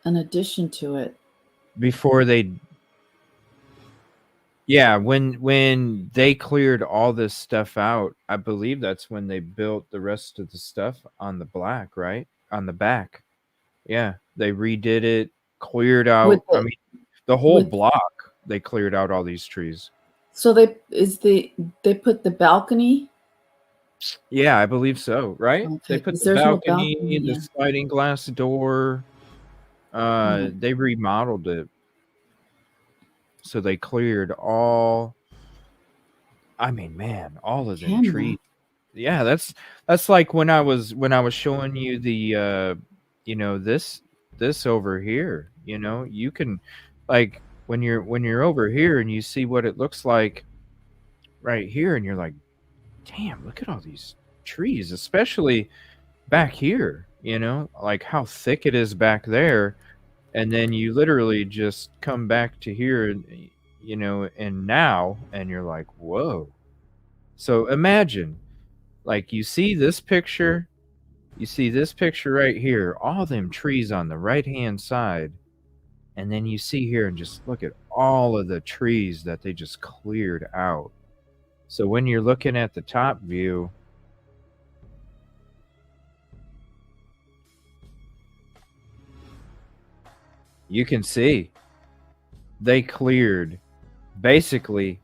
an addition to it. Before they, yeah, when they cleared all this stuff out, I believe that's when they built the rest of the stuff on the black, right? On the back. Yeah, they redid it, cleared out, I mean, the whole block, they cleared out all these trees. So they put the balcony. Yeah, I believe so, right? Okay, They put 'cause the there's no balcony, balcony, the yeah. sliding glass door. They remodeled it. So they cleared all, I mean, man, all of them trees. Yeah, that's like when I was showing you the you know, this over here, you know, you can, like, when you're over here and you see what it looks like right here, and you're like, damn, look at all these trees, especially back here, you know, like how thick it is back there. And then you literally just come back to here, and, you know, and now, and you're like, whoa. So imagine, like, you see this picture right here, all them trees on the right-hand side, and then you see here and just look at all of the trees that they just cleared out. So when you're looking at the top view, you can see they cleared basically,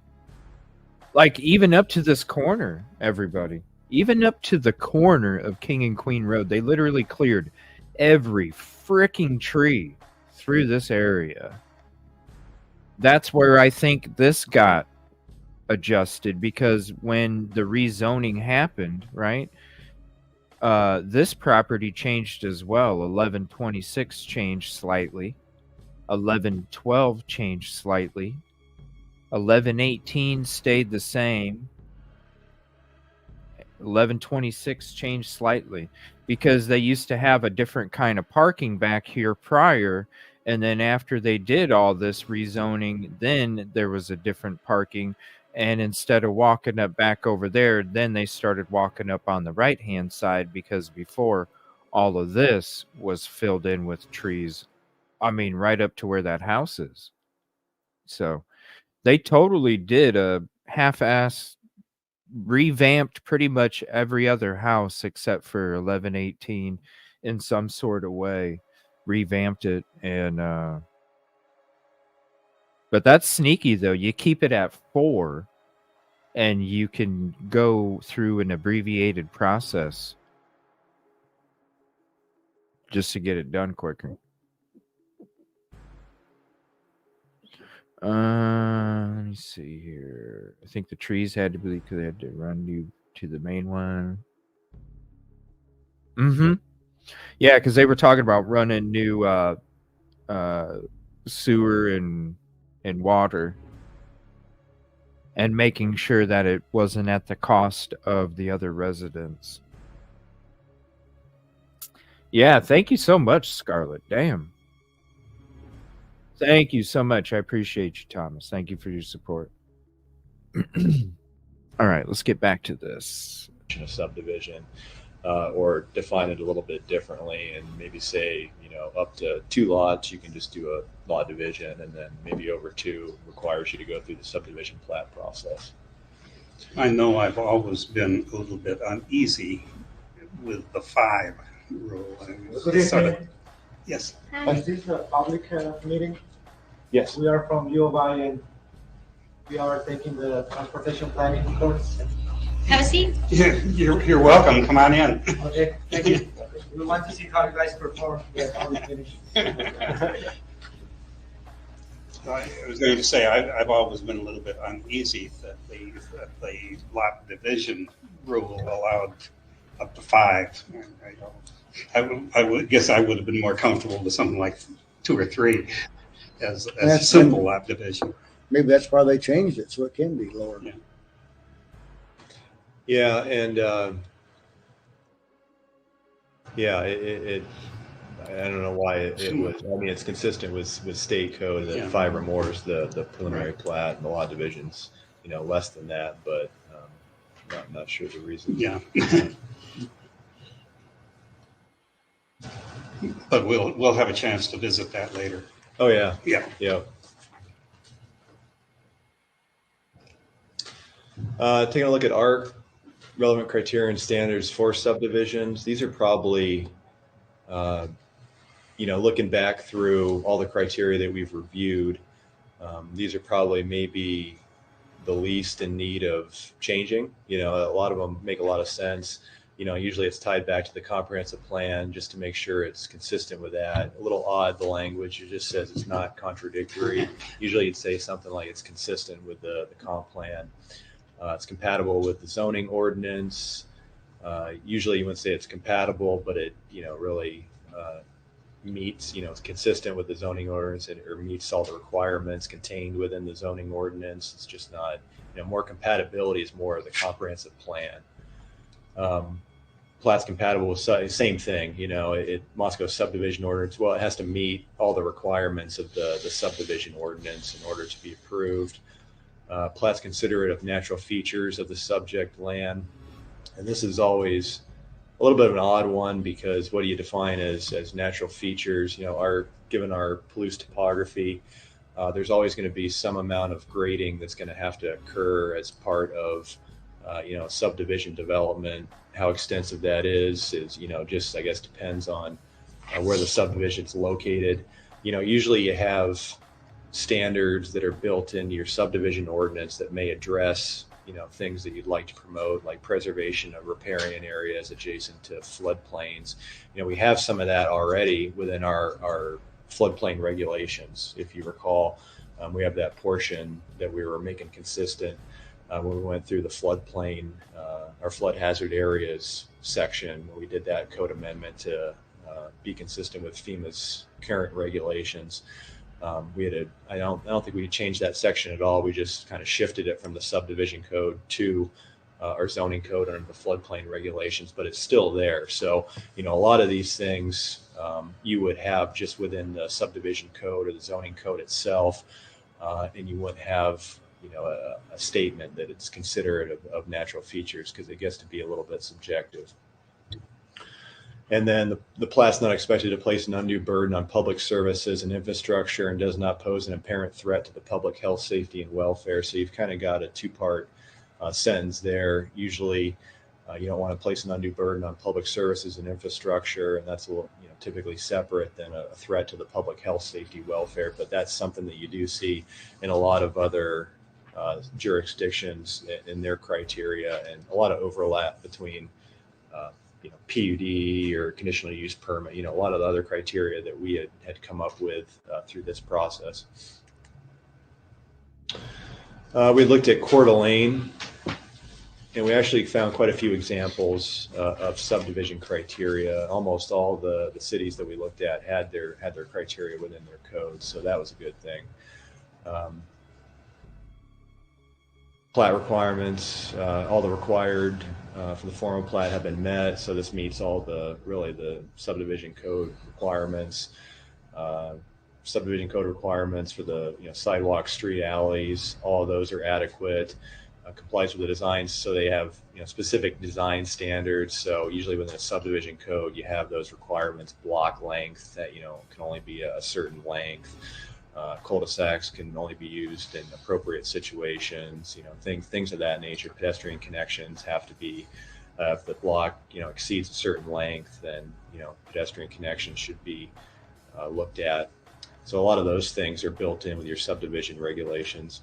like, even up to this corner, everybody. Even up to the corner of King and Queen Road, they literally cleared every freaking tree through this area. That's where I think this got adjusted, because when the rezoning happened, right, this property changed as well. 1126 changed slightly. 1112 changed slightly. 1118 stayed the same. 1126 changed slightly, because they used to have a different kind of parking back here prior, and then after they did all this rezoning, then there was a different parking, and instead of walking up back over there, then they started walking up on the right hand side, because before, all of this was filled in with trees. I mean, right up to where that house is. So they totally did a half-ass, revamped pretty much every other house except for 1118 in some sort of way, revamped it. And but that's sneaky though. You keep it at 4 and you can go through an abbreviated process just to get it done quicker. Let me see here. I think the trees had to be, because they had to run you to the main one. Yeah, because they were talking about running new sewer and water, and making sure that it wasn't at the cost of the other residents. Yeah, thank you so much, Scarlett. Damn. Thank you so much. I appreciate you, Thomas. Thank you for your support. All right, let's get back to this. A subdivision, or define it a little bit differently, and maybe say, you know, up to 2 lots, you can just do a lot division, and then maybe over 2 requires you to go through the subdivision plat process. I know I've always been a little bit uneasy with the 5 rule. Good evening. Yes. Is this a public meeting? Yes. We are from U of I, and we are taking the transportation planning course. Have a seat. You're welcome. Come on in. Okay, thank you. We want to see how you guys perform before we finish. I was going to say, I've always been a little bit uneasy that the lot division rule allowed up to 5. I would guess I would have been more comfortable with something like 2 or 3 as a simple lot division. Maybe that's why they changed it, so it can be lower. Yeah, and I don't know why it was. I mean, it's consistent with state code that 5 or more is the preliminary plat, and the lot divisions, less than that, but not sure the reason. Yeah. But we'll have a chance to visit that later. Oh yeah. Yeah. Yeah. Taking a look at our relevant criteria and standards for subdivisions, these are probably, looking back through all the criteria that we've reviewed, these are probably maybe the least in need of changing. A lot of them make a lot of sense. Usually it's tied back to the comprehensive plan just to make sure it's consistent with that. A little odd, the language, it just says it's not contradictory. Usually you'd say something like it's consistent with the comp plan. It's compatible with the zoning ordinance. Usually you wouldn't say it's compatible, but it, really meets, it's consistent with the zoning ordinance or meets all the requirements contained within the zoning ordinance. It's just not, more compatibility is more of the comprehensive plan. Plat's compatible with same thing, Moscow subdivision ordinance. Well, it has to meet all the requirements of the subdivision ordinance in order to be approved. Plat's considerate of natural features of the subject land. And this is always a little bit of an odd one because what do you define as natural features? Given our Palouse topography, there's always going to be some amount of grading that's going to have to occur as part of subdivision development. How extensive that is just, I guess, depends on where the subdivision's located. Usually you have standards that are built into your subdivision ordinance that may address things that you'd like to promote, like preservation of riparian areas adjacent to floodplains. We have some of that already within our floodplain regulations. If you recall, we have that portion that we were making consistent when we went through the floodplain, our flood hazard areas section, where we did that code amendment to be consistent with FEMA's current regulations. I don't think we changed that section at all. We just kind of shifted it from the subdivision code to our zoning code under the floodplain regulations, but it's still there. So, a lot of these things you would have just within the subdivision code or the zoning code itself, and you wouldn't have, a statement that it's considerate of natural features because it gets to be a little bit subjective. And then the plat's not expected to place an undue burden on public services and infrastructure and does not pose an apparent threat to the public health, safety, and welfare. So you've kind of got a 2-part sentence there. Usually you don't want to place an undue burden on public services and infrastructure, and that's a little, typically separate than a threat to the public health, safety, welfare. But that's something that you do see in a lot of other jurisdictions in their criteria, and a lot of overlap between PUD or conditional use permit, a lot of the other criteria that we had come up with through this process. We looked at Coeur d'Alene, and we actually found quite a few examples of subdivision criteria. Almost all the cities that we looked at had their criteria within their codes, so that was a good thing. Plat requirements, all the required for the formal plat have been met, so this meets all the subdivision code requirements. Subdivision code requirements for the sidewalks, street alleys, all of those are adequate. Complies with the designs, so they have specific design standards. So usually within a subdivision code, you have those requirements. Block length that can only be a certain length. Cul-de-sacs can only be used in appropriate situations. Things of that nature. Pedestrian connections have to be. If the block exceeds a certain length, then pedestrian connections should be looked at. So a lot of those things are built in with your subdivision regulations.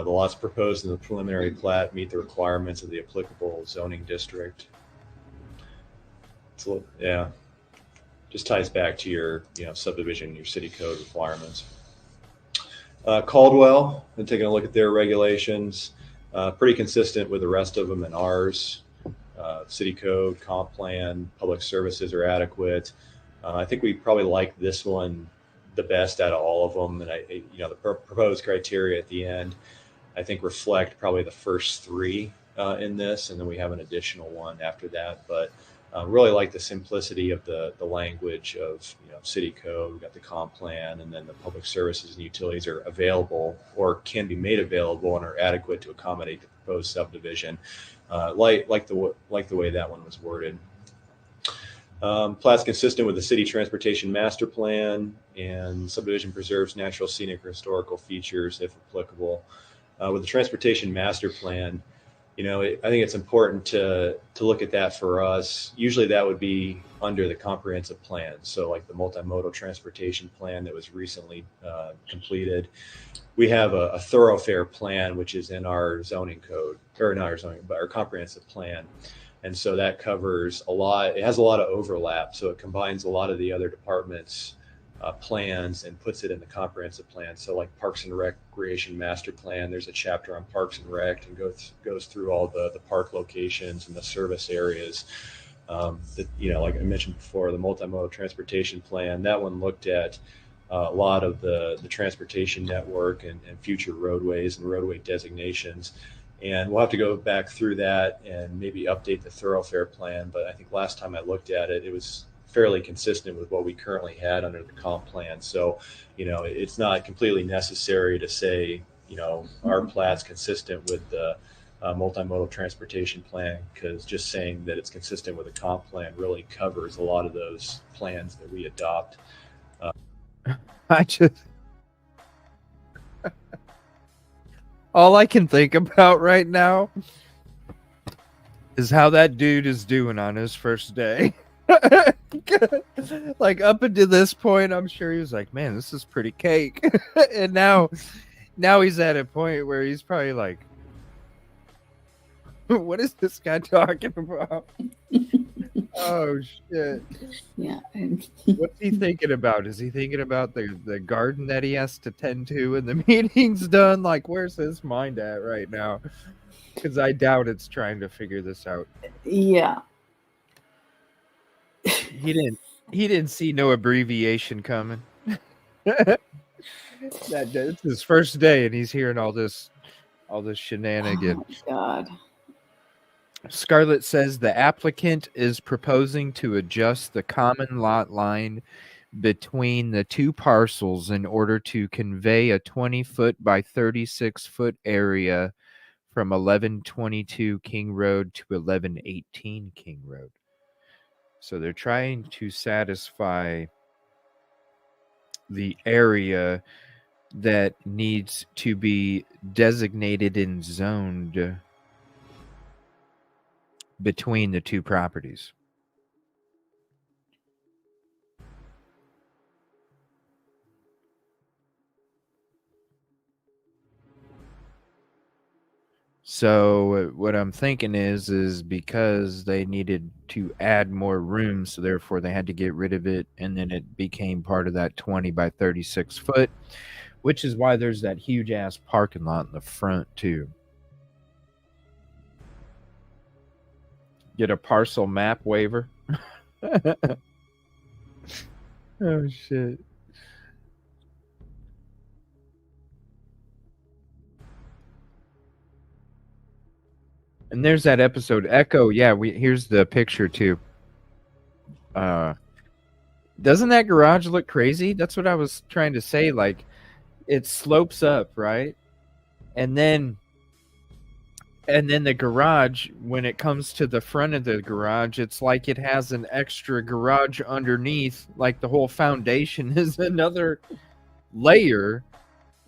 The lots proposed in the preliminary plat meet the requirements of the applicable zoning district. So, yeah, just ties back to your, subdivision, your city code requirements. Caldwell, and taking a look at their regulations, pretty consistent with the rest of them and ours. City code, comp plan, public services are adequate. I think we probably like this one the best out of all of them. And the proposed criteria at the end, I think reflect probably the first three in this, and then we have an additional one after that. But really like the simplicity of the language of city code. We've got the comp plan, and then the public services and utilities are available or can be made available and are adequate to accommodate the proposed subdivision. Like the way that one was worded. Plat's consistent with the city transportation master plan, and subdivision preserves natural, scenic, or historical features if applicable. With the transportation master plan, I think it's important to look at that for us. Usually that would be under the comprehensive plan. So like the multimodal transportation plan that was recently completed. We have a thoroughfare plan, which is in our zoning code, or not our zoning, but our comprehensive plan. And so that covers a lot. It has a lot of overlap. So it combines a lot of the other departments' plans and puts it in the comprehensive plan. So like Parks and Recreation Master Plan, there's a chapter on Parks and Rec and goes through all the park locations and the service areas. Like I mentioned before, the multimodal transportation plan, that one looked at a lot of the transportation network and future roadways and roadway designations. And we'll have to go back through that and maybe update the thoroughfare plan. But I think last time I looked at it, it was fairly consistent with what we currently had under the comp plan. So, it's not completely necessary to say, our plat's consistent with the multimodal transportation plan, because just saying that it's consistent with the comp plan really covers a lot of those plans that we adopt. All I can think about right now is how that dude is doing on his first day. Like up until this point, I'm sure he was like, man, this is pretty cake. And now he's at a point where he's probably like, what is this guy talking about? Oh shit. Yeah. What's he thinking about? Is he thinking about the garden that he has to tend to when the meeting's done? Like, where's his mind at right now? Because I doubt it's trying to figure this out. Yeah. He didn't see no abbreviation coming. It's his first day and he's hearing all this shenanigan. Oh, God. Scarlett says the applicant is proposing to adjust the common lot line between the two parcels in order to convey a 20-foot by 36-foot area from 1122 King Road to 1118 King Road. So they're trying to satisfy the area that needs to be designated and zoned between the two properties. So what I'm thinking is because they needed to add more room, so therefore they had to get rid of it, and then it became part of that 20 by 36 foot, which is why there's that huge ass parking lot in the front too. Get a parcel map waiver. Oh shit. And there's that episode Echo. Yeah, here's the picture too. Doesn't that garage look crazy? That's what I was trying to say. Like, it slopes up, right? And then the garage, when it comes to the front of the garage, it's like it has an extra garage underneath. Like the whole foundation is another layer.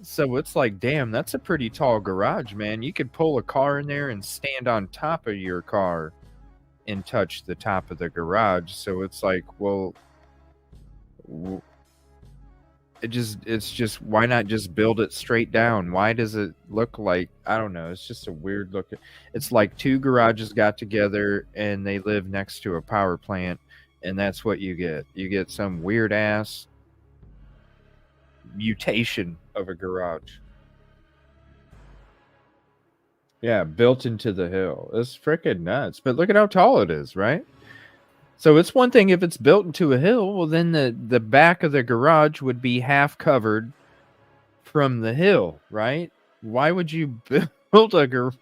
So it's like, damn, that's a pretty tall garage, man. You could pull a car in there and stand on top of your car and touch the top of the garage. So it's like, well, it's just why not just build it straight down? Why does it look like, I don't know, it's just a weird look. It's like two garages got together and they live next to a power plant, and that's what you get. You get some weird ass mutation of a garage. Yeah, built into the hill. It's freaking nuts. But look at how tall it is, right? So it's one thing if it's built into a hill, well then the back of the garage would be half covered from the hill, right? Why would you build a garage?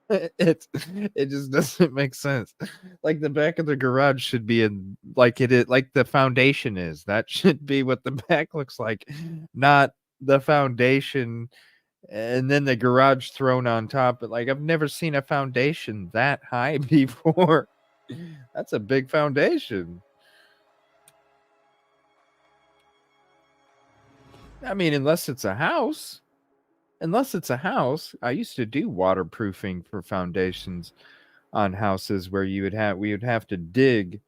It just doesn't make sense. Like the back of the garage should be in like it is, like the foundation is. That should be what the back looks like, not the foundation and then the garage thrown on top. But like I've never seen a foundation that high before. That's a big foundation. I mean, unless it's a house. Unless it's a house. I used to do waterproofing for foundations on houses where we would have to dig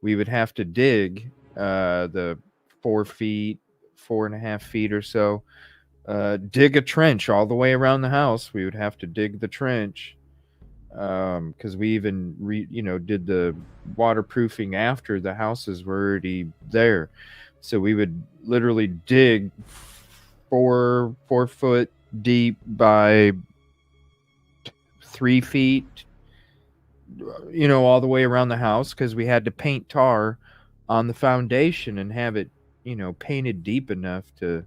the 4 feet, 4.5 feet or so, dig a trench all the way around the house. We would have to dig the trench because we even did the waterproofing after the houses were already there. So we would literally dig 4 foot deep by 3 feet, all the way around the house, because we had to paint tar on the foundation and have it, painted deep enough to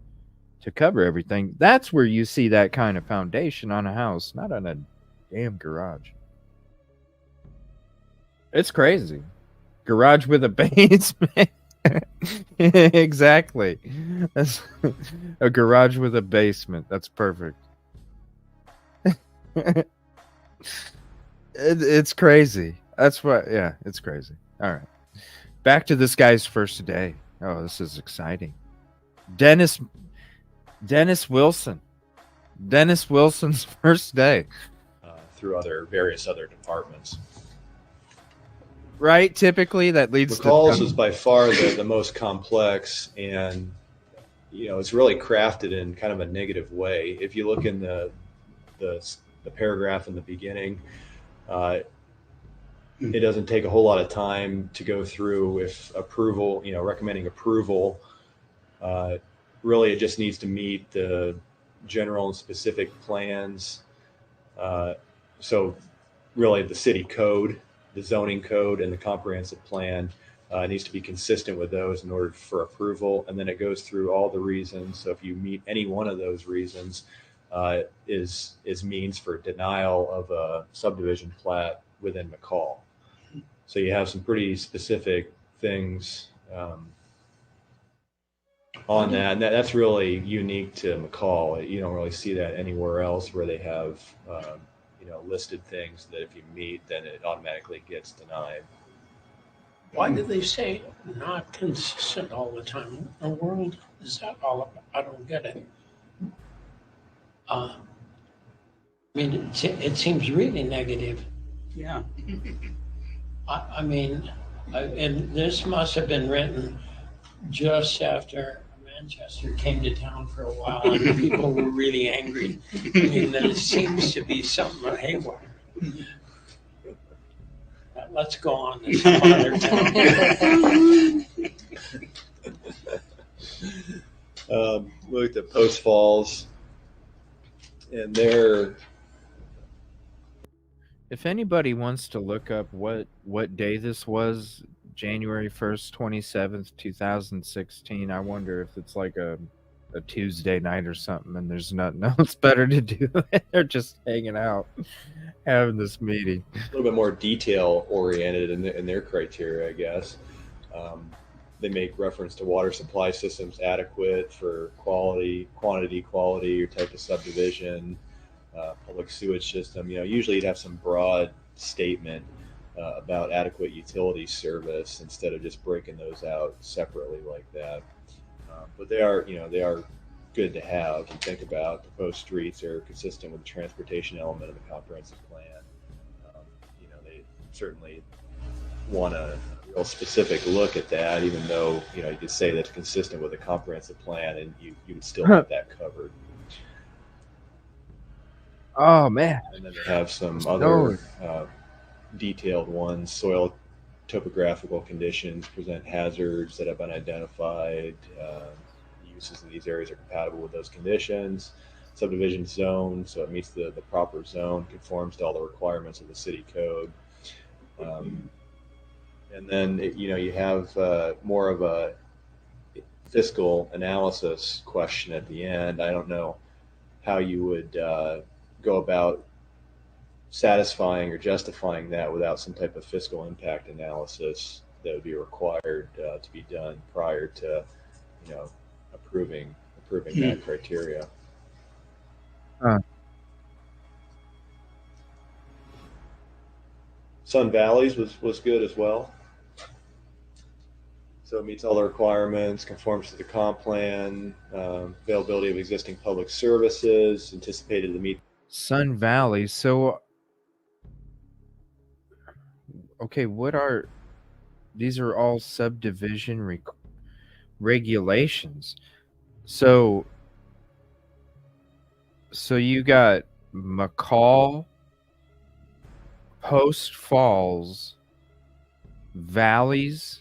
cover everything. That's where you see that kind of foundation on a house, not on a damn garage. It's crazy. Garage with a basement. Exactly. That's a garage with a basement. That's perfect. It's crazy. That's what, yeah, it's crazy. All right. Back to this guy's first day. Oh, this is exciting. Dennis Wilson. Dennis Wilson's first day. Through various other departments. Right? Typically that leads McCall's is by far the most complex, and it's really crafted in kind of a negative way. If you look in the paragraph in the beginning, it doesn't take a whole lot of time to go through if approval, recommending approval. Really, it just needs to meet the general and specific plans. So really the city code, the zoning code, and the comprehensive plan needs to be consistent with those in order for approval. And then it goes through all the reasons. So if you meet any one of those reasons, is means for denial of a subdivision plat within McCall. So you have some pretty specific things on that. And that's really unique to McCall. You don't really see that anywhere else where they have listed things that if you meet, then it automatically gets denied. Why do they say not consistent all the time? What in the world is that all about? I don't get it. I mean, it seems really negative. Yeah. And this must have been written just after Manchester came to town for a while, and people were really angry. I mean, there seems to be something haywire. Let's go on this farther down. Looked at Post Falls, and they're. If anybody wants to look up what day this was, January 1st, 27th, 2016, I wonder if it's like a Tuesday night or something and there's nothing else better to do. They're just hanging out, having this meeting. A little bit more detail oriented in their criteria, I guess. They make reference to water supply systems adequate for quality, quantity, or type of subdivision. Public sewage system, usually you'd have some broad statement about adequate utility service instead of just breaking those out separately like that. But they are good to have and think about. Proposed streets are consistent with the transportation element of the comprehensive plan. They certainly want a real specific look at that, even though, you could say that's consistent with a comprehensive plan and you would still have that covered. Oh man. And then they have some No. other detailed ones. Soil topographical conditions present hazards that have been identified. Uses in these areas are compatible with those conditions. Subdivision zone, so it meets the proper zone, conforms to all the requirements of the city code. And then, you have more of a fiscal analysis question at the end. I don't know how you would go about satisfying or justifying that without some type of fiscal impact analysis that would be required to be done prior to, approving that criteria. Sun Valleys was good as well. So it meets all the requirements, conforms to the comp plan, availability of existing public services, anticipated to meet. Sun Valley. So, okay, these are all subdivision regulations. So you got McCall, Post Falls, Valleys.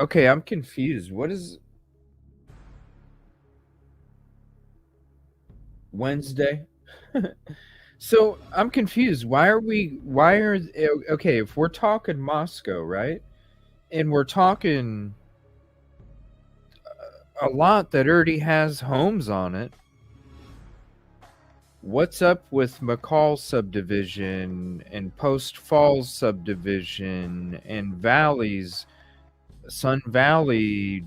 Okay, I'm confused. What is Wednesday? So I'm confused. Okay, if we're talking Moscow, right? And we're talking a lot that already has homes on it. What's up with McCall subdivision and Post Falls subdivision and Valleys, Sun Valley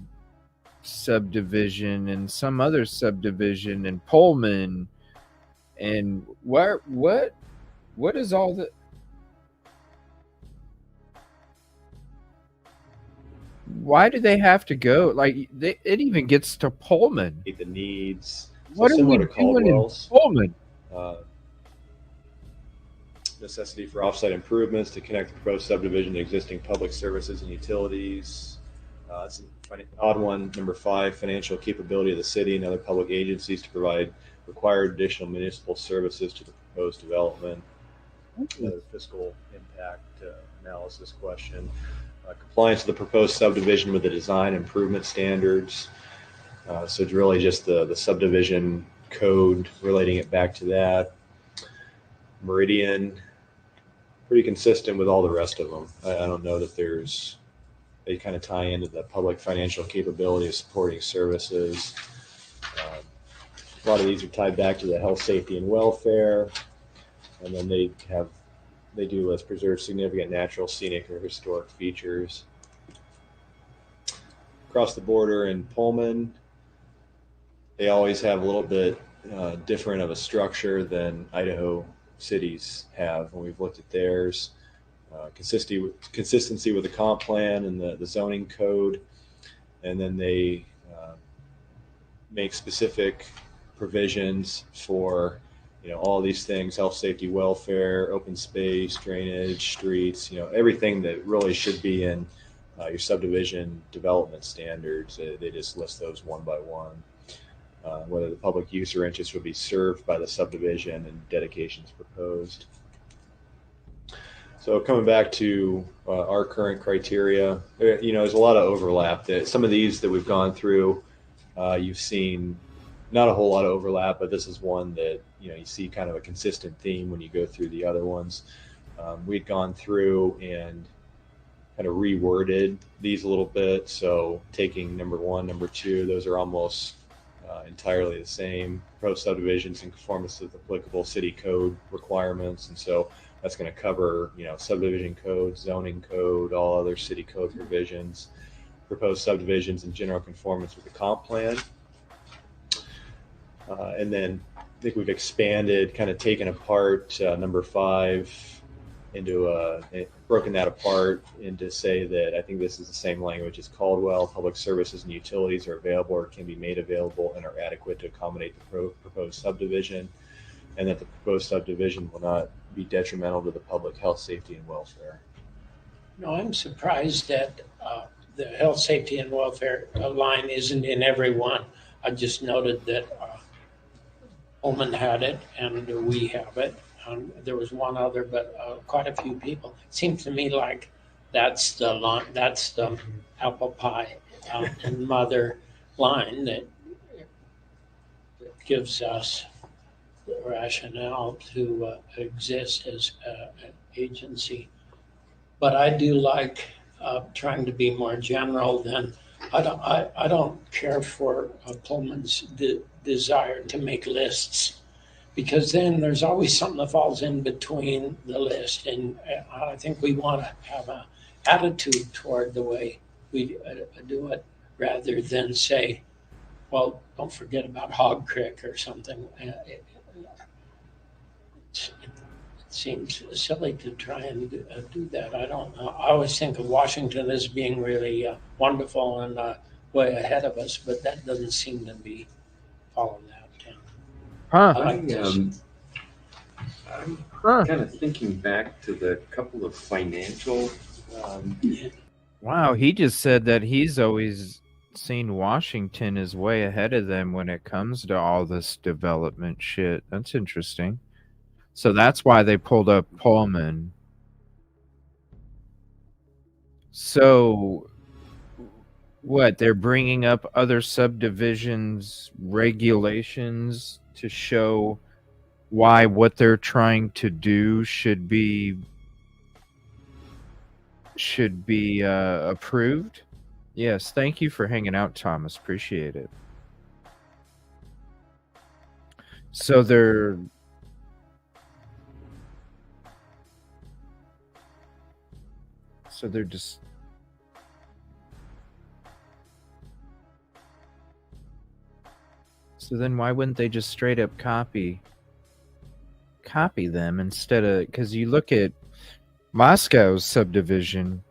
subdivision and some other subdivision and Pullman and what is all that? Why do they have to go? Like it even gets to Pullman. The needs. What are we doing in Pullman? Necessity for offsite improvements to connect the proposed subdivision to existing public services and utilities. It's an odd one. Number 5, financial capability of the city and other public agencies to provide required additional municipal services to the proposed development. Another fiscal impact analysis question. Compliance of the proposed subdivision with the design improvement standards. So it's really just the subdivision code, relating it back to that. Meridian, pretty consistent with all the rest of them. I don't know that they kind of tie into the public financial capability of supporting services. A lot of these are tied back to the health, safety, and welfare. And then they do let's preserve significant natural, scenic, or historic features. Across the border in Pullman, they always have a little bit different of a structure than Idaho cities have when we've looked at theirs. Consistency with the comp plan and the zoning code, and then they make specific provisions for all these things: health, safety, welfare, open space, drainage, streets, everything that really should be in your subdivision development standards. They just list those one by one. Whether the public use or interest would be served by the subdivision and dedications proposed. So coming back to our current criteria, there's a lot of overlap. Some of these that we've gone through, you've seen not a whole lot of overlap, but this is one that you see kind of a consistent theme when you go through the other ones. We'd gone through and kind of reworded these a little bit. So taking number 1, number 2, those are almost entirely the same. Proposed subdivisions in conformance with applicable city code requirements, and so that's going to cover subdivision code, zoning code, all other city code provisions. Proposed subdivisions in general conformance with the comp plan, and then I think we've expanded, kind of taken apart number 5 into broken that apart into say that I think this is the same language as Caldwell. Public services and utilities are available or can be made available and are adequate to accommodate the proposed subdivision. and that the proposed subdivision will not be detrimental to the public health, safety, and welfare. No, I'm surprised that the health, safety, and welfare line isn't in every one. I just noted that Pullman had it and we have it. There was one other, but quite a few people. It seems to me like that's the line, that's the apple pie and mother line that gives us the rationale to exist as an agency. But I do like trying to be more general than I don't care for Pullman's desire to make lists, because then there's always something that falls in between the list, and I think we want to have an attitude toward the way we do it, rather than say, well, don't forget about Hog Creek or something. It seems silly to try and do that. I don't know. I always think of Washington as being really wonderful and way ahead of us, but that doesn't seem to be following that. Huh. I'm kind of thinking back to the couple of financial. Wow, he just said that he's always seen Washington as way ahead of them when it comes to all this development shit. That's interesting. So that's why they pulled up Pullman. So what? They're bringing up other subdivisions regulations to show why what they're trying to do should be approved. Yes, thank you for hanging out, Thomas. Appreciate it. So they're just so then why wouldn't they just straight up copy them instead of, because you look at Moscow's subdivision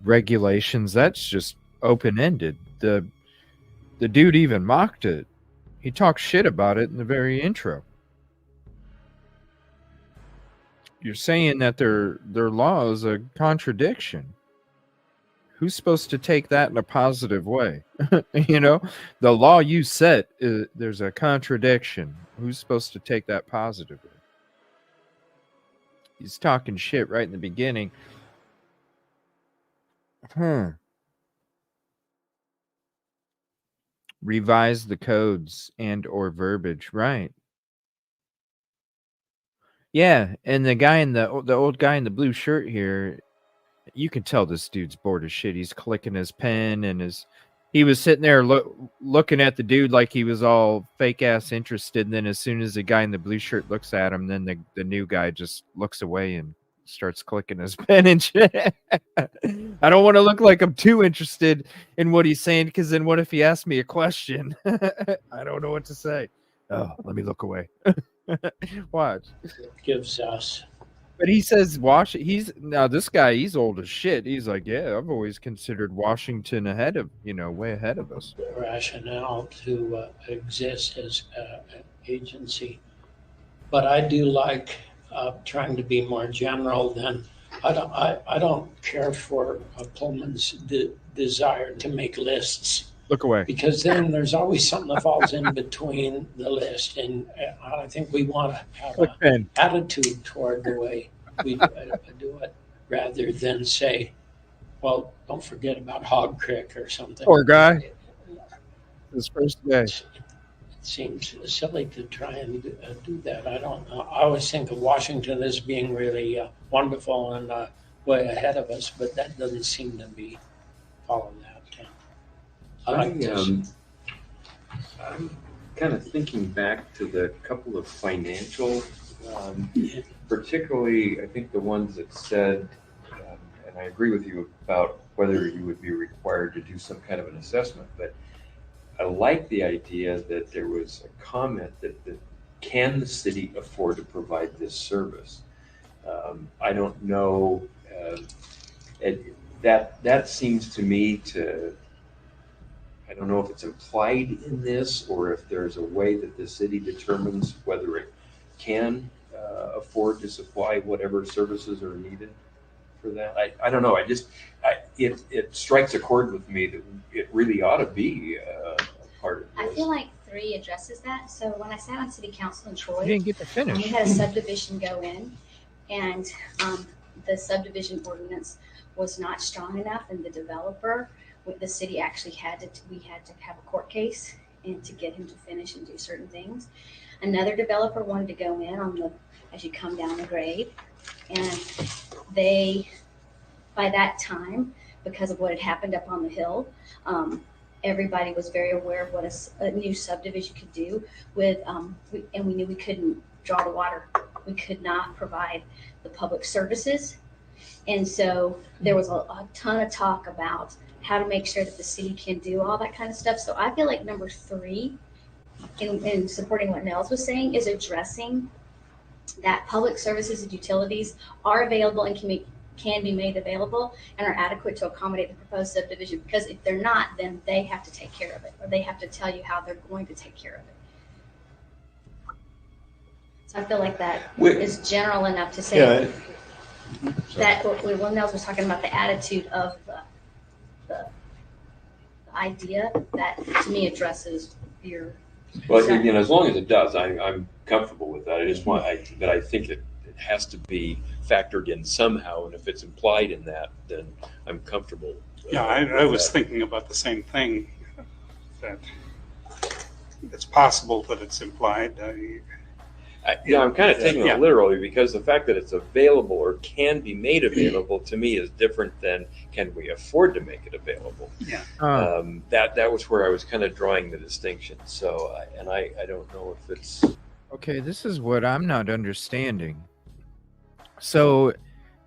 regulations, that's just open-ended. The dude even mocked it. He talked shit about it in the very intro. You're saying that their law is a contradiction. Who's supposed to take that in a positive way? You know, the law you set, there's a contradiction. Who's supposed to take that positively? He's talking shit right in the beginning. Revise the codes and or verbiage, right? Yeah, and the guy in the old guy in the blue shirt here, you can tell this dude's bored as shit. He's clicking his pen and he was sitting there looking at the dude like he was all fake ass interested. And then as soon as the guy in the blue shirt looks at him, then the new guy just looks away and starts clicking his pen and shit. I don't want to look like I'm too interested in what he's saying, because then what if he asks me a question? I don't know what to say. Oh, let me look away. Watch. It gives us. But he says this guy, he's old as shit. He's like, yeah, I've always considered Washington ahead of, way ahead of us. Rationale to exist as an agency. But I do like trying to be more general than I don't care for Pullman's desire to make lists. Look away. Because then there's always something that falls in between the list, and I think we want to have an attitude toward the way we do it, rather than say, well, don't forget about Hog Creek or something. Poor guy. His first day. It seems silly to try and do that. I don't know. I always think of Washington as being really wonderful and way ahead of us, but that doesn't seem to be following that. I'm kind of thinking back to the couple of financial, particularly I think the ones that said, and I agree with you about whether you would be required to do some kind of an assessment, but I like the idea that there was a comment that can the city afford to provide this service? I don't know. That seems to me to, I don't know if it's implied in this or if there's a way that the city determines whether it can afford to supply whatever services are needed for that. I don't know. It strikes a chord with me that it really ought to be a part of I this. feel like 3 addresses that. So when I sat on city council in Troy, You didn't get to finish. we had a subdivision go in, and the subdivision ordinance was not strong enough, and the developer, the city actually we had to have a court case and to get him to finish and do certain things. Another developer wanted to go in as you come down the grade, and they, by that time, because of what had happened up on the hill, everybody was very aware of what a new subdivision could do with, and we knew we couldn't draw the water. We could not provide the public services. And so there was a ton of talk about how to make sure that the city can do all that kind of stuff. So I feel like number 3, in supporting what Nels was saying, is addressing that public services and utilities are available and can be made available and are adequate to accommodate the proposed subdivision. Because if they're not, then they have to take care of it, or they have to tell you how they're going to take care of it. So I feel like that is general enough to say that when Nels was talking about the attitude of the idea, that to me addresses your. Well, as long as it does, I'm comfortable with that. I think it has to be factored in somehow, and if it's implied in that, then I'm comfortable. Yeah, I was thinking about the same thing, that it's possible that it's implied. I'm kind of taking it literally, because the fact that it's available or can be made available to me is different than can we afford to make it available. Yeah. That was where I was kind of drawing the distinction. So, I don't know if it's okay. This is what I'm not understanding. So,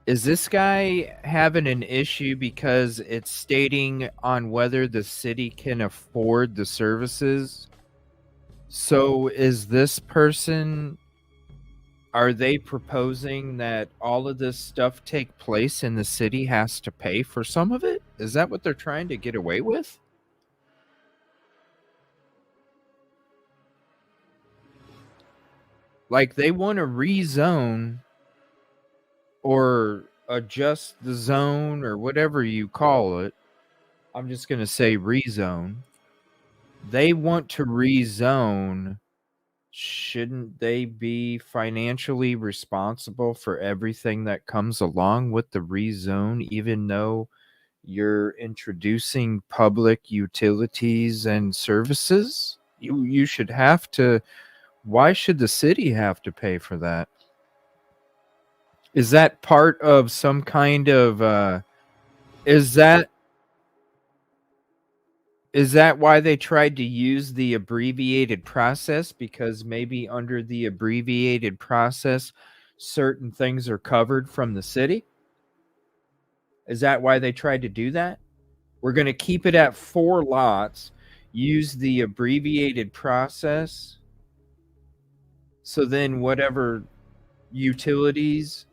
is this guy having an issue because it's stating on whether the city can afford the services? So, is this person, are they proposing that all of this stuff take place and the city has to pay for some of it? Is that what they're trying to get away with? Like they want to rezone or adjust the zone or whatever you call it. I'm just going to say rezone. They want to rezone. Shouldn't they be financially responsible for everything that comes along with the rezone, even though you're introducing public utilities and services? You should have to. Why should the city have to pay for that? Is that part of some kind of is that why they tried to use the abbreviated process? Because maybe under the abbreviated process, certain things are covered from the city? Is that why they tried to do that? We're going to keep it at 4 lots, use the abbreviated process, so then whatever utilities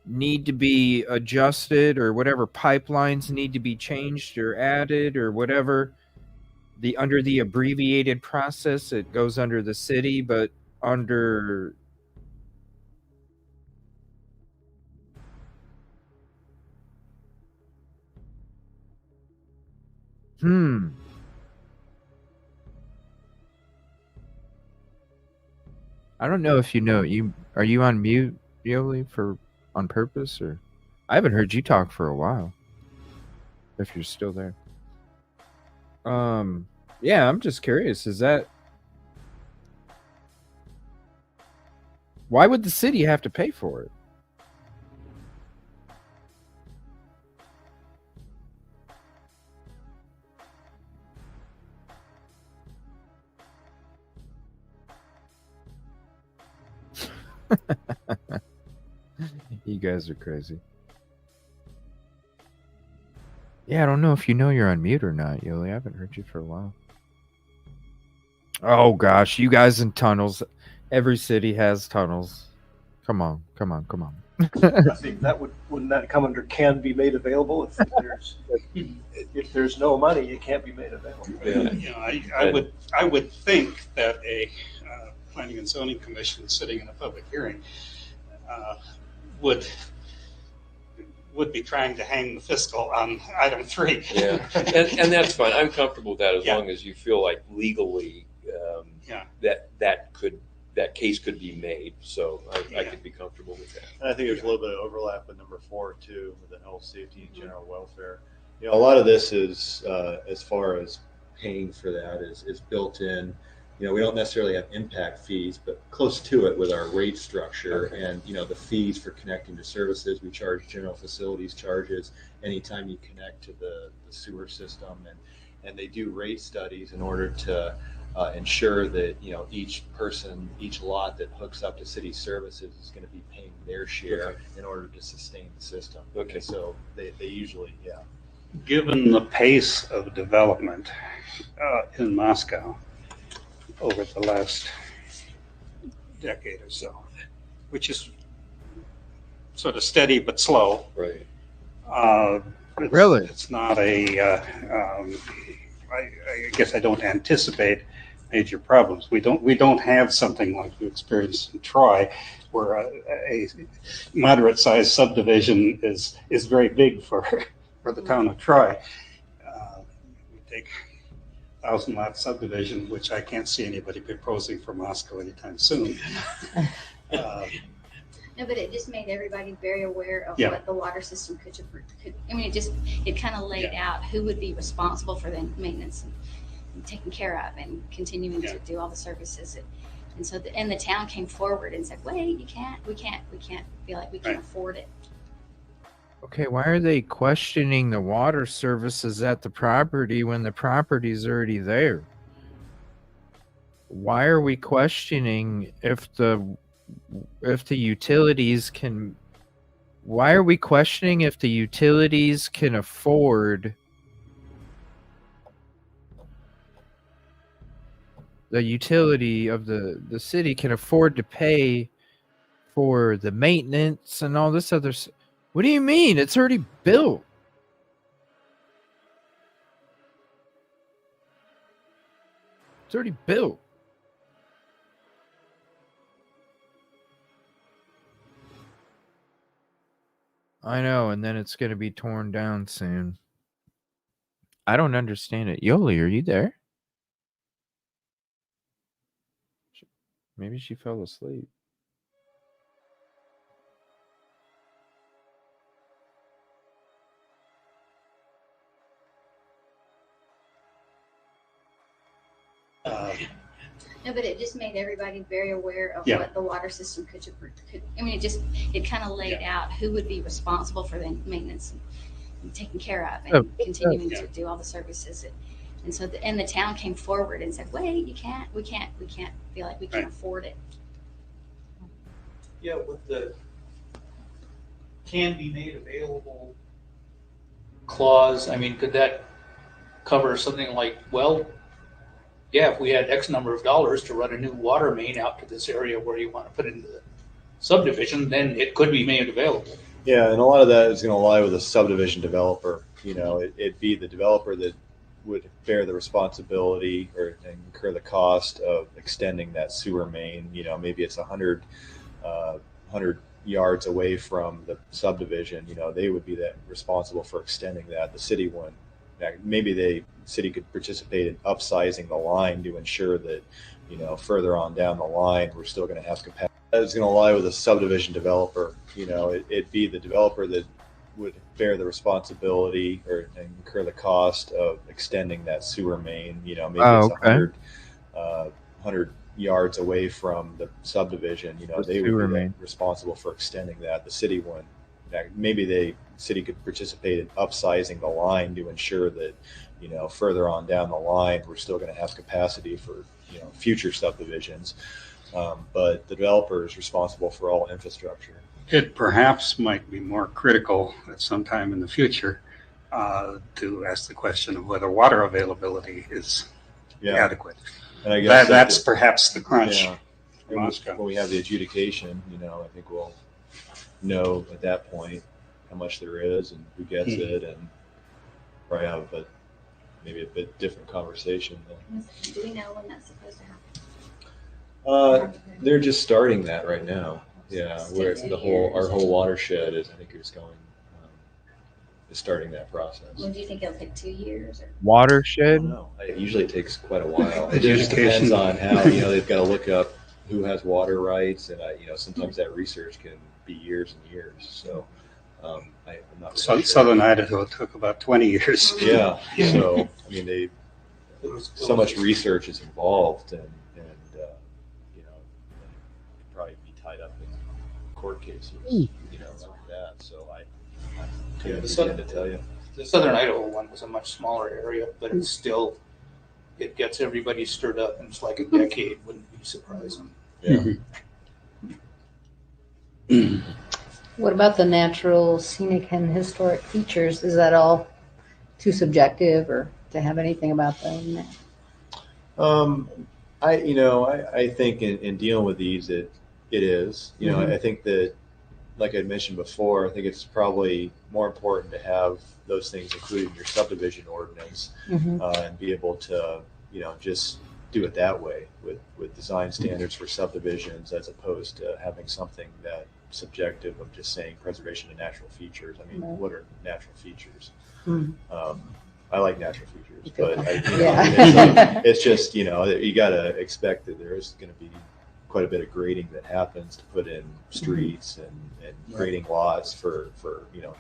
need to be adjusted or whatever pipelines need to be changed or added or whatever, under the abbreviated process, it goes under the city, but under I don't know if you know. Are you on mute, Yoli, on purpose, or I haven't heard you talk for a while. If you're still there. Yeah, I'm just curious. Why would the city have to pay for it? You guys are crazy. Yeah, I don't know if you know you're on mute or not, Yoli. I haven't heard you for a while. Oh gosh, you guys in tunnels. Every city has tunnels. Come on. I think wouldn't that come under can be made available? If there's no money, it can't be made available. I would think that a Planning and Zoning Commission sitting in a public hearing would be trying to hang the fiscal on item 3. Yeah, and that's fine. I'm comfortable with that as long as you feel like legally that case could be made. So I could be comfortable with that. And I think there's a little bit of overlap with number 4 too, with the health, safety, and general welfare. You know, a lot of this is as far as paying for that is built in. You know, we don't necessarily have impact fees, but close to it with our rate structure and, you know, the fees for connecting to services. We charge general facilities charges anytime you connect to the sewer system, and they do rate studies in order to ensure that, you know, each lot that hooks up to city services is going to be paying their share in order to sustain the system. Okay. And so they usually, Given the pace of development in Moscow over the last decade or so, which is sort of steady but slow. Right. Really? It's not I guess I don't anticipate major problems. We don't have something like we experienced in Troy, where a moderate-sized subdivision is very big for the town of Troy. We take 1,000-lot subdivision, which I can't see anybody proposing for Moscow anytime soon. No, but it just made everybody very aware of what the water system could. I mean, it kind of laid out who would be responsible for the maintenance and taking care of and continuing to do all the services. And so, the town came forward and said, "Wait, we can't feel like we can afford it." Okay, why are they questioning the water services at the property when the property's already there? Why are we questioning if the utilities can? Why are we questioning if the utilities can afford the utility of the city can afford to pay for the maintenance and all this other? What do you mean? It's already built. It's already built. I know, and then it's going to be torn down soon. I don't understand it. Yoli, are you there? Maybe she fell asleep. No, but it just made everybody very aware of what the water system could. I mean, it kind of laid out who would be responsible for the maintenance and taking care of and continuing to do all the services. And so, the town came forward and said, "Wait, we can't feel like we can afford it." Yeah, with the can be made available clause, I mean, could that cover something like, well, yeah, if we had X number of dollars to run a new water main out to this area where you want to put in the subdivision, then it could be made available. Yeah, and a lot of that is going to lie with a subdivision developer. You know, it'd be the developer that would bear the responsibility or incur the cost of extending that sewer main. You know, maybe it's 100 yards away from the subdivision. You know, they would be that responsible for extending that. The city wouldn't. Maybe the city could participate in upsizing the line to ensure that, you know, further on down the line, we're still going to have capacity. It's going to lie with a subdivision developer. You know, it'd be the developer that would bear the responsibility or incur the cost of extending that sewer main. You know, maybe it's 100 yards away from the subdivision. You know, they would be responsible for extending that. The city wouldn't. Maybe the city could participate in upsizing the line to ensure that, you know, further on down the line, we're still going to have capacity for, you know, future subdivisions. But the developer is responsible for all infrastructure. It perhaps might be more critical at some time in the future to ask the question of whether water availability is adequate. And I guess that's perhaps the crunch. Yeah. When we have the adjudication, you know, I think we'll know at that point how much there is and who gets it, and probably have maybe a bit different conversation then. Do we know when that's supposed to happen? They're just starting that right now. Yeah, where our whole watershed is, I think it's going, is starting that process. Well, do you think it'll take 2 years? Or? I Watershed? don't know. It usually takes quite a while. It just depends on how, they've got to look up who has water rights, and sometimes that research can be years and years. So I'm not really sure. Southern Idaho took about 20 years. Yeah. So I mean, so much research is involved, and probably be tied up in court cases, like that. So I can't begin to tell you. The Southern Idaho one was a much smaller area, but it's still, it gets everybody stirred up, and it's like a decade. Wouldn't be surprising. Yeah. What about the natural, scenic, and historic features? Is that all too subjective, or to have anything about them? I think in dealing with these, it is. I think that, like I mentioned before, I think it's probably more important to have those things included in your subdivision ordinance, and be able to, just do it that way with design standards for subdivisions, as opposed to having something that subjective of just saying preservation of natural features. I mean, what are natural features? I like natural features, but it's just, you got to expect that there is going to be quite a bit of grading that happens to put in streets and grading lots for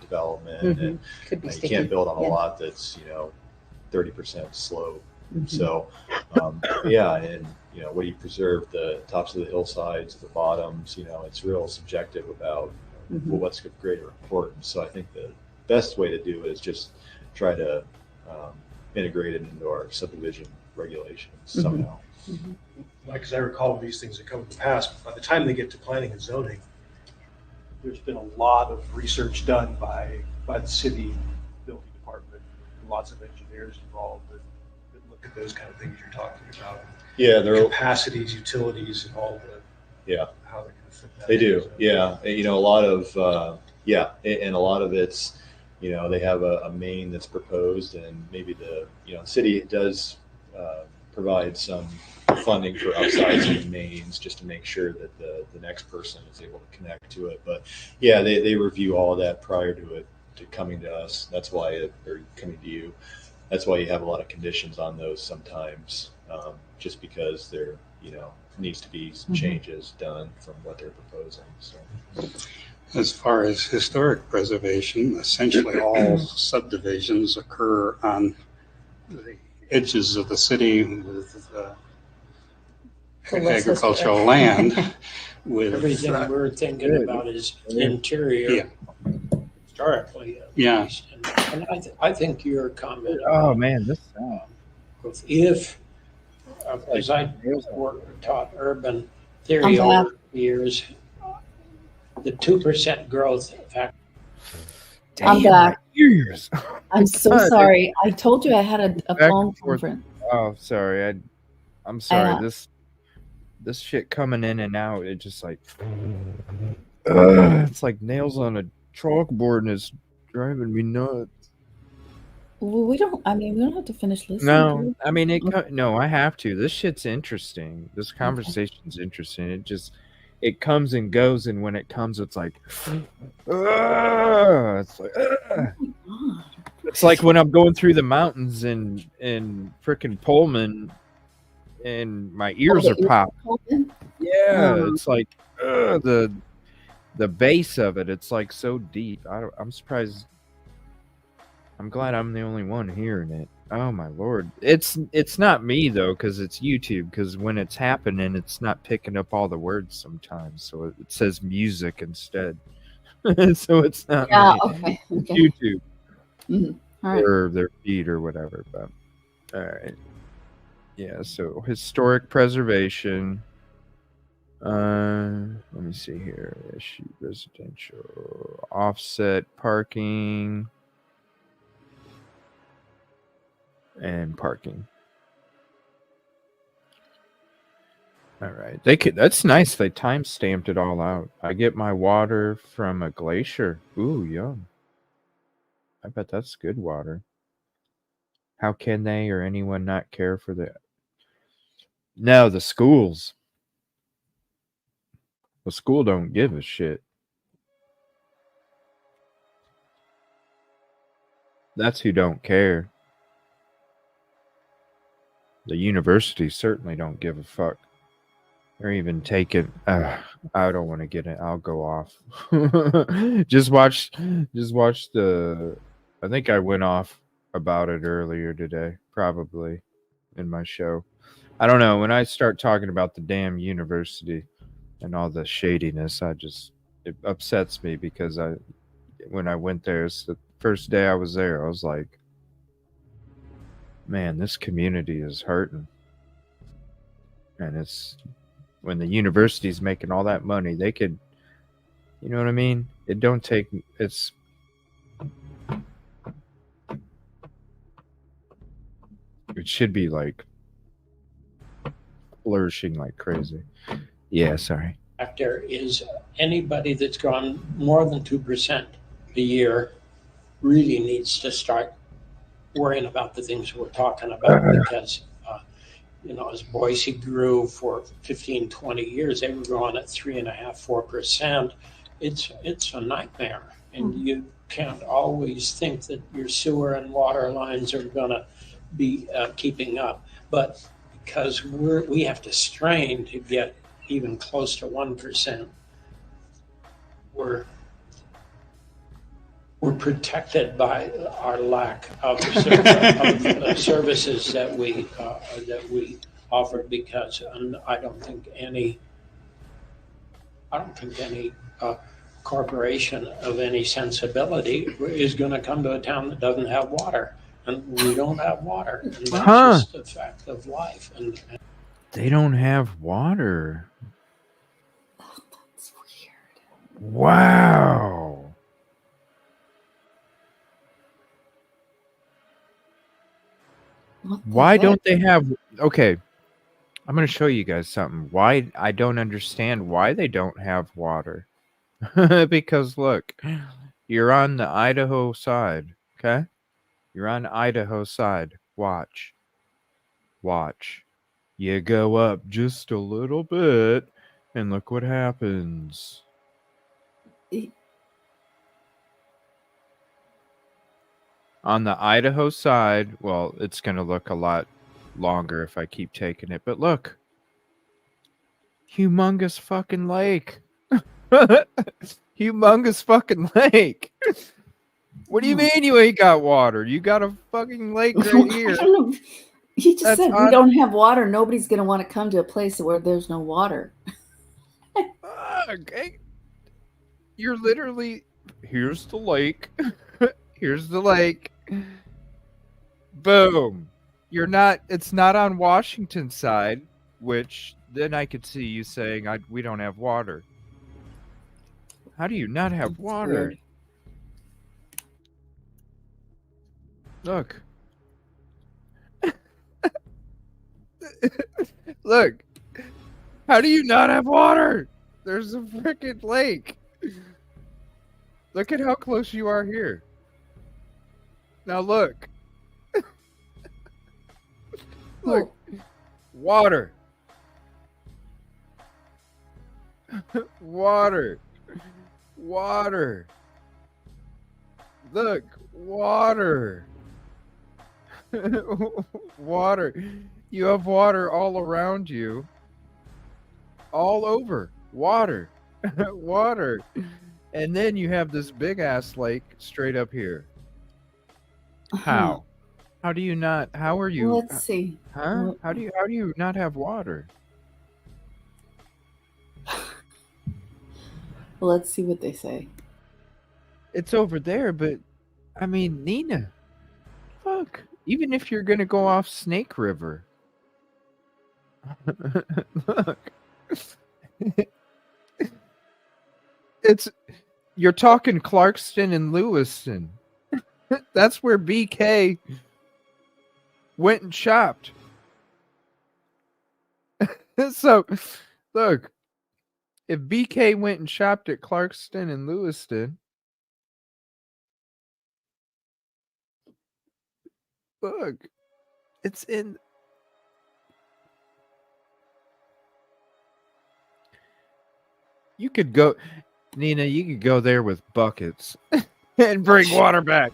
development, and you can't build on a lot that's 30% slope. So and what do you preserve, the tops of the hillsides, the bottoms? It's real subjective about what's of greater importance. So I think the best way to do it is just try to integrate it into our subdivision regulations somehow. Like, as I recall, these things that come to pass, by the time they get to planning and zoning, there's been a lot of research done by the city building department, lots of engineers involved that look at those kind of things you're talking about. Yeah, they're capacities, utilities, and all the how they're going to fit that. They do, a lot of and a lot of it's they have a main that's proposed, and maybe the city does provide some funding for upsizing mains just to make sure that the next person is able to connect to it. But they review all of that prior to it coming to us. That's why they're coming to you. That's why you have a lot of conditions on those sometimes, just because there needs to be some changes done from what they're proposing. So. As far as historic preservation, essentially all subdivisions occur on the edges of the city with agricultural land. With everything we're thinking about is interior, historically. And I think your comment. Oh man, this. If as I taught urban theory over the years, the 2% growth factor. I'm back. I'm so sorry. I told you I had a phone conference. Oh, sorry. I'm sorry. This shit coming in and out, it just like it's like nails on a chalkboard, and it's driving me nuts. Well, we don't have to finish listening. No, I mean no, I have to. This shit's interesting. This conversation's interesting. It comes and goes, and when it comes, it's like, it's like, it's like when I'm going through the mountains in frickin' Pullman, and my ears are popping. Yeah, it's like the base of it. It's like so deep. I'm surprised. I'm glad I'm the only one hearing it. Oh my lord! It's not me though, because it's YouTube. Because when it's happening, it's not picking up all the words sometimes, so it says music instead. So it's not me. Okay. It's YouTube All right. or their feed or whatever. But all right, So historic preservation. Let me see here. Issue residential offset parking. And parking. All right. That's nice. They time stamped it all out. I get my water from a glacier. Ooh, yum. I bet that's good water. How can they or anyone not care for that? No, the schools. A school don't give a shit. That's who don't care. The universities certainly don't give a fuck. Or even take it. I don't want to get it. I'll go off. just watch the. I think I went off about it earlier today, probably in my show. I don't know. When I start talking about the damn university and all the shadiness, it upsets me because when I went there, it's the first day I was there, I was like, man, this community is hurting. And it's when the university's making all that money, they could, you know what I mean? It should be like flourishing like crazy. Yeah, sorry. There is anybody that's gone more than 2% a year really needs to start worrying about the things we're talking about because, as Boise grew for 15, 20 years, they were growing at 3.5%, 4%. It's a nightmare. And you can't always think that your sewer and water lines are going to be keeping up. But because we have to strain to get even close to 1%, we're protected by our lack of services that we offer because I don't think any corporation of any sensibility is going to come to a town that doesn't have water, and we don't have water, and that's just a fact of life. And they don't have water. That's weird. Wow. Why don't they have? Okay, I'm going to show you guys something. Why I don't understand why they don't have water. Because look, you're on the Idaho side, okay? You're on Idaho side. Watch. You go up just a little bit, and look what happens. On the Idaho side, well, it's going to look a lot longer if I keep taking it, but look. Humongous fucking lake. Humongous fucking lake. What do you mean you ain't got water? You got a fucking lake right here. He just said we don't have water. Nobody's going to want to come to a place where there's no water. Okay. You're literally, here's the lake. Here's the lake. Boom. It's not on Washington side, which then I could see you saying we don't have water. How do you not have water? Look. Look. How do you not have water? There's a freaking lake. Look at how close you are here. Now look. Look. Water. Water. Water. Look. Water. Water. You have water all around you. All over. Water. Water. And then you have this big ass lake straight up here. How? How do you not? How are you? Let's see. Huh? How do you not have water? Let's see what they say. It's over there, but I mean, Nina, fuck. Even if you're gonna go off Snake River, look, you're talking Clarkston and Lewiston. That's where BK went and shopped. So, look, if BK went and shopped at Clarkston and Lewiston, look, it's in. You could go, Nina. You could go there with buckets and bring water back.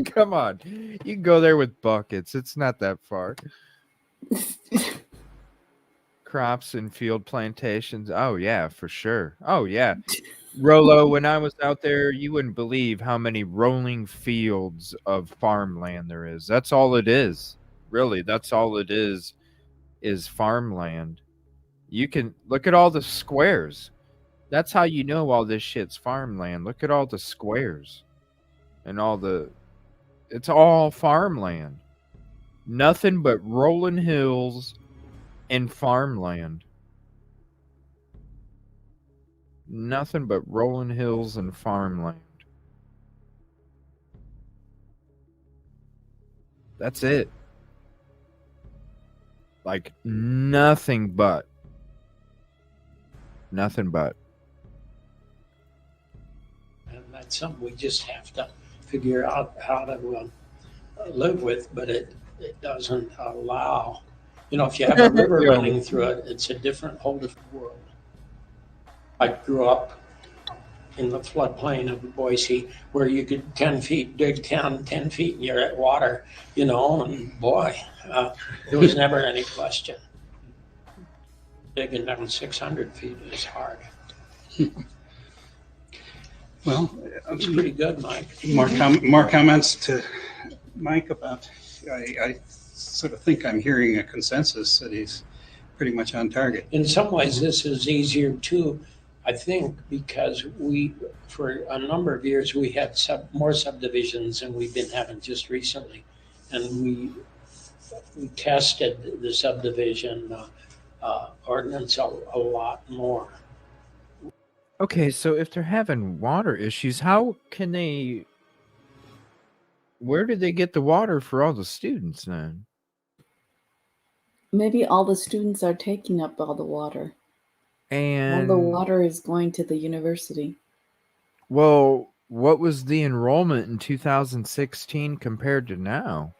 Come on, you can go there with buckets. It's not that far. Crops and field plantations. Oh yeah, for sure. Oh yeah. Rolo, when I was out there, you wouldn't believe how many rolling fields of farmland there is. That's all it is. Really, that's all it is farmland. You can look at all the squares. That's how you know all this shit's farmland. Look at all the squares and it's all farmland. Nothing but rolling hills and farmland. Nothing but rolling hills and farmland. That's it. Like nothing but. Nothing but. And that's something we just have to figure out how to live with, but it doesn't allow, if you have a river running through it, it's a whole different world. I grew up in the floodplain of Boise where you could 10 feet, dig down 10 feet and you're at water, and boy, there was never any question. Digging down 600 feet is hard. Well, it's pretty good, Mike. More comments to Mike about, I sort of think I'm hearing a consensus that he's pretty much on target. In some ways, this is easier too, I think, because for a number of years, we had more subdivisions than we've been having just recently. And we tested the subdivision ordinance a lot more. Okay, so if they're having water issues, where did they get the water for all the students then? Maybe all the students are taking up all the water. And all the water is going to the university. Well, what was the enrollment in 2016 compared to now?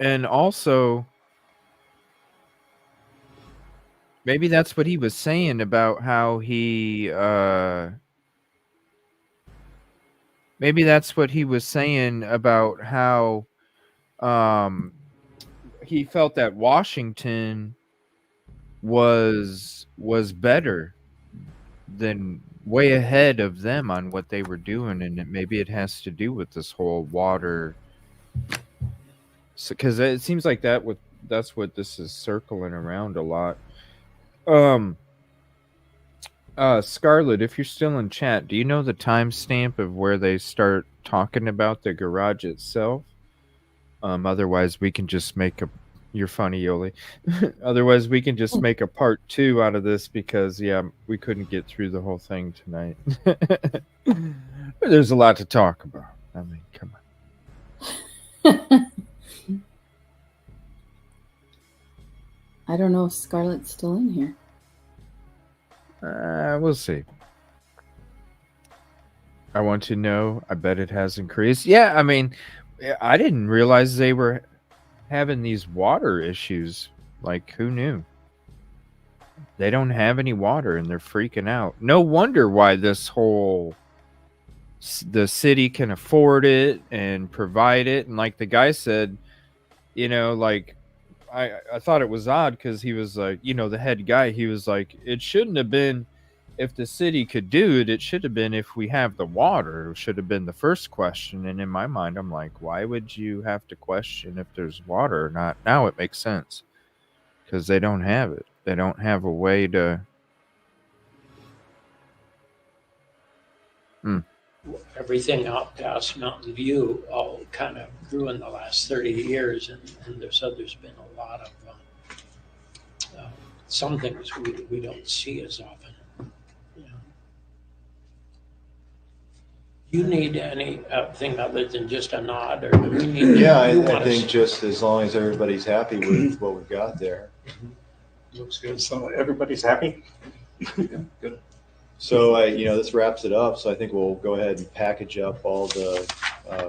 And also, maybe that's what he was saying about how maybe that's what he was saying about how he felt that Washington was better than way ahead of them on what they were doing, and maybe it has to do with this whole water. Because it seems like that's what this is circling around a lot. Scarlett, if you're still in chat, do you know the timestamp of where they start talking about the garage itself? Otherwise, we can just make you're funny, Yoli. Otherwise, we can just make a part 2 out of this because, we couldn't get through the whole thing tonight. There's a lot to talk about. I mean, come on. I don't know if Scarlett's still in here. We'll see. I want to know. I bet it has increased. Yeah, I mean, I didn't realize they were having these water issues. Like, who knew? They don't have any water and they're freaking out. No wonder why the city can afford it and provide it. And like the guy said, I thought it was odd because he was like, the head guy, he was like, it shouldn't have been if the city could do it. It should have been if we have the water. It should have been the first question. And in my mind, I'm like, why would you have to question if there's water or not? Now it makes sense because they don't have it. They don't have a way to. Everything out past Mountain View all kind of grew in the last 30 years, and there's been a lot of some things we don't see as often. You need anything other than just a nod, or do we need? Yeah, I think just as long as everybody's happy with what we've got there. Looks good. So everybody's happy. Yeah, good. So, this wraps it up. So I think we'll go ahead and package up all the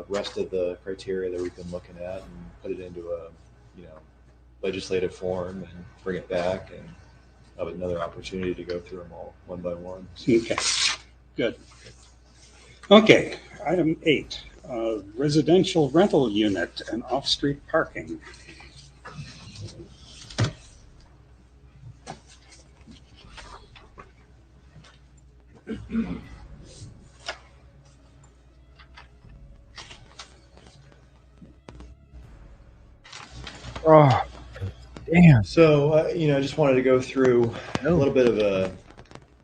rest of the criteria that we've been looking at and put it into a legislative form and bring it back and have another opportunity to go through them all one by one. Okay, good. Okay, item 8, residential rental unit and off-street parking. Oh, damn. So, I just wanted to go through a little bit of a,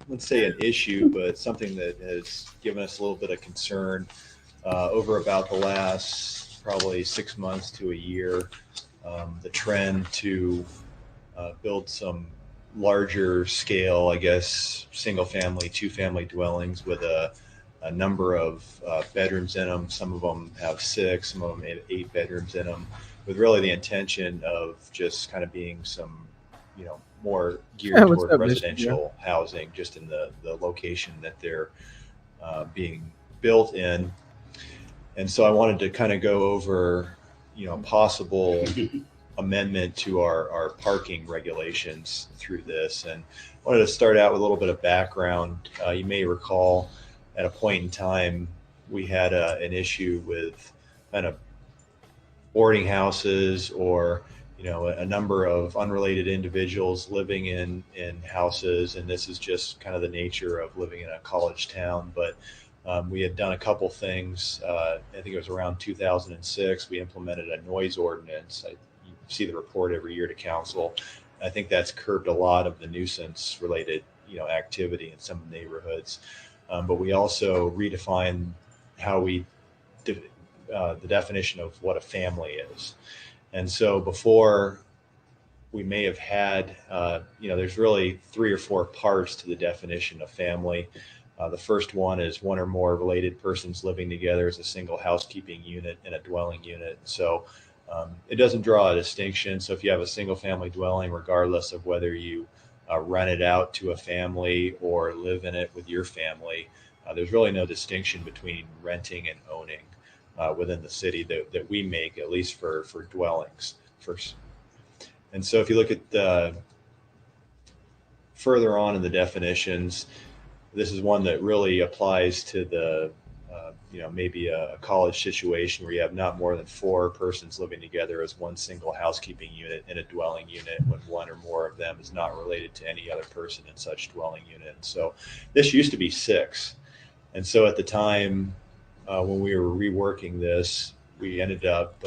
let's say an issue, but something that has given us a little bit of concern over about the last probably 6 months to a year. The trend to build some larger scale, I guess, single family, 2-family dwellings with a number of bedrooms in them. Some of them have 6, some of them have 8 bedrooms in them, with really the intention of just kind of being some, more geared What's toward up, Mr. residential housing, just in the location that they're being built in. And so I wanted to kind of go over, possible amendment to our parking regulations through this. And I wanted to start out with a little bit of background. You may recall at a point in time, we had an issue with kind of boarding houses or, a number of unrelated individuals living in houses. And this is just kind of the nature of living in a college town. But we had done a couple things. I think it was around 2006. We implemented a noise ordinance. You see the report every year to council. I think that's curbed a lot of the nuisance related, activity in some neighborhoods. But we also redefined how we the definition of what a family is. And so before, we may have had, there's really 3 or 4 parts to the definition of family. The first one is one or more related persons living together as a single housekeeping unit in a dwelling unit. So it doesn't draw a distinction. So if you have a single family dwelling, regardless of whether you rent it out to a family or live in it with your family, there's really no distinction between renting and owning within the city that we make, at least for dwellings first. And so if you look at further on in the definitions, this is one that really applies to the, maybe a college situation where you have not more than 4 persons living together as one single housekeeping unit in a dwelling unit when one or more of them is not related to any other person in such dwelling unit. And so this used to be 6. And so at the time when we were reworking this, we ended up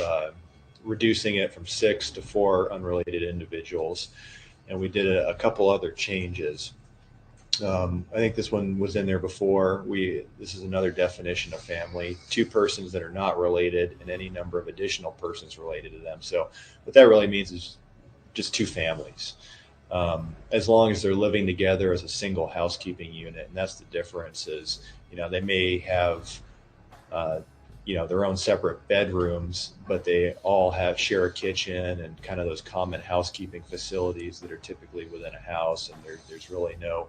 reducing it from 6 to 4 unrelated individuals. And we did a couple other changes. I think this one was in there before. This is another definition of family: 2 persons that are not related and any number of additional persons related to them. So what that really means is just 2 families, as long as they're living together as a single housekeeping unit. And that's the difference is, they may have, their own separate bedrooms, but they all share a kitchen and kind of those common housekeeping facilities that are typically within a house. And there's really no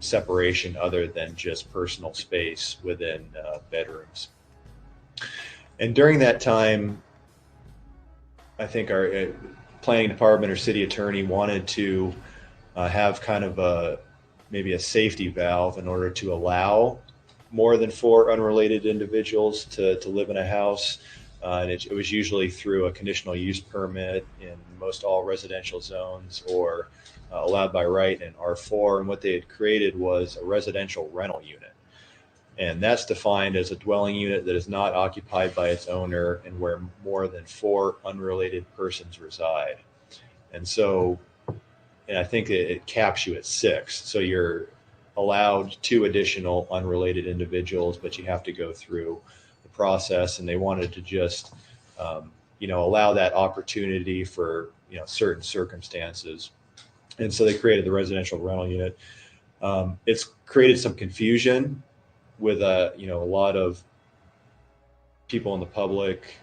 separation other than just personal space within bedrooms. And during that time, I think our planning department or city attorney wanted to have kind of maybe a safety valve in order to allow more than 4 unrelated individuals to live in a house. And it was usually through a conditional use permit in most all residential zones, or allowed by right in R4. And what they had created was a residential rental unit. And that's defined as a dwelling unit that is not occupied by its owner and where more than 4 unrelated persons reside. And so, and I think it caps you at 6. So you're allowed 2 additional unrelated individuals, but you have to go through the process. And they wanted to just, allow that opportunity for, certain circumstances. And so they created the residential rental unit. It's created some confusion with a lot of people in the public,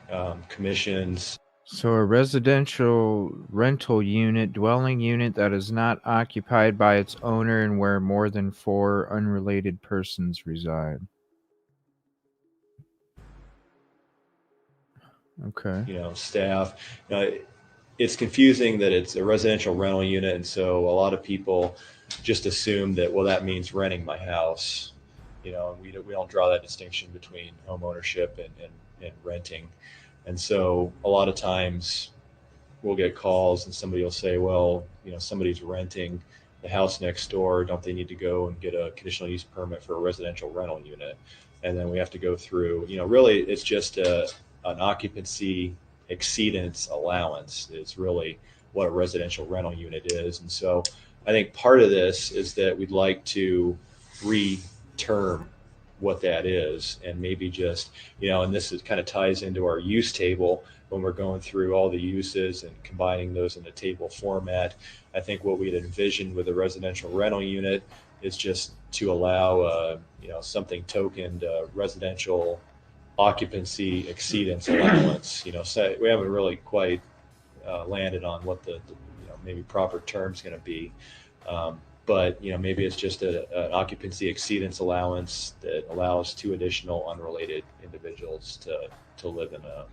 commissions. So a residential rental unit, dwelling unit that is not occupied by its owner and where more than 4 unrelated persons reside. Okay. Staff. it's confusing that it's a residential rental unit, and so a lot of people just assume that, well, that means renting my house, you know, and we don't draw that distinction between home ownership and renting. And so a lot of times we'll get calls and somebody will say, well, you know, somebody's renting the house next door. Don't they need to go and get a conditional use permit for a residential rental unit? And then we have to go through, you know, really it's just an occupancy exceedance allowance is really what a residential rental unit is. And so I think part of this is that we'd like to re-term what that is, and maybe just, you know, and this is kind of ties into our use table when we're going through all the uses and combining those in a table format. I think what we'd envisioned with a residential rental unit is just to allow, you know, something tokened residential occupancy exceedance allowance. You know, so we haven't really quite landed on what the you know, maybe proper term's going to be. But you know, maybe it's just an occupancy exceedance allowance that allows 2 additional unrelated individuals to live in a.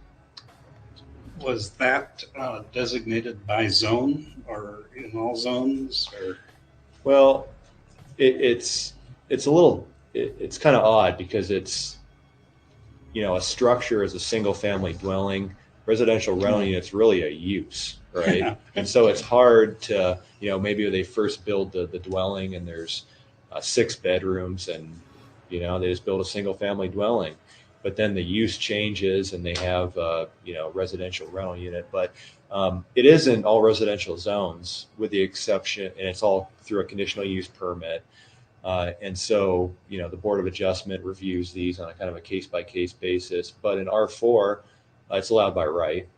Was that designated by zone or in all zones? Or well, it's a little it's kind of odd because it's, you know, a structure is a single family dwelling. Residential rental unit's really a use, right? Yeah. And so it's hard to, you know, maybe they first build the dwelling and there's 6 bedrooms and, you know, they just build a single family dwelling, but then the use changes and they have, you know, residential rental unit. But it isn't all residential zones with the exception, and it's all through a conditional use permit. And so, you know, the Board of Adjustment reviews these on a kind of a case-by-case basis. But in R4, it's allowed by right.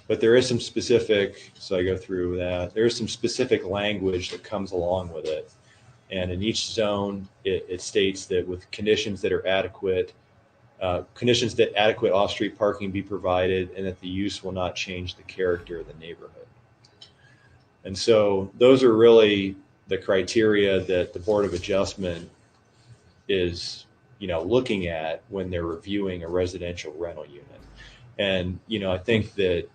But there is some specific, so I go through that, there is some specific language that comes along with it. And in each zone, it states that with conditions that are adequate, conditions that adequate off-street parking be provided and that the use will not change the character of the neighborhood. And so those are really the criteria that the Board of Adjustment is, you know, looking at when they're reviewing a residential rental unit. And, you know, I think that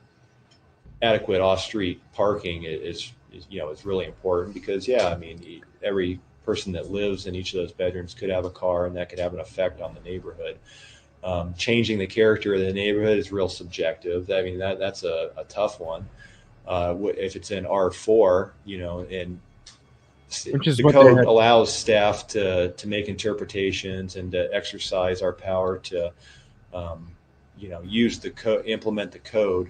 adequate off-street parking is, you know, is really important because, yeah, I mean, every person that lives in each of those bedrooms could have a car and that could have an effect on the neighborhood. Changing the character of the neighborhood is real subjective. I mean, that's a tough one. If it's in R4, you know, and Which is the what they code had. allows staff to make interpretations and to exercise our power to, you know, use the code, implement the code.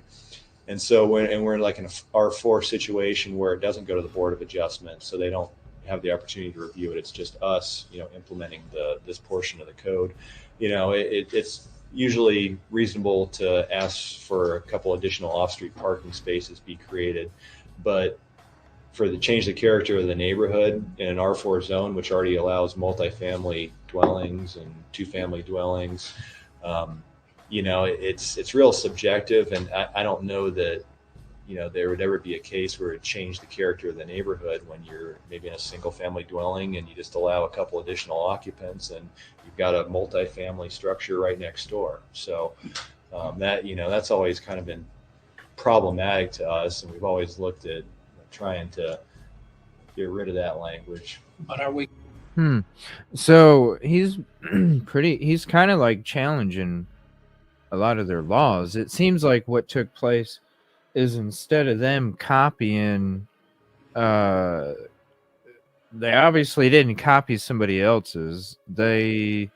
And so we're in like an R4 situation where it doesn't go to the Board of Adjustment, so they don't have the opportunity to review it. It's just us, you know, implementing this portion of the code. You know, it's usually reasonable to ask for a couple additional off-street parking spaces be created, but for the change the character of the neighborhood in an R4 zone, which already allows multifamily dwellings and 2-family dwellings, you know, it's real subjective, and I don't know that, you know, there would ever be a case where it changed the character of the neighborhood when you're maybe in a single family dwelling and you just allow a couple additional occupants and you've got a multifamily structure right next door. So that, you know, that's always kind of been problematic to us, and we've always looked at trying to get rid of that language. But are we? So he's he's kind of like challenging a lot of their laws. It seems like what took place is instead of them copying, they obviously didn't copy somebody else's. They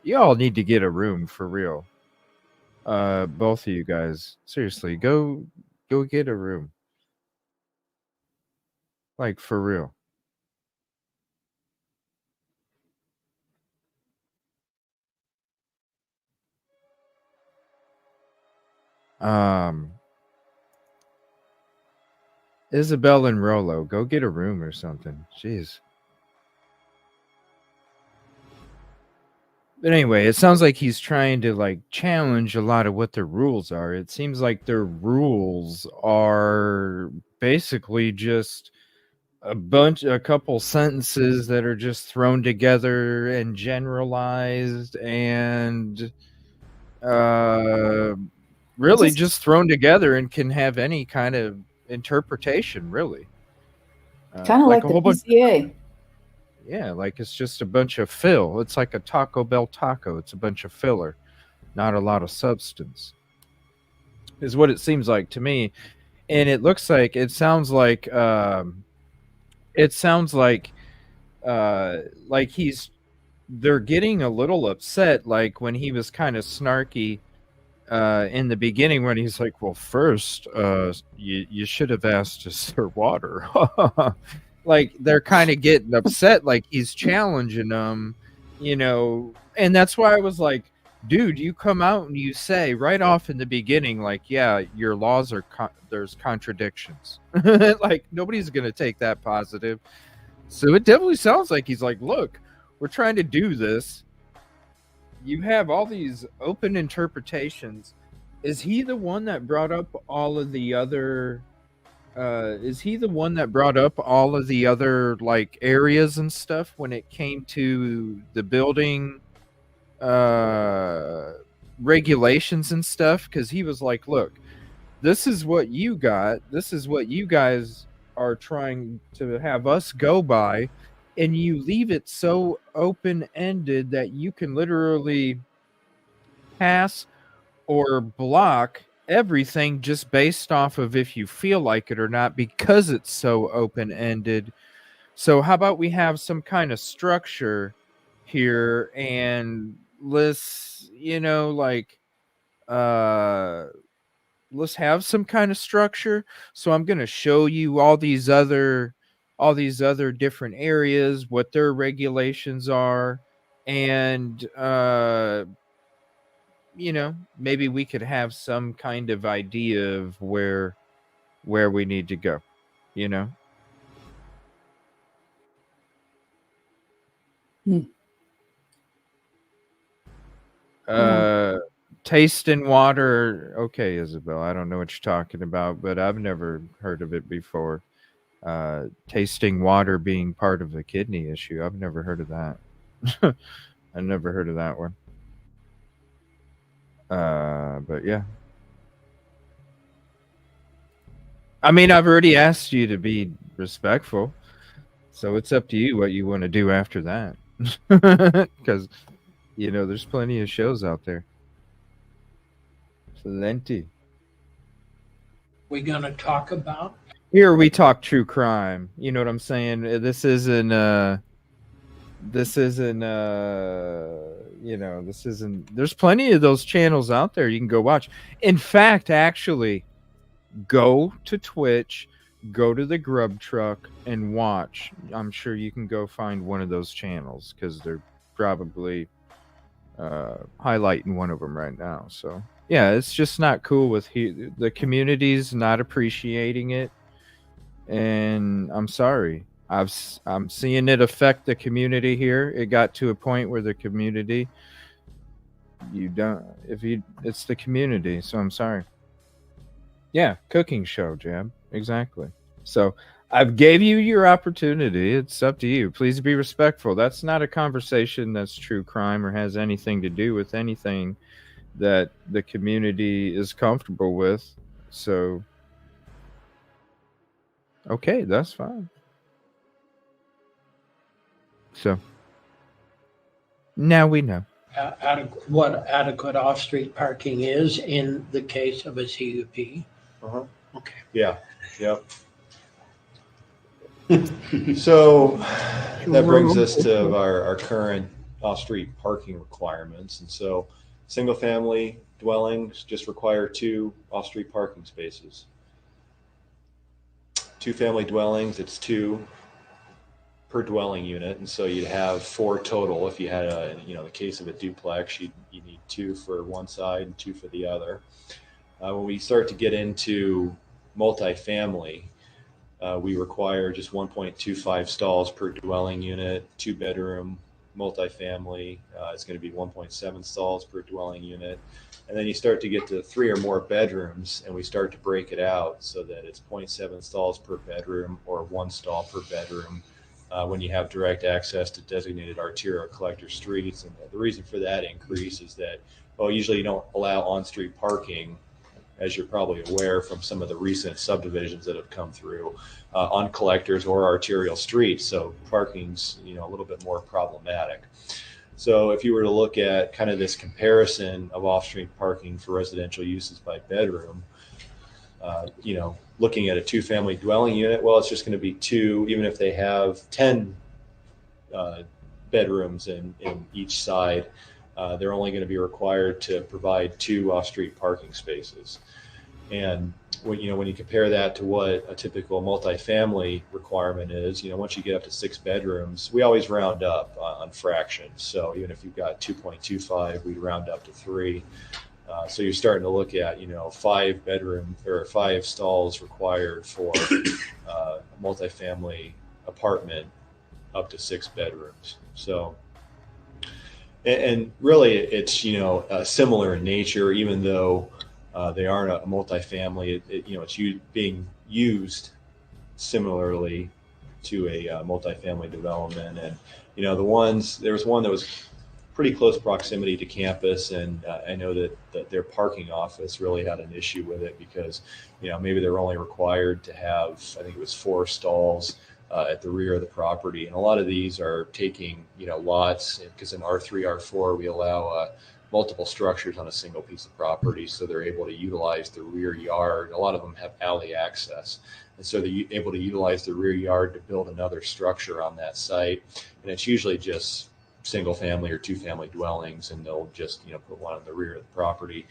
y'all need to get a room for real. Both of you guys, seriously, go get a room. Like for real. Isabel and Rolo, go get a room or something. Jeez. But anyway, it sounds like he's trying to like challenge a lot of what their rules are. It seems like their rules are basically just a couple sentences that are just thrown together and generalized, and really just thrown together and can have any kind of interpretation, really. Kind of like a the whole bunch. PCA. Yeah, like it's just a bunch of fill. It's like a Taco Bell taco. It's a bunch of filler, not a lot of substance, is what it seems like to me. And it looks like, it sounds like they're getting a little upset, like when he was kind of snarky in the beginning, when he's like, well, first you should have asked us for water. Like they're kind of getting upset, like he's challenging them, and that's why I was like, dude, you come out and you say right off in the beginning, like, yeah, your laws are there's contradictions. Like nobody's gonna take that positive. So it definitely sounds like he's like, look, we're trying to do this. You have all these open interpretations. Is he the one that brought up all of the other like areas and stuff when it came to the building regulations and stuff? Because he was like, look, this is what you got, this is what you guys are trying to have us go by, and you leave it so open-ended that you can literally pass or block everything just based off of if you feel like it or not, because it's so open-ended. So how about we have some kind of structure here, and let's let's have some kind of structure. So I'm going to show you all these other different areas, what their regulations are, and maybe we could have some kind of idea of where we need to go, Tasting water. Okay, Isabel, I don't know what you're talking about, but I've never heard of it before. Tasting water being part of a kidney issue. I've never heard of that. I never heard of that one. But yeah. I mean, I've already asked you to be respectful, so it's up to you what you want to do after that. Because, there's plenty of shows out there. Plenty. We gonna talk about? Here we talk true crime. You know what I'm saying? This isn't there's plenty of those channels out there you can go watch. In fact, actually, go to Twitch, go to the Grub Truck and watch. I'm sure you can go find one of those channels because they're probably highlighting one of them right now. So yeah, it's just not cool with the community's not appreciating it, and I'm sorry. I'm seeing it affect the community here. It got to a point where the community, it's the community, so I'm sorry. Yeah, cooking show, Jam. Exactly. So I've gave you your opportunity. It's up to you. Please be respectful. That's not a conversation that's true crime or has anything to do with anything that the community is comfortable with. So, okay, that's fine. So, now we know. What adequate off-street parking is in the case of a CUP. Uh-huh. Okay. Yeah. Yep. So that brings us to our current off-street parking requirements. And so single-family dwellings just require 2 off-street parking spaces. 2-family dwellings, it's 2 per dwelling unit, and so you'd have 4 total. If you had the case of a duplex, you need 2 for one side and 2 for the other. When we start to get into multifamily, we require just 1.25 stalls per dwelling unit. 2-bedroom multifamily, it's going to be 1.7 stalls per dwelling unit. And then you start to get to 3 or more bedrooms, and we start to break it out so that it's 0.7 stalls per bedroom or 1 stall per bedroom when you have direct access to designated arterial collector streets. And the reason for that increase is that, usually you don't allow on-street parking as you're probably aware from some of the recent subdivisions that have come through on collectors or arterial streets. So parking's, a little bit more problematic. So if you were to look at kind of this comparison of off-street parking for residential uses by bedroom, looking at a two-family dwelling unit, well, it's just going to be two, even if they have 10 bedrooms in each side, they're only going to be required to provide 2 off-street parking spaces. And when you compare that to what a typical multifamily requirement is, once you get up to 6 bedrooms, we always round up on fractions. So even if you've got 2.25, we round up to 3. So you're starting to look at 5 bedroom or 5 stalls required for a multifamily apartment up to 6 bedrooms. So, and really it's similar in nature, even though they aren't a multifamily. It's being used similarly to a multifamily development. And there was one that was pretty close proximity to campus, and I know that their parking office really had an issue with it because maybe they're only required to have, I think it was 4 stalls at the rear of the property, and a lot of these are taking lots, because in R3, R4 we allow multiple structures on a single piece of property, so they're able to utilize the rear yard. A lot of them have alley access, and so they're able to utilize the rear yard to build another structure on that site, and it's usually just single family or 2 family dwellings, and they'll just put one on the rear of the property.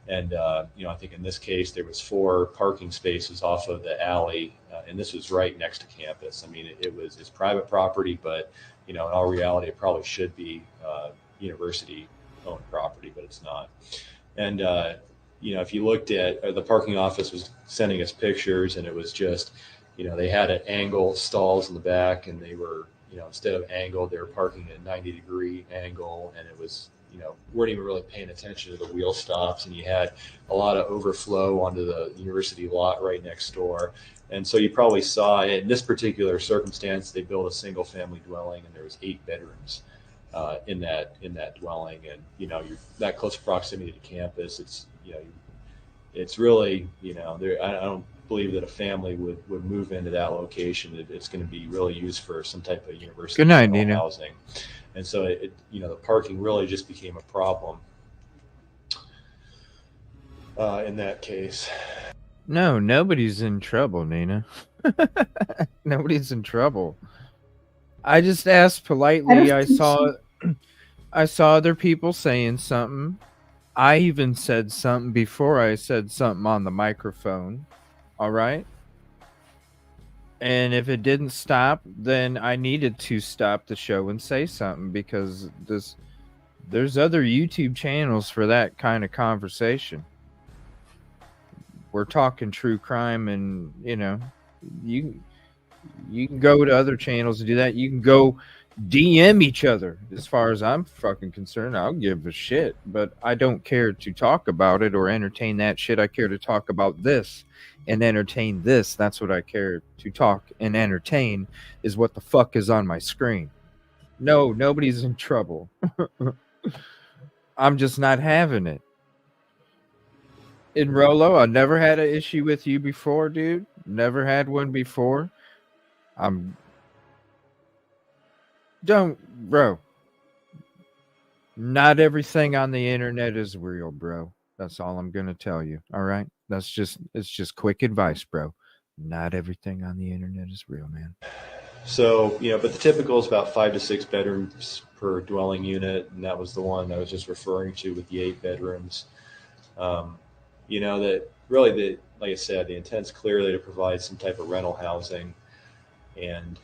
And I think in this case there was 4 parking spaces off of the alley, and this was right next to campus. I mean, it's private property, but in all reality it probably should be university owned property, but it's not. And if you looked at the parking office was sending us pictures, and it was just they had an angle stalls in the back, and they were instead of angled, they were parking at a 90-degree angle, and it was, weren't even really paying attention to the wheel stops, and you had a lot of overflow onto the university lot right next door. And so you probably saw in this particular circumstance, they built a single family dwelling, and there was 8 bedrooms in that dwelling. And, you're that close proximity to campus. It's really, I don't believe that a family would move into that location. It's going to be really used for some type of university Good night, Nina. housing. And so the parking really just became a problem in that case. No, nobody's in trouble, Nina. Nobody's in trouble. I just asked politely. I saw other people saying something. I even said something before I said something on the microphone. All right. And if it didn't stop, then I needed to stop the show and say something, because there's other YouTube channels for that kind of conversation. We're talking true crime, and you can go to other channels and do that. You can go DM each other. As far as I'm fucking concerned, I'll give a shit, but I don't care to talk about it or entertain that shit. I care to talk about this and entertain this. That's what I care to talk and entertain, is what the fuck is on my screen. No, nobody's in trouble. I'm just not having it. In Rolo, I never had an issue with you before, dude. Never had one before. Bro. Not everything on the internet is real, bro. That's all I'm gonna tell you. All right. It's just quick advice, bro. Not everything on the internet is real, man. So, but the typical is about 5 to 6 bedrooms per dwelling unit, and that was the one I was just referring to with the 8 bedrooms. That really, like I said, the intent's clearly to provide some type of rental housing, and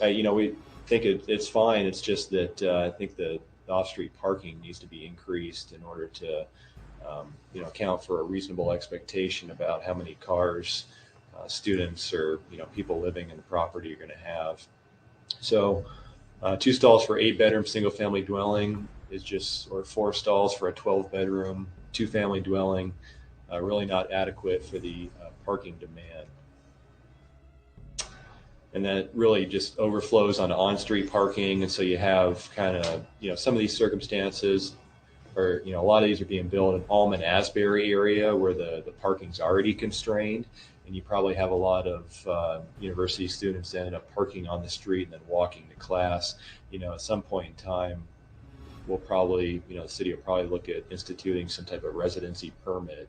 we think it's fine. It's just that I think the off-street parking needs to be increased in order to account for a reasonable expectation about how many cars students or people living in the property are going to have. So 2 stalls for 8 bedroom single family dwelling or 4 stalls for a 12 bedroom 2 family dwelling, really not adequate for the parking demand. And that really just overflows on street parking. And so you have kind of, some of these circumstances, or a lot of these are being built in Almond-Asbury area where the parking's already constrained, and you probably have a lot of university students that end up parking on the street and then walking to class. At some point in time, we'll probably, the city will probably look at instituting some type of residency permit,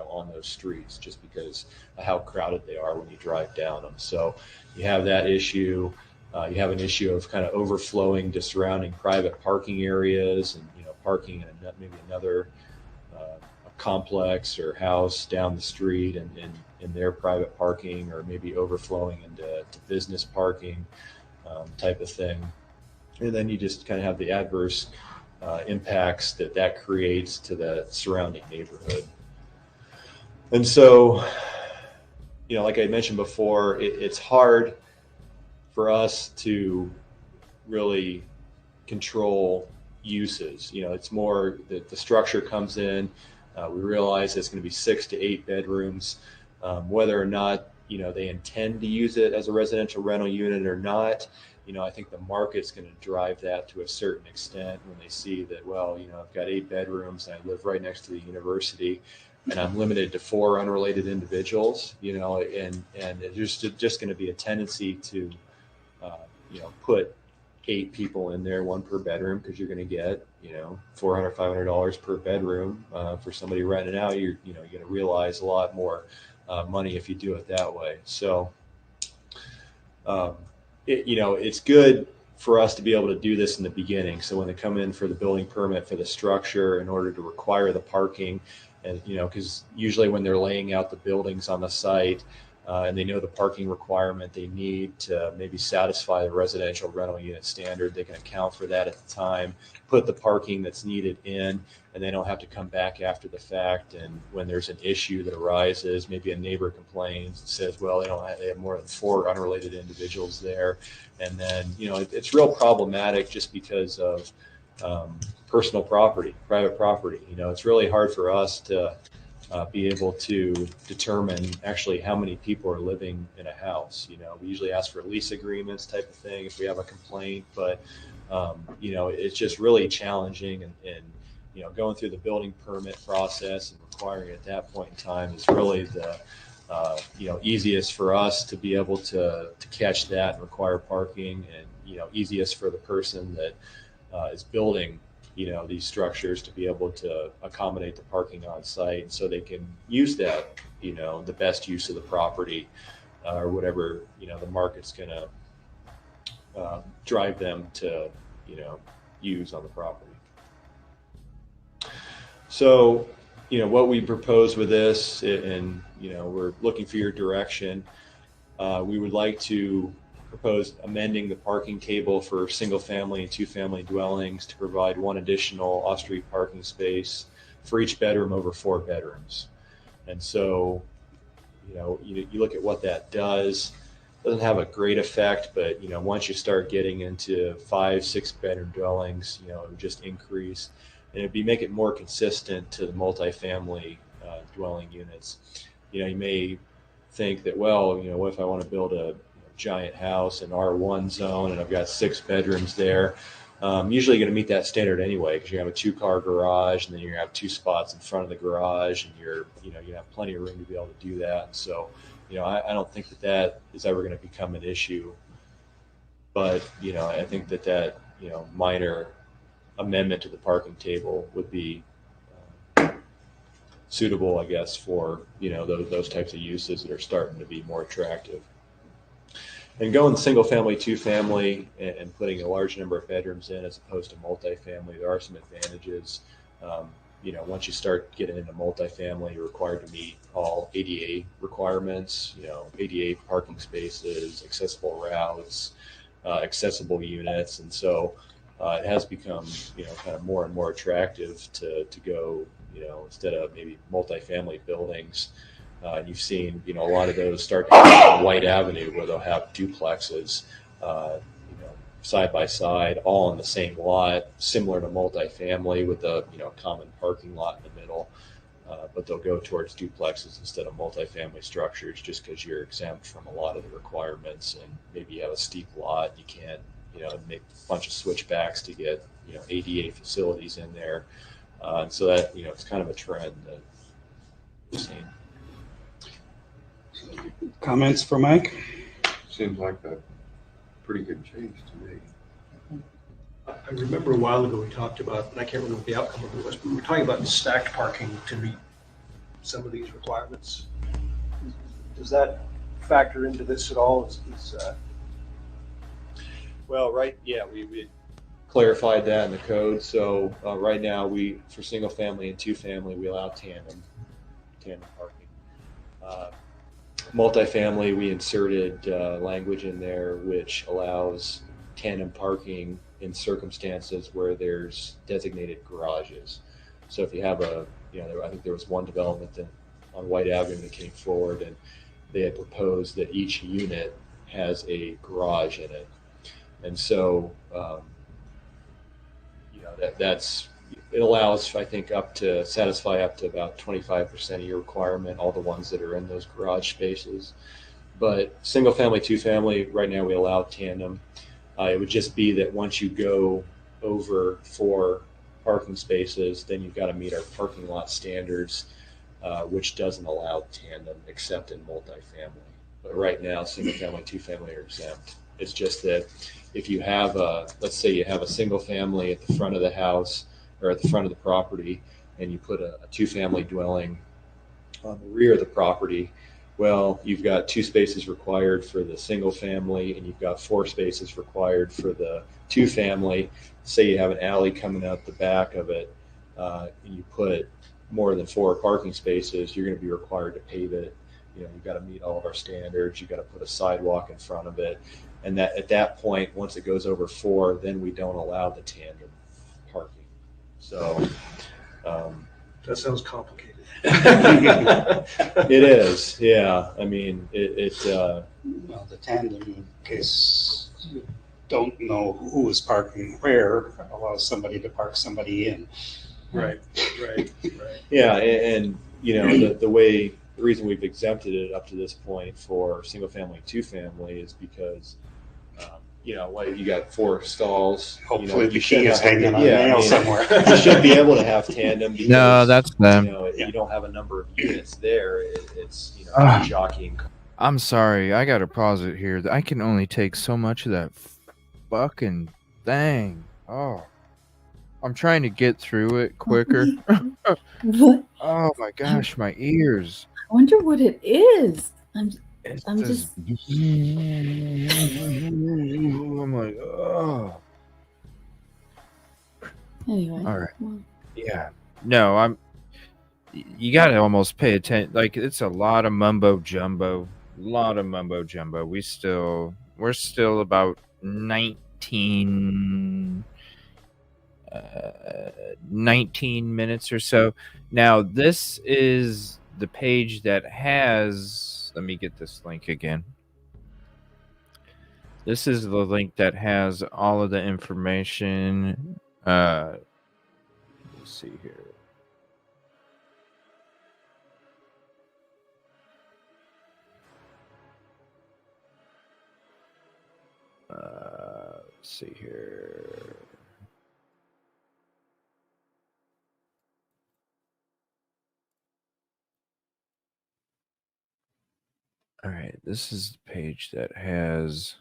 on those streets, just because of how crowded they are when you drive down them. So you have that issue. You have an issue of kind of overflowing to surrounding private parking areas, and parking in maybe another complex or house down the street, and in their private parking, or maybe overflowing into business parking type of thing. And then you just kind of have the adverse impacts that creates to the surrounding neighborhood. And so, like I mentioned before, it's hard for us to really control uses. It's more that the structure comes in, we realize it's going to be 6 to 8 bedrooms, whether or not they intend to use it as a residential rental unit or not. I think the market's going to drive that to a certain extent when they see that, well, I've got 8 bedrooms and I live right next to the university, and I'm limited to 4 unrelated individuals, and there's just going to be a tendency to, put 8 people in there, 1 per bedroom, because you're going to get, $400, $500 per bedroom for somebody renting out. You're going to realize a lot more money if you do it that way. So, it's good for us to be able to do this in the beginning. So when they come in for the building permit for the structure, in order to require the parking, and because usually when they're laying out the buildings on the site, and they know the parking requirement they need to maybe satisfy the residential rental unit standard, they can account for that at the time, put the parking that's needed in, and they don't have to come back after the fact. And when there's an issue that arises, maybe a neighbor complains and says, well, they have more than 4 unrelated individuals there. And then, it's real problematic just because of personal property, private property. It's really hard for us to be able to determine actually how many people are living in a house. We usually ask for lease agreements type of thing if we have a complaint, but it's just really challenging, and going through the building permit process and requiring it at that point in time is really the easiest for us to be able to catch that and require parking, and easiest for the person that is building these structures to be able to accommodate the parking on site, so they can use that, the best use of the property, or whatever, the market's going to drive them to, use on the property. So, what we propose with this, and, we're looking for your direction. We would like to propose amending the parking table for single-family and 2-family dwellings to provide 1 additional off-street parking space for each bedroom over 4 bedrooms. And so, you look at what that does. It doesn't have a great effect, but once you start getting into 5, 6 bedroom dwellings, it would just increase, and it'd make it more consistent to the multifamily dwelling units. You may think that, well, what if I want to build a giant house in R1 zone and I've got 6 bedrooms there? Usually going to meet that standard anyway, because you have a 2-car garage, and then you're going to have 2 spots in front of the garage, and you have plenty of room to be able to do that. And so, I don't think that is ever going to become an issue. But, I think that minor amendment to the parking table would be suitable, I guess, for, those types of uses that are starting to be more attractive. And going single family, 2-family, and putting a large number of bedrooms in as opposed to multifamily, there are some advantages. Once you start getting into multifamily, you're required to meet all ADA requirements, ADA parking spaces, accessible routes, accessible units. And so it has become, kind of more and more attractive to go, instead of maybe multifamily buildings. You've seen, a lot of those start to happen on White Avenue, where they'll have duplexes, side by side, all in the same lot, similar to multifamily, with a common parking lot in the middle. But they'll go towards duplexes instead of multifamily structures, just because you're exempt from a lot of the requirements, and maybe you have a steep lot, you can't make a bunch of switchbacks to get, ADA facilities in there. And so that, it's kind of a trend that we've seen. Comments for Mike? Seems like a pretty good change to me. I remember a while ago we talked about, and I can't remember what the outcome of it was, but we were talking about stacked parking to meet some of these requirements. Does that factor into this at all? Well, we clarified that in the code. So right now, for single family and 2-family, we allow tandem parking. Multifamily, we inserted language in there which allows tandem parking in circumstances where there's designated garages. So if you have I think there was one development on White Avenue that came forward, and they had proposed that each unit has a garage in it. And so, it allows, I think, satisfy up to about 25% of your requirement, all the ones that are in those garage spaces. But single family, 2-family, right now we allow tandem. It would just be that once you go over 4 parking spaces, then you've got to meet our parking lot standards, which doesn't allow tandem except in multifamily. But right now, single family, 2-family are exempt. It's just that if you have let's say you have a single family at the front of the house or at the front of the property, and you put a 2-family dwelling on the rear of the property, well, you've got 2 spaces required for the single family, and you've got 4 spaces required for the 2-family. Say you have an alley coming out the back of it, and you put more than 4 parking spaces, you're going to be required to pave it. You've got to meet all of our standards. You've got to put a sidewalk in front of it. And that at that point, once it goes over 4, then we don't allow the tandem parking. So that sounds complicated. It is, yeah. I mean, Well, the tandem, in case you don't know who is parking where, allows somebody to park somebody in. Right. Yeah, and the reason we've exempted it up to this point for single family, 2-family is because you got 4 stalls. Hopefully you the key is hanging on a nail somewhere. You should be able to have tandem because No, that's them. you don't have a number of units there. It's jockeying. I'm sorry, I gotta pause it here. I can only take so much of that fucking thing. Oh, I'm trying to get through it quicker. What? Oh my gosh, my ears. I wonder what it is. I'm just. I'm like, oh. Anyway. All right. Yeah. No, you gotta almost pay attention. Like, it's a lot of mumbo jumbo. We're still about 19 minutes or so. Now, this is the page that has, let me get this link again. This is the link that has all of the information. Let's see here. Let's see here. All right, this is the page that has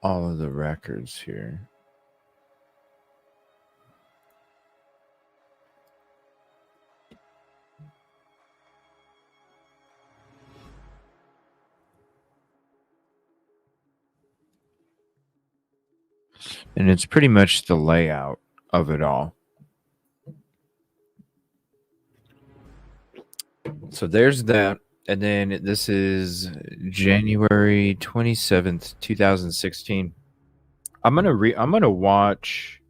all of the records here. And it's pretty much the layout of it all. So there's that. And then this is January 27th, 2016. I'm gonna watch.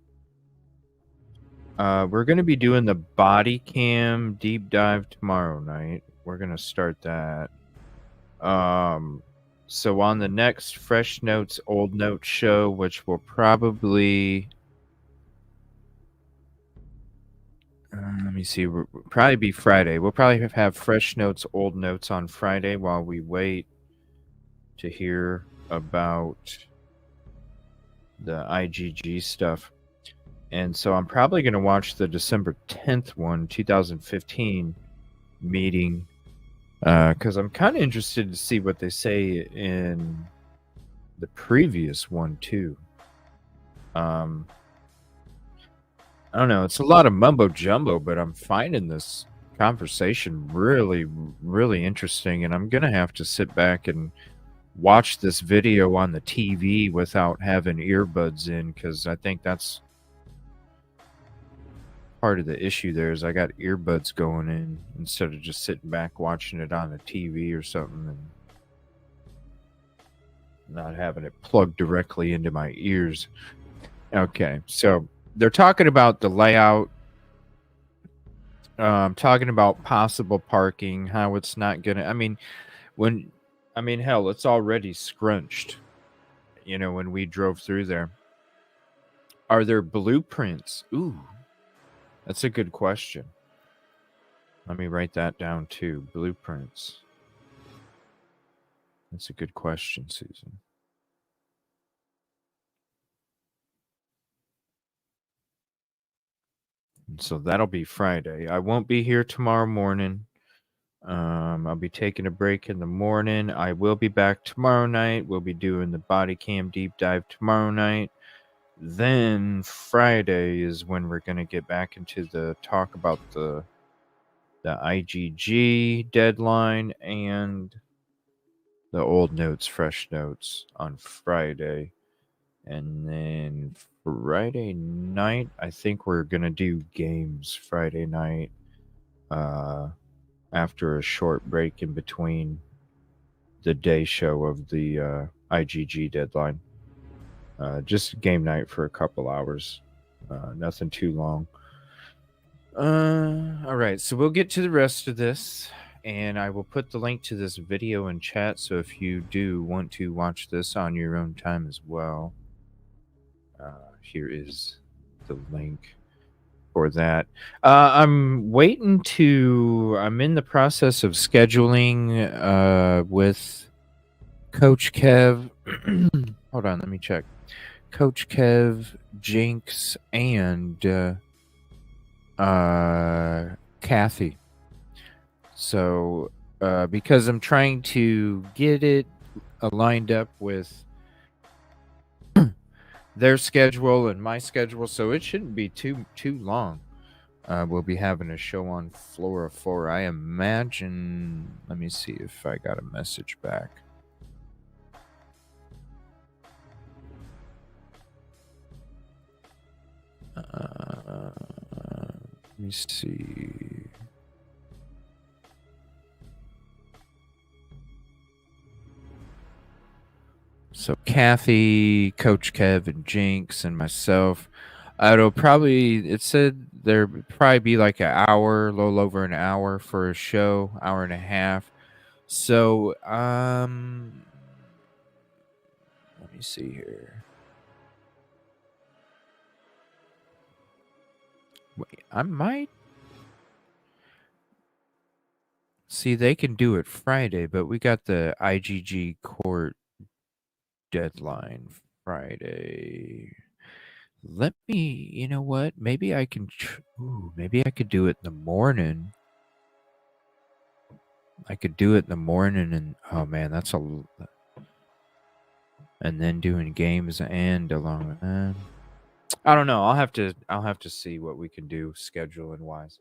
We're gonna be doing the body cam deep dive tomorrow night. We're gonna start that. So on the next Fresh Notes Old Notes show, which will probably let me see, we'll probably be Friday. We'll probably have Fresh Notes Old Notes on Friday while we wait to hear about the IGG stuff. And so I'm probably going to watch the December 10th one, 2015 meeting, because I'm kind of interested to see what they say in the previous one too. I don't know. It's a lot of mumbo jumbo, but I'm finding this conversation really, really interesting, and I'm going to have to sit back and watch this video on the TV without having earbuds in, because I think that's part of the issue there is I got earbuds going in instead of just sitting back watching it on the TV or something and not having it plugged directly into my ears. Okay, so they're talking about the layout, talking about possible parking, how it's not gonna, hell, it's already scrunched, when we drove through there. Are there blueprints? Ooh, that's a good question. Let me write that down too. Blueprints. That's a good question, Susan. And so that'll be Friday. I won't be here tomorrow morning. I'll be taking a break in the morning. I will be back tomorrow night. We'll be doing the body cam deep dive tomorrow night. Then Friday is when we're going to get back into the talk about the IGG deadline and the old notes, fresh notes on Friday. And then Friday night, I think we're going to do games Friday night after a short break in between the day show of the IGG deadline. Just game night for a couple hours. Nothing too long. All right, so we'll get to the rest of this, and I will put the link to this video in chat, so if you do want to watch this on your own time as well, here is the link for that. I'm in the process of scheduling with Coach Kev. Hold on, let me check. Coach Kev, Jinx, and Kathy. So because I'm trying to get it lined up with their schedule and my schedule, so it shouldn't be too long. We'll be having a show on Flora 4. I imagine. Let me see if I got a message back. Let me see. So Kathy, Coach Kev, and Jinx, and myself. It said there'd probably be like an hour, a little over an hour for a show, hour and a half. So, let me see here. Wait, I might. See, they can do it Friday, but we got the IGG court deadline Friday. Let me, you know what? Maybe I can. Maybe I could do it in the morning. I could do it in the morning, and oh man, that's a. And then doing games and along. I don't know. I'll have to see what we can do scheduling wise,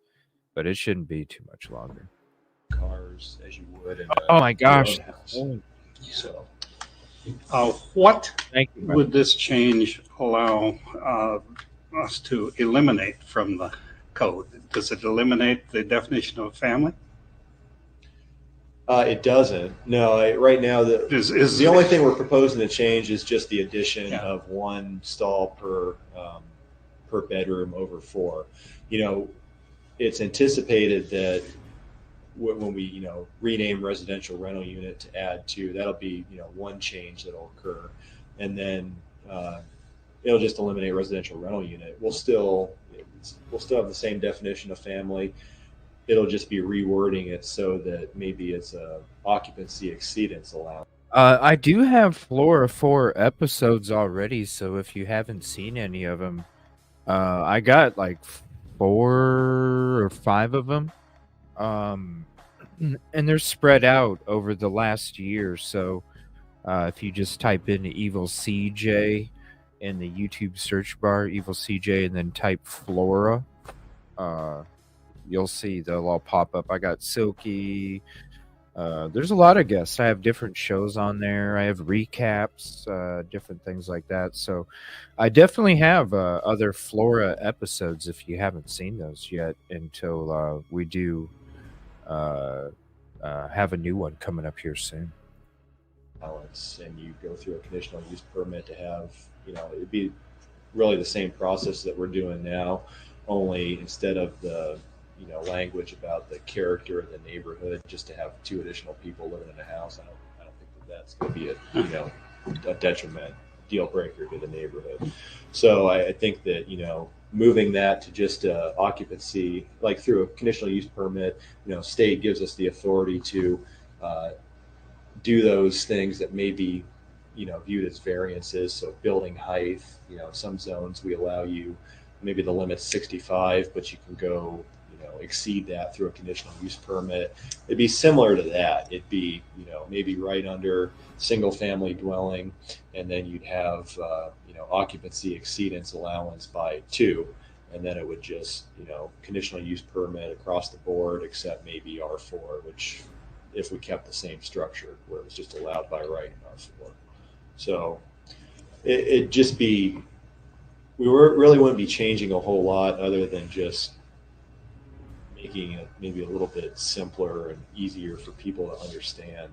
but it shouldn't be too much longer. Cars as you would in Oh my gosh. So, what Thank you, would this change allow us to eliminate from the code? Does it eliminate the definition of a family? It doesn't. No, right now the only thing we're proposing to change is just the addition of one stall per bedroom over 4. It's anticipated that when we rename residential rental unit to add 2, that'll be one change that'll occur, and then it'll just eliminate residential rental unit. We'll still have the same definition of family. It'll just be rewording it so that maybe it's a occupancy exceedance allowance. I do have Flora 4 episodes already, so if you haven't seen any of them, I got like 4 or 5 of them. And they're spread out over the last year. So if you just type in Evil CJ in the YouTube search bar, Evil CJ, and then type Flora, you'll see they'll all pop up. I got Silky. There's a lot of guests. I have different shows on there. I have recaps, different things like that. So I definitely have other Flora episodes if you haven't seen those yet until we do have a new one coming up here soon. And you go through a conditional use permit to have, it'd be really the same process that we're doing now, only instead of the language about the character of the neighborhood, just to have 2 additional people living in a house. I don't think that's going to be a detriment, deal breaker to the neighborhood. So I think that moving that to just occupancy, like through a conditional use permit, state gives us the authority to do those things that may be viewed as variances. So building height, some zones we allow you, maybe the limit's 65, but you can go exceed that through a conditional use permit. It'd be similar to that. It'd be maybe right under single family dwelling, and then you'd have occupancy exceedance allowance by 2, and then it would just conditional use permit across the board except maybe R4, which if we kept the same structure where it was just allowed by right in R4. So it'd just be, really wouldn't be changing a whole lot other than just making it maybe a little bit simpler and easier for people to understand,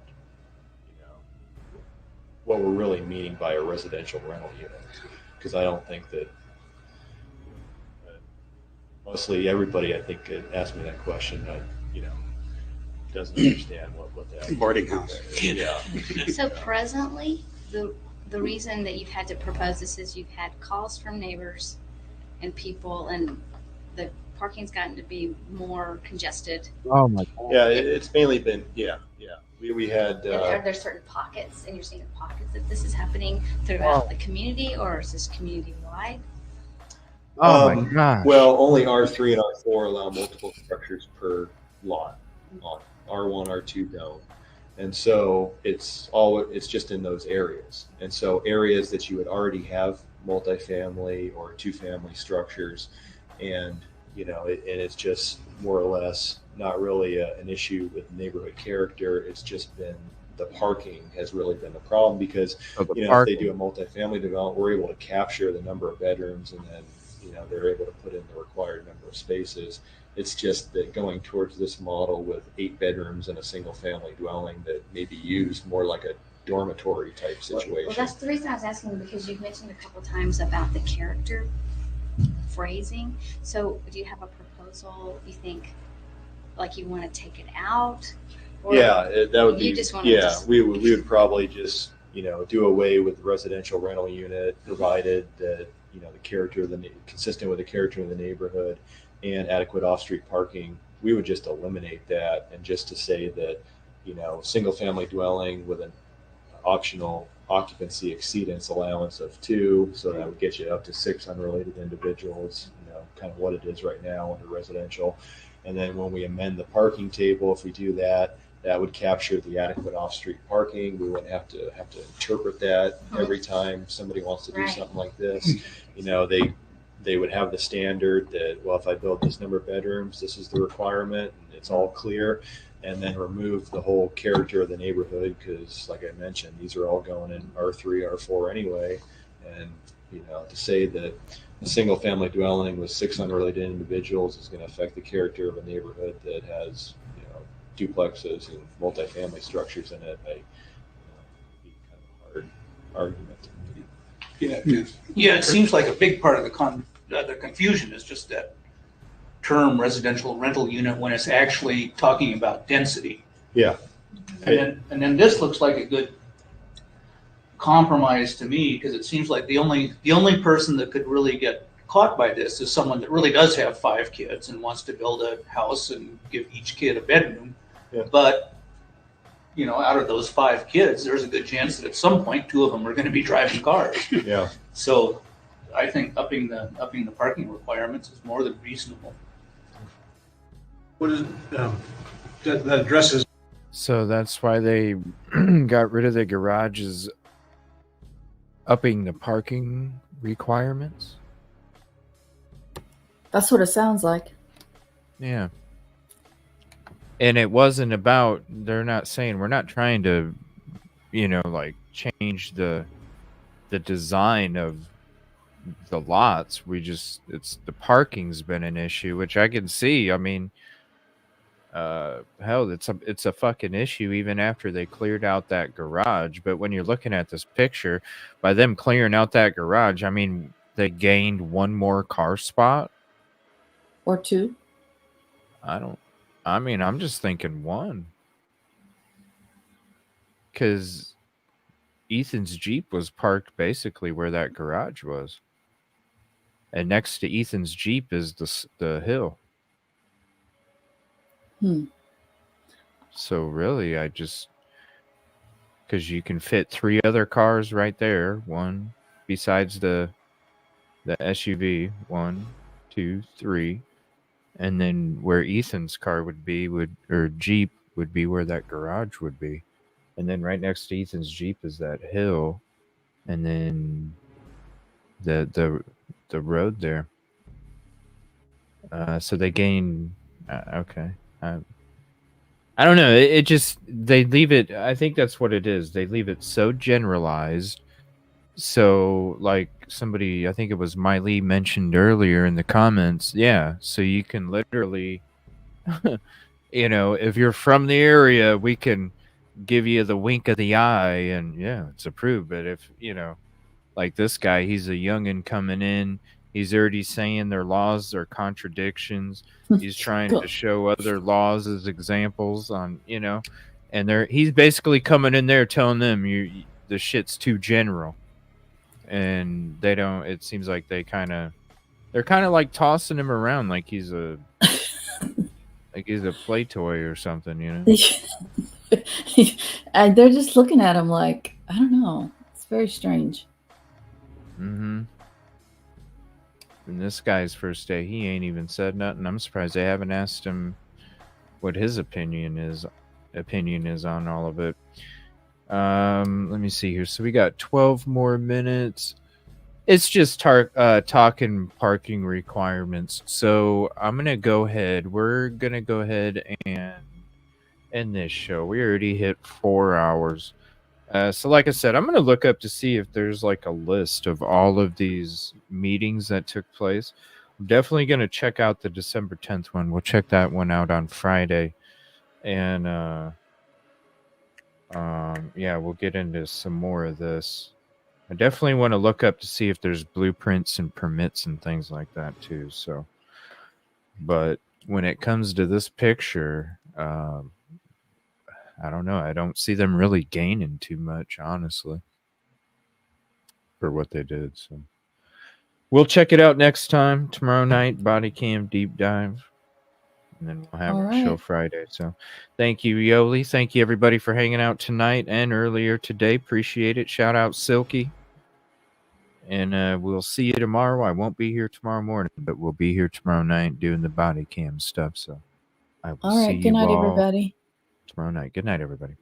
what we're really meaning by a residential rental unit. Because I don't think that mostly everybody, I think, asked me that question, doesn't understand what that boarding house. Yeah. So presently, the reason that you've had to propose this is you've had calls from neighbors and people, and the parking's gotten to be more congested. Oh my God. Yeah, it's mainly been we had. Are there certain pockets, and you're seeing pockets that this is happening throughout the community, or is this community wide? Oh my gosh. Well, only R3 and R4 allow multiple structures per lot. On R1, R2 don't. And so it's just in those areas. And so areas that you would already have multifamily or 2-family structures, and it's just more or less not really an issue with neighborhood character. It's just been the parking has really been the problem, because if they do a multifamily development, we're able to capture the number of bedrooms, and then they're able to put in the required number of spaces. It's just that going towards this model with 8 bedrooms in a single family dwelling that may be used more like a dormitory type situation. Well, that's the reason I was asking, because you've mentioned a couple times about the character phrasing. So do you have a proposal you think, like, you want to take it out? Or that would be. You just want we would probably just do away with the residential rental unit, provided that the character of consistent with the character of the neighborhood and adequate off-street parking. We would just eliminate that, and just to say that single family dwelling with an optional occupancy exceedance allowance of 2, so that would get you up to 6 unrelated individuals, kind of what it is right now under residential. And then when we amend the parking table, if we do that, that would capture the adequate off-street parking. We wouldn't have to interpret that every time somebody wants to do something like this. They would have the standard that, well, if I build this number of bedrooms, this is the requirement, and it's all clear. And then remove the whole character of the neighborhood, because, like I mentioned, these are all going in R3, R4 anyway. And to say that a single family dwelling with 6 unrelated individuals is going to affect the character of a neighborhood that has duplexes and multifamily structures in it, be kind of a hard argument to make. Yeah, it seems like a big part of the confusion is just that term residential rental unit when it's actually talking about density. Yeah. And then this looks like a good compromise to me, because it seems like the only person that could really get caught by this is someone that really does have 5 kids and wants to build a house and give each kid a bedroom. Yeah. But out of those 5 kids, there's a good chance that at some point 2 of them are going to be driving cars. Yeah. So I think upping the parking requirements is more than reasonable. What is that addresses? So that's why they got rid of the garages, upping the parking requirements. That's what it sounds like. Yeah. And it wasn't about, they're not saying, we're not trying to, like change the design of the lots. It's the parking's been an issue, which I can see. I mean, hell, it's a fucking issue even after they cleared out that garage. But when you're looking at this picture, by them clearing out that garage, I mean, they gained 1 more car spot. Or 2. I'm just thinking 1. Because Ethan's Jeep was parked basically where that garage was. And next to Ethan's Jeep is the hill. So really, because you can fit 3 other cars right there. 1 besides the SUV. 1, 2, 3. And then where Ethan's car would be or Jeep would be where that garage would be. And then right next to Ethan's Jeep is that hill. And then the road there. So they gain. Okay. I don't know. It just, they leave it. I think that's what it is. They leave it so generalized. So, like somebody, I think it was Miley mentioned earlier in the comments. Yeah. So you can literally, if you're from the area, we can give you the wink of the eye and yeah, it's approved. But if, like this guy, he's a youngin' coming in. He's already saying their laws are contradictions. He's trying to show other laws as examples on, and he's basically coming in there telling them the shit's too general. And they don't, it seems like they're kind of like tossing him around like he's a play toy or something, And they're just looking at him like, I don't know. It's very strange. Mm-hmm. And this guy's first day, he ain't even said nothing. I'm surprised they haven't asked him what his opinion is on all of it. Let me see here. So we got 12 more minutes. It's just talking parking requirements. So I'm gonna go ahead. We're gonna go ahead and end this show. We already hit 4 hours. So like I said, I'm going to look up to see if there's like a list of all of these meetings that took place. I'm definitely going to check out the December 10th one. We'll check that one out on Friday. And yeah, we'll get into some more of this. I definitely want to look up to see if there's blueprints and permits and things like that too. So, but when it comes to this picture, I don't know. I don't see them really gaining too much, honestly, for what they did. So we'll check it out next time. Tomorrow night, body cam deep dive. And then we'll have our show Friday. So thank you, Yoli. Thank you, everybody, for hanging out tonight and earlier today. Appreciate it. Shout out, Silky. And we'll see you tomorrow. I won't be here tomorrow morning, but we'll be here tomorrow night doing the body cam stuff. So I will see you Good night, all everybody. tomorrow night. Good night, everybody.